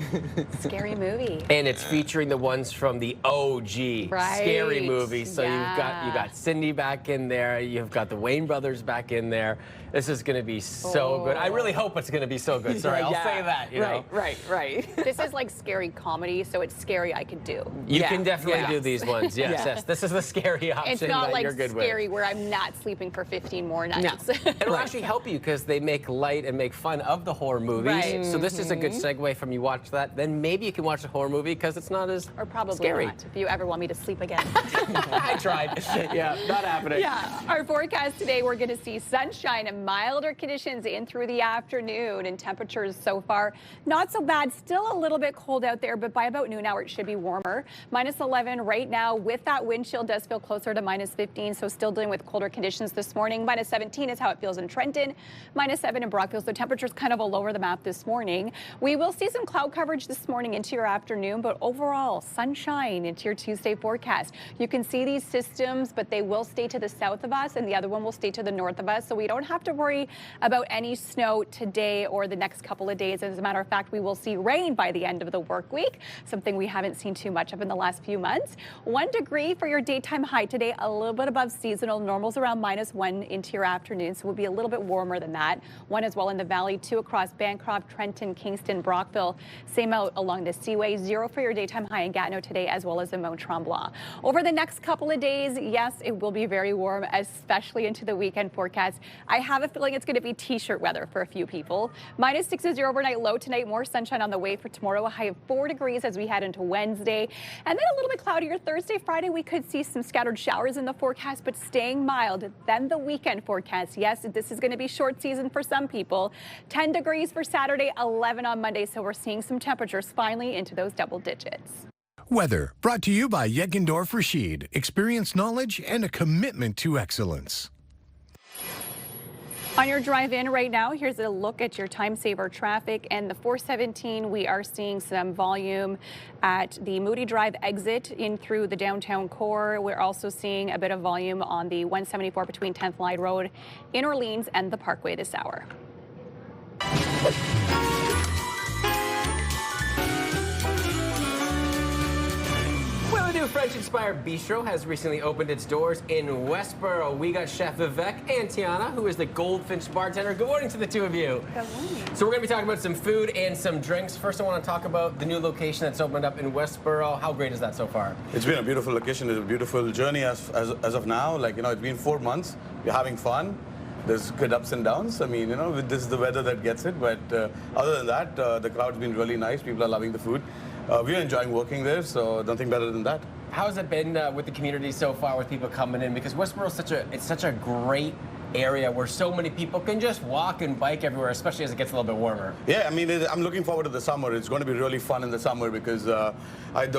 Scary Movie. And it's featuring the ones from the OG Scary Movies. So yeah. you've got Cindy back in there. You've got the Wayne brothers back in there. This is going to be so good. I really hope it's going to be so good. Sorry, I'll say that. You know? Right. This is like scary comedy, so it's scary I could do. You can definitely do these ones. Yes, Yeah. yes. This is the scary option It's not that like you're good scary with. where I'm not sleeping for 15 more nights. It'll actually help you because they make light and make fun of the horror movies. Right. So this is a good segue from you watch that. Then maybe you can watch the horror movie because it's not as Or probably scary. not, if you ever want me to sleep again. I tried. Yeah, not happening. Yeah, our forecast today, we're going to see sunshine and milder conditions in through the afternoon, and temperatures so far not so bad. Still a little bit cold out there, but by about noon hour it should be warmer. -11 right now. With that wind chill does feel closer to -15, so still dealing with colder conditions this morning. -17 is how it feels in Trenton, -7 in Brockville, so temperatures kind of all over the map this morning. We will see some cloud coverage this morning into your afternoon, but overall sunshine into your Tuesday forecast. You can see these systems, but they will stay to the south of us, and the other one will stay to the north of us, so we don't have to worry about any snow today or the next couple of days. As a matter of fact, we will see rain by the end of the work week, something we haven't seen too much of in the last few months. 1 degree for your daytime high today, a little bit above seasonal. Normals around -1 into your afternoon, so we'll be a little bit warmer than that. 1 as well in the valley, 2 across Bancroft, Trenton, Kingston, Brockville. Same out along the Seaway. 0 for your daytime high in Gatineau today, as well as in Mount Tremblant. Over the next couple of days, yes, it will be very warm, especially into the weekend forecast. I have a feeling it's going to be t-shirt weather for a few people. -6 is your overnight low tonight. More sunshine on the way for tomorrow. A high of 4 degrees as we head into Wednesday. And then a little bit cloudier Thursday, Friday. We could see some scattered showers in the forecast, but staying mild. Then the weekend forecast. Yes, this is going to be short season for some people. 10 degrees for Saturday, 11 on Monday. So we're seeing some temperatures finally into those double digits. Weather brought to you by Yeckendorf Rashid. Experience, knowledge, and a commitment to excellence. On your drive in right now, here's a look at your time saver traffic. And the 417, we are seeing some volume at the Moody Drive exit in through the downtown core. We're also seeing a bit of volume on the 174 between 10th Line Road in Orleans and the Parkway this hour. Well, the new French-inspired bistro has recently opened its doors in Westboro. We got Chef Vivek and Tiana, who is the Goldfinch bartender. Good morning to the two of you. Good morning. So we're going to be talking about some food and some drinks. First, I want to talk about the new location that's opened up in Westboro. How great is that so far? It's been a beautiful location. It's a beautiful journey as of now. Like, you know, it's been 4 months. We're having fun. There's good ups and downs. I mean, you know, this is the weather that gets it. But other than that, the crowd's been really nice. People are loving the food. We're enjoying working there, so nothing better than that. How has it been with the community so far, with people coming in? Because Westboro is such a great area where so many people can just walk and bike everywhere, especially as it gets a little bit warmer. Yeah, I mean, I'm looking forward to the summer. It's going to be really fun in the summer because the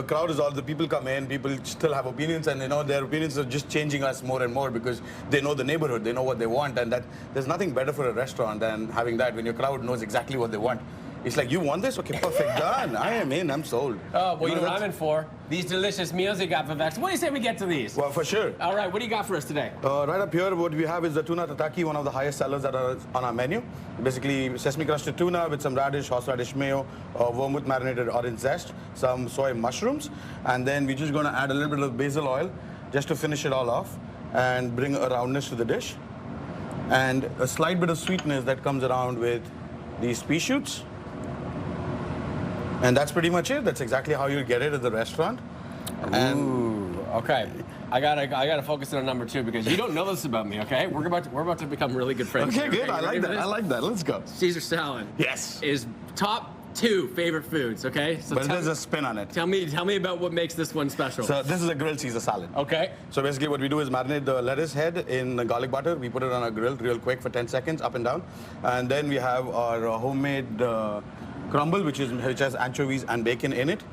crowd is all, the people come in, people still have opinions, and you know, their opinions are just changing us more and more because they know the neighborhood, they know what they want, and that there's nothing better for a restaurant than having that when your crowd knows exactly what they want. It's like, you want this? Okay, perfect, done. I am in, I'm sold. Oh, well, you know what I'm in for? These delicious meals you got, Vivek. So what do you say we get to these? Well, for sure. All right, what do you got for us today? Right up here, what we have is the tuna tataki, one of the highest sellers that are on our menu. Basically, sesame crusted tuna with some radish, horseradish mayo, vermouth marinated orange zest, some soy mushrooms, and then we're just going to add a little bit of basil oil just to finish it all off and bring a roundness to the dish. And a slight bit of sweetness that comes around with these pea shoots. And that's pretty much it. That's exactly how you get it at the restaurant. Ooh, okay. I gotta focus on number 2 because you don't know this about me, okay? We're about to become really good friends. Okay, here, good. I like that. I like that. Let's go. Caesar salad. Yes. Is top 2 favorite foods, okay? So but there's a spin on it. Tell me about what makes this one special. So this is a grilled Caesar salad. Okay. So basically what we do is marinate the lettuce head in garlic butter. We put it on a grill real quick for 10 seconds, up and down. And then we have our homemade crumble, which has anchovies and bacon in it.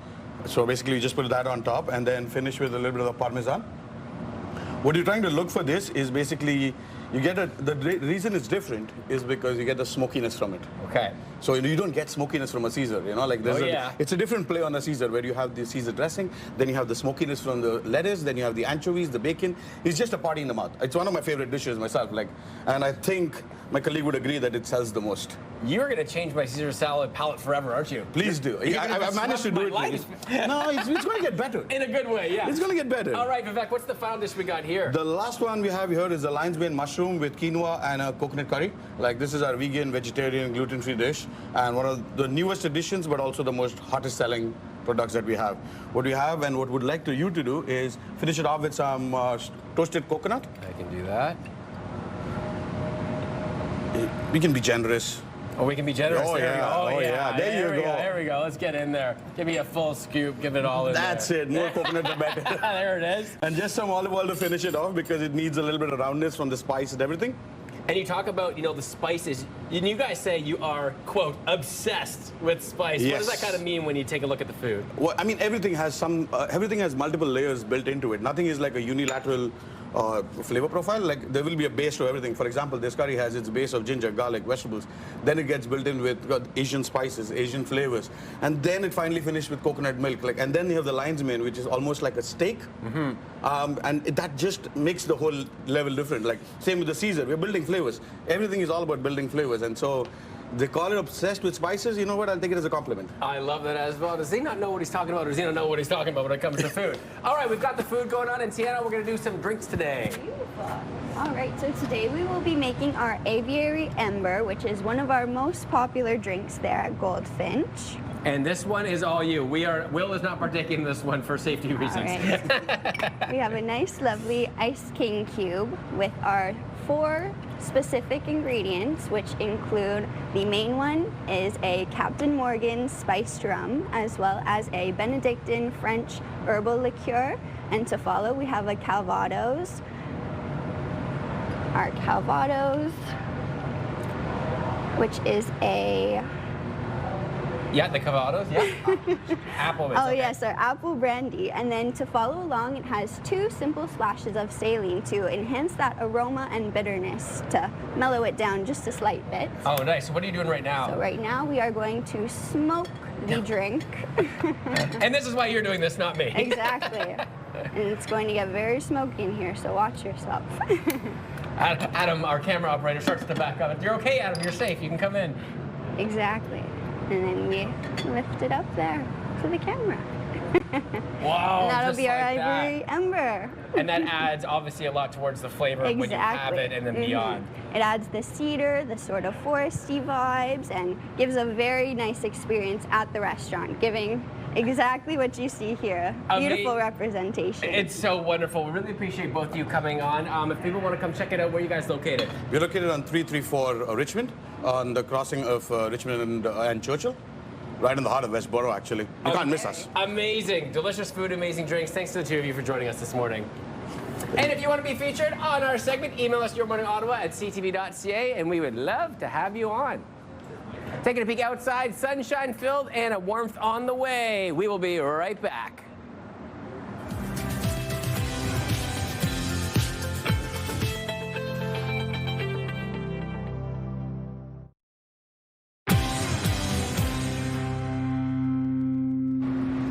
So basically you just put that on top and then finish with a little bit of Parmesan. What you're trying to look for this is basically, you get the reason it's different is because you get the smokiness from it. Okay. So you don't get smokiness from a Caesar, you know, like there's it's a different play on a Caesar where you have the Caesar dressing, then you have the smokiness from the lettuce, then you have the anchovies, the bacon. It's just a party in the mouth. It's one of my favorite dishes myself, like, and I think my colleague would agree that it sells the most. You're going to change my Caesar salad palate forever, aren't you? Please do. I managed to do it. No, it's going to get better. In a good way, yeah. It's going to get better. All right, Vivek, what's the final dish we got here? The last one we have here is the lion's mane mushroom with quinoa and a coconut curry. Like, this is our vegan, vegetarian, gluten-free dish, and one of the newest additions, but also the most hottest selling products that we have. What we have and what we'd like you to do is finish it off with some toasted coconut. I can do that. We can be generous. Oh, we can be generous. Oh, yeah. Oh, yeah. There you go. There we go. Let's get in there. Give me a full scoop. Give it all in That's there. it. More coconut, the better. There it is. And just some olive oil to finish it off because it needs a little bit of roundness from the spice and everything. And you talk about, you know, the spices. You guys say you are, quote, obsessed with spice. Yes. What does that kind of mean when you take a look at the food? Well, I mean, everything has multiple layers built into it. Nothing is like a unilateral flavor profile. Like, there will be a base to everything. For example, this curry has its base of ginger, garlic, vegetables. Then it gets built in with Asian spices, Asian flavors. And then it finally finished with coconut milk. Like, and then you have the lion's mane, which is almost like a steak. And that just makes the whole level different. Like, same with the Caesar. We're building flavors. Everything is all about building flavors. And so they call it obsessed with spices. You know what? I'll take it as a compliment. I love that as well. Does he not know what he's talking about, or does he not know what he's talking about when it comes to food? All right, we've got the food going on, and Tiana, we're going to do some drinks today. Beautiful. All right, so today we will be making our Aviary Ember, which is one of our most popular drinks there at Goldfinch. And this one is all you. Will is not partaking in this one for safety reasons. All right. We have a nice, lovely Ice King cube with our 4 specific ingredients, which include the main one is a Captain Morgan spiced rum, as well as a Benedictine French herbal liqueur. And to follow, we have a Calvados. Our Calvados, which is a Yeah, the Cavados, yeah. Apple mix. Oh okay. yes, our apple brandy. And then to follow along, it has 2 simple splashes of saline to enhance that aroma and bitterness, to mellow it down just a slight bit. Oh, nice. So what are you doing right now? So right now we are going to smoke the drink. And this is why you're doing this, not me. Exactly. And it's going to get very smoky in here, so watch yourself. Adam, our camera operator, starts to back up. You're okay, Adam. You're safe. You can come in. Exactly. And then we lift it up there to the camera. Wow. And that'll just be our like ivory ember. And that adds obviously a lot towards the flavor of when you have it and then beyond. It adds the cedar, the sort of foresty vibes, and gives a very nice experience at the restaurant, giving exactly what you see here. Beautiful representation. It's so wonderful. We really appreciate both of you coming on. If people want to come check it out, where are you guys located? We're located on 334 Richmond, on the crossing of Richmond and Churchill. Right in the heart of Westboro, actually. You can't miss us. Amazing. Delicious food, amazing drinks. Thanks to the two of you for joining us this morning. And if you want to be featured on our segment, email us yourmorningottawa@ctv.ca, and we would love to have you on. Taking a peek outside, sunshine filled and a warmth on the way. We will be right back.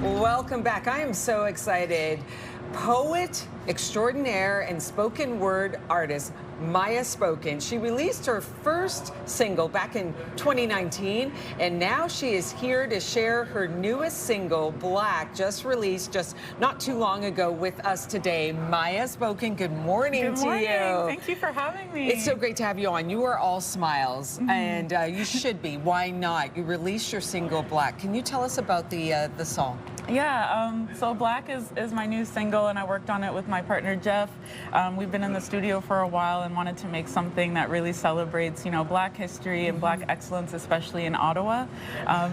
Welcome back. I am so excited. Poet extraordinaire and spoken word artist Maya Spoken. She released her first single back in 2019, and now she is here to share her newest single, Black, just released just not too long ago with us today. Maya Spoken, good morning to you. Thank you for having me. It's so great to have you on. You are all smiles, and you should be. Why not? You released your single, Black. Can you tell us about the song? Yeah, so Black is my new single, and I worked on it with my partner Jeff. We've been in the studio for a while and wanted to make something that really celebrates, you know, Black history and Black excellence, especially in Ottawa.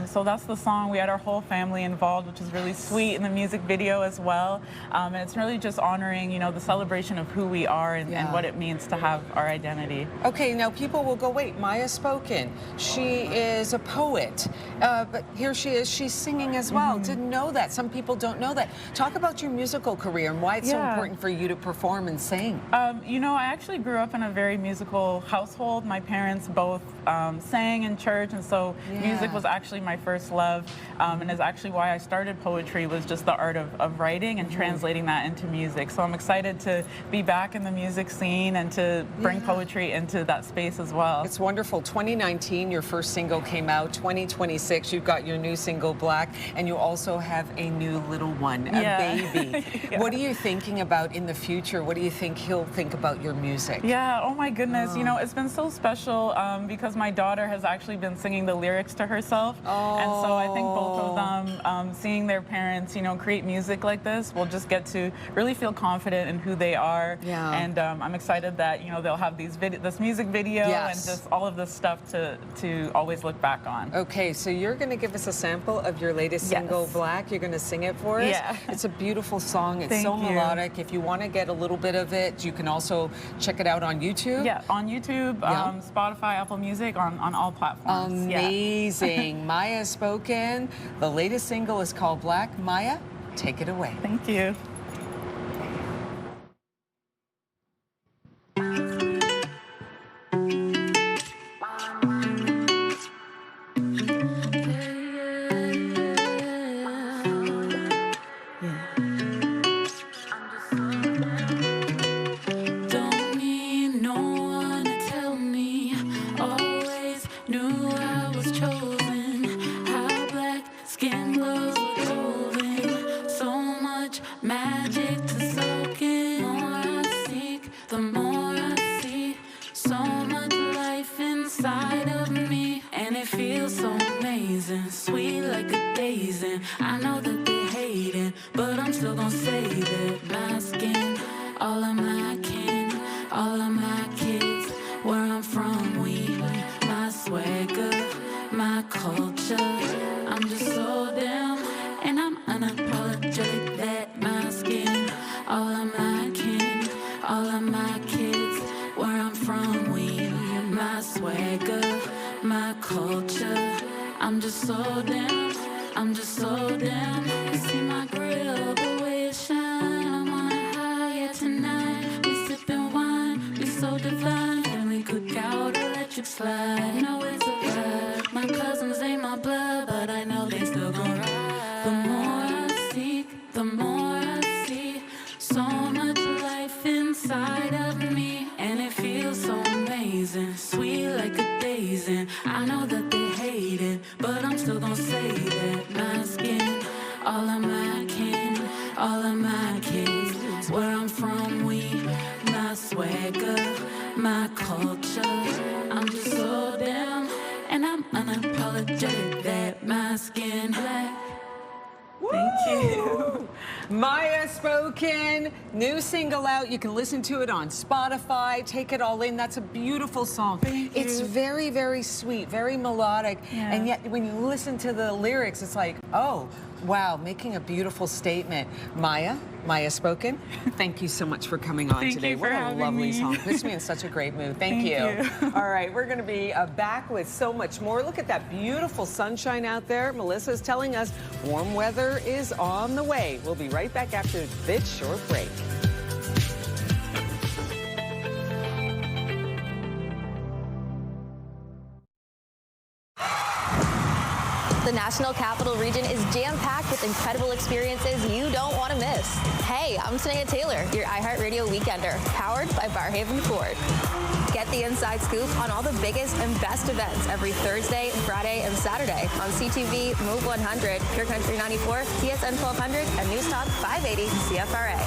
So that's the song. We had our whole family involved, which is really sweet, in the music video as well. And it's really just honoring, you know, the celebration of who we are and what it means to have our identity. Okay, now people will go, wait, Maya Spoken. She is a poet, but here she is, she's singing as well. Didn't know that. Some people don't know that. Talk about your musical career and why it's so important for you to perform and sing. You know, I actually grew up in a very musical household. My parents both sang in church, and so music was actually my first love, and is actually why I started poetry, was just the art of writing and translating that into music. So I'm excited to be back in the music scene and to bring poetry into that space as well. It's wonderful. 2019, your first single came out. 2026, you've got your new single, Black, and you also have a new little one, a baby. What are you thinking about in the future? What do you think he'll think about your music? Yeah, oh my goodness. You know, it's been so special because my daughter has actually been singing the lyrics to herself. And so I think both of them, seeing their parents, you know, create music like this, will just get to really feel confident in who they are. And I'm excited that, you know, they'll have this music video and just all of this stuff to always look back on. Okay, so you're going to give us a sample of your latest single, Black. You're going to sing it for us. Yeah. It's a beautiful song. It's Thank so you. melodic. If you want to get a little bit of it, you can also check it out on YouTube. Yeah, on YouTube, Spotify, Apple Music, on all platforms. Amazing. Maya Spoken. The latest single is called Black. Maya, take it away. Thank you. I'm just so damn, I'm just so damn. You see my grill, the way it shine. I'm on a high, yeah, tonight. We sipping wine, we so divine. Family cookout, electric slide. No, it's a vibe. My cousins ain't my blood, but I know they still gon' ride. The more I seek, the more I see. So much life inside of me, and it feels so amazing, sweet like a daisy. I know that they hate it, but I'm still gonna say that my skin, all of my kin, all of my kids. Where I'm from, we, my swagger, my culture. I'm just so damn, and I'm unapologetic that my skin black. Thank you. Maya Spoken, new single out. You can listen to it on Spotify. Take it all in. That's a beautiful song. It's very, very sweet, very melodic. Yeah. And yet when you listen to the lyrics, it's like, oh, wow, making a beautiful statement. Maya Spoken, thank you so much for coming on Thank today. you for What a having lovely me. song. Puts me in such a great mood. Thank you. All right, we're going to be back with so much more. Look at that beautiful sunshine out there. Melissa's telling us warm weather is on the way. We'll be right back after this short break. The National Capital Region is jam-packed with incredible experiences you don't want to miss. Hey, I'm Tanea Taylor, your iHeartRadio Weekender, powered by Barrhaven Ford. Get the inside scoop on all the biggest and best events every Thursday, Friday, and Saturday on CTV, Move 100, Pure Country 94, TSN 1200, and News Talk 580 CFRA.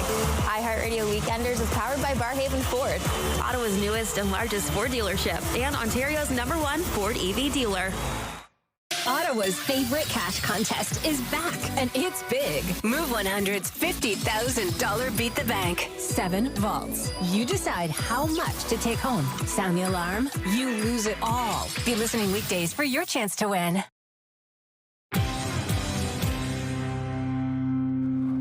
iHeartRadio Weekenders is powered by Barrhaven Ford, Ottawa's newest and largest Ford dealership, and Ontario's #1 Ford EV dealer. Ottawa's favorite cash contest is back, and it's big. Move 100's $50,000 Beat the Bank. 7 vaults. You decide how much to take home. Sound the alarm? You lose it all. Be listening weekdays for your chance to win.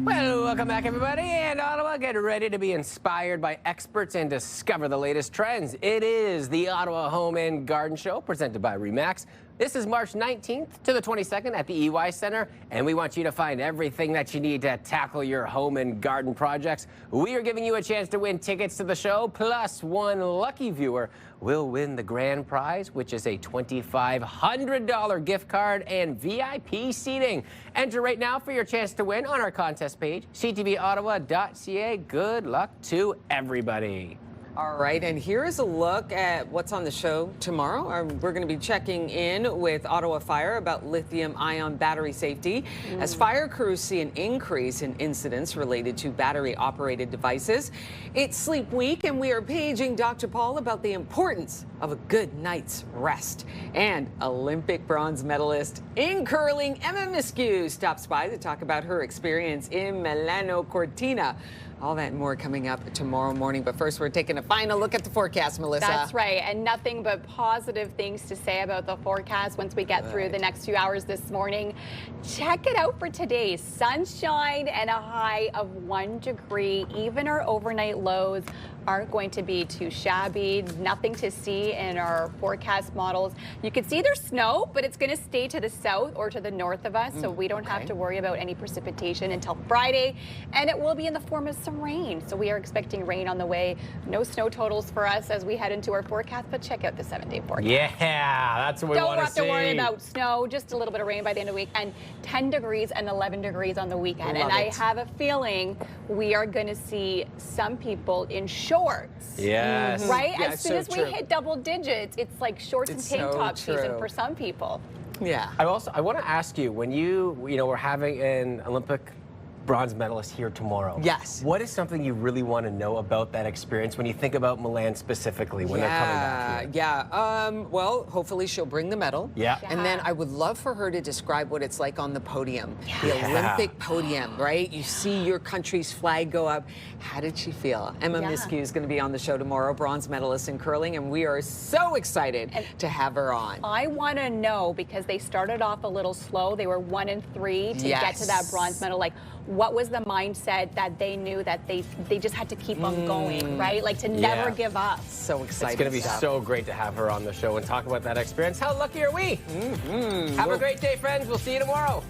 Well, welcome back, everybody. And Ottawa, get ready to be inspired by experts and discover the latest trends. It is the Ottawa Home and Garden Show, presented by RE/MAX. This is March 19th to the 22nd at the EY Center, and we want you to find everything that you need to tackle your home and garden projects. We are giving you a chance to win tickets to the show, plus one lucky viewer will win the grand prize, which is a $2,500 gift card and VIP seating. Enter right now for your chance to win on our contest page, ctvottawa.ca. Good luck to everybody. All right, and here is a look at what's on the show tomorrow. We're going to be checking in with Ottawa Fire about lithium-ion battery safety as fire crews see an increase in incidents related to battery-operated devices. It's Sleep Week, and we are paging Dr. Paul about the importance of a good night's rest. And Olympic bronze medalist in curling, Emma Miskew, stops by to talk about her experience in Milano Cortina. All that and more coming up tomorrow morning. But first, we're taking a final look at the forecast, Melissa. That's right. And nothing but positive things to say about the forecast once we get through the next few hours this morning. Check it out for today. Sunshine and a high of 1 degree. Even our overnight lows aren't going to be too shabby. Nothing to see in our forecast models. You can see there's snow, but it's going to stay to the south or to the north of us, so we don't have to worry about any precipitation until Friday. And it will be in the form of some rain. So we are expecting rain on the way. No snow totals for us as we head into our forecast, but check out the 7-day forecast. Yeah, that's what we want to see. Don't have to worry about snow, just a little bit of rain by the end of the week, and 10 degrees and 11 degrees on the weekend. And I have a feeling we are going to see some people in shorts. Yes. Right? Yeah, as soon as we hit double digits, it's like shorts and tank top season for some people. Yeah. I want to ask you, when we're having an Olympic bronze medalist here tomorrow. Yes. What is something you really want to know about that experience when you think about Milan specifically when they're coming back here? Yeah. Well, hopefully she'll bring the medal. Yeah. And then I would love for her to describe what it's like on the podium, the Olympic podium, right? You see your country's flag go up. How did she feel? Emma Miskew is going to be on the show tomorrow, bronze medalist in curling, and we are so excited to have her on. I want to know, because they started off a little slow. They were 1 and 3 to get to that bronze medal. Like, what was the mindset that they knew that they just had to keep on going, right? Like to never give up. So exciting. It's going to be so great to have her on the show and talk about that experience. How lucky are we? Have a great day, friends. We'll see you tomorrow.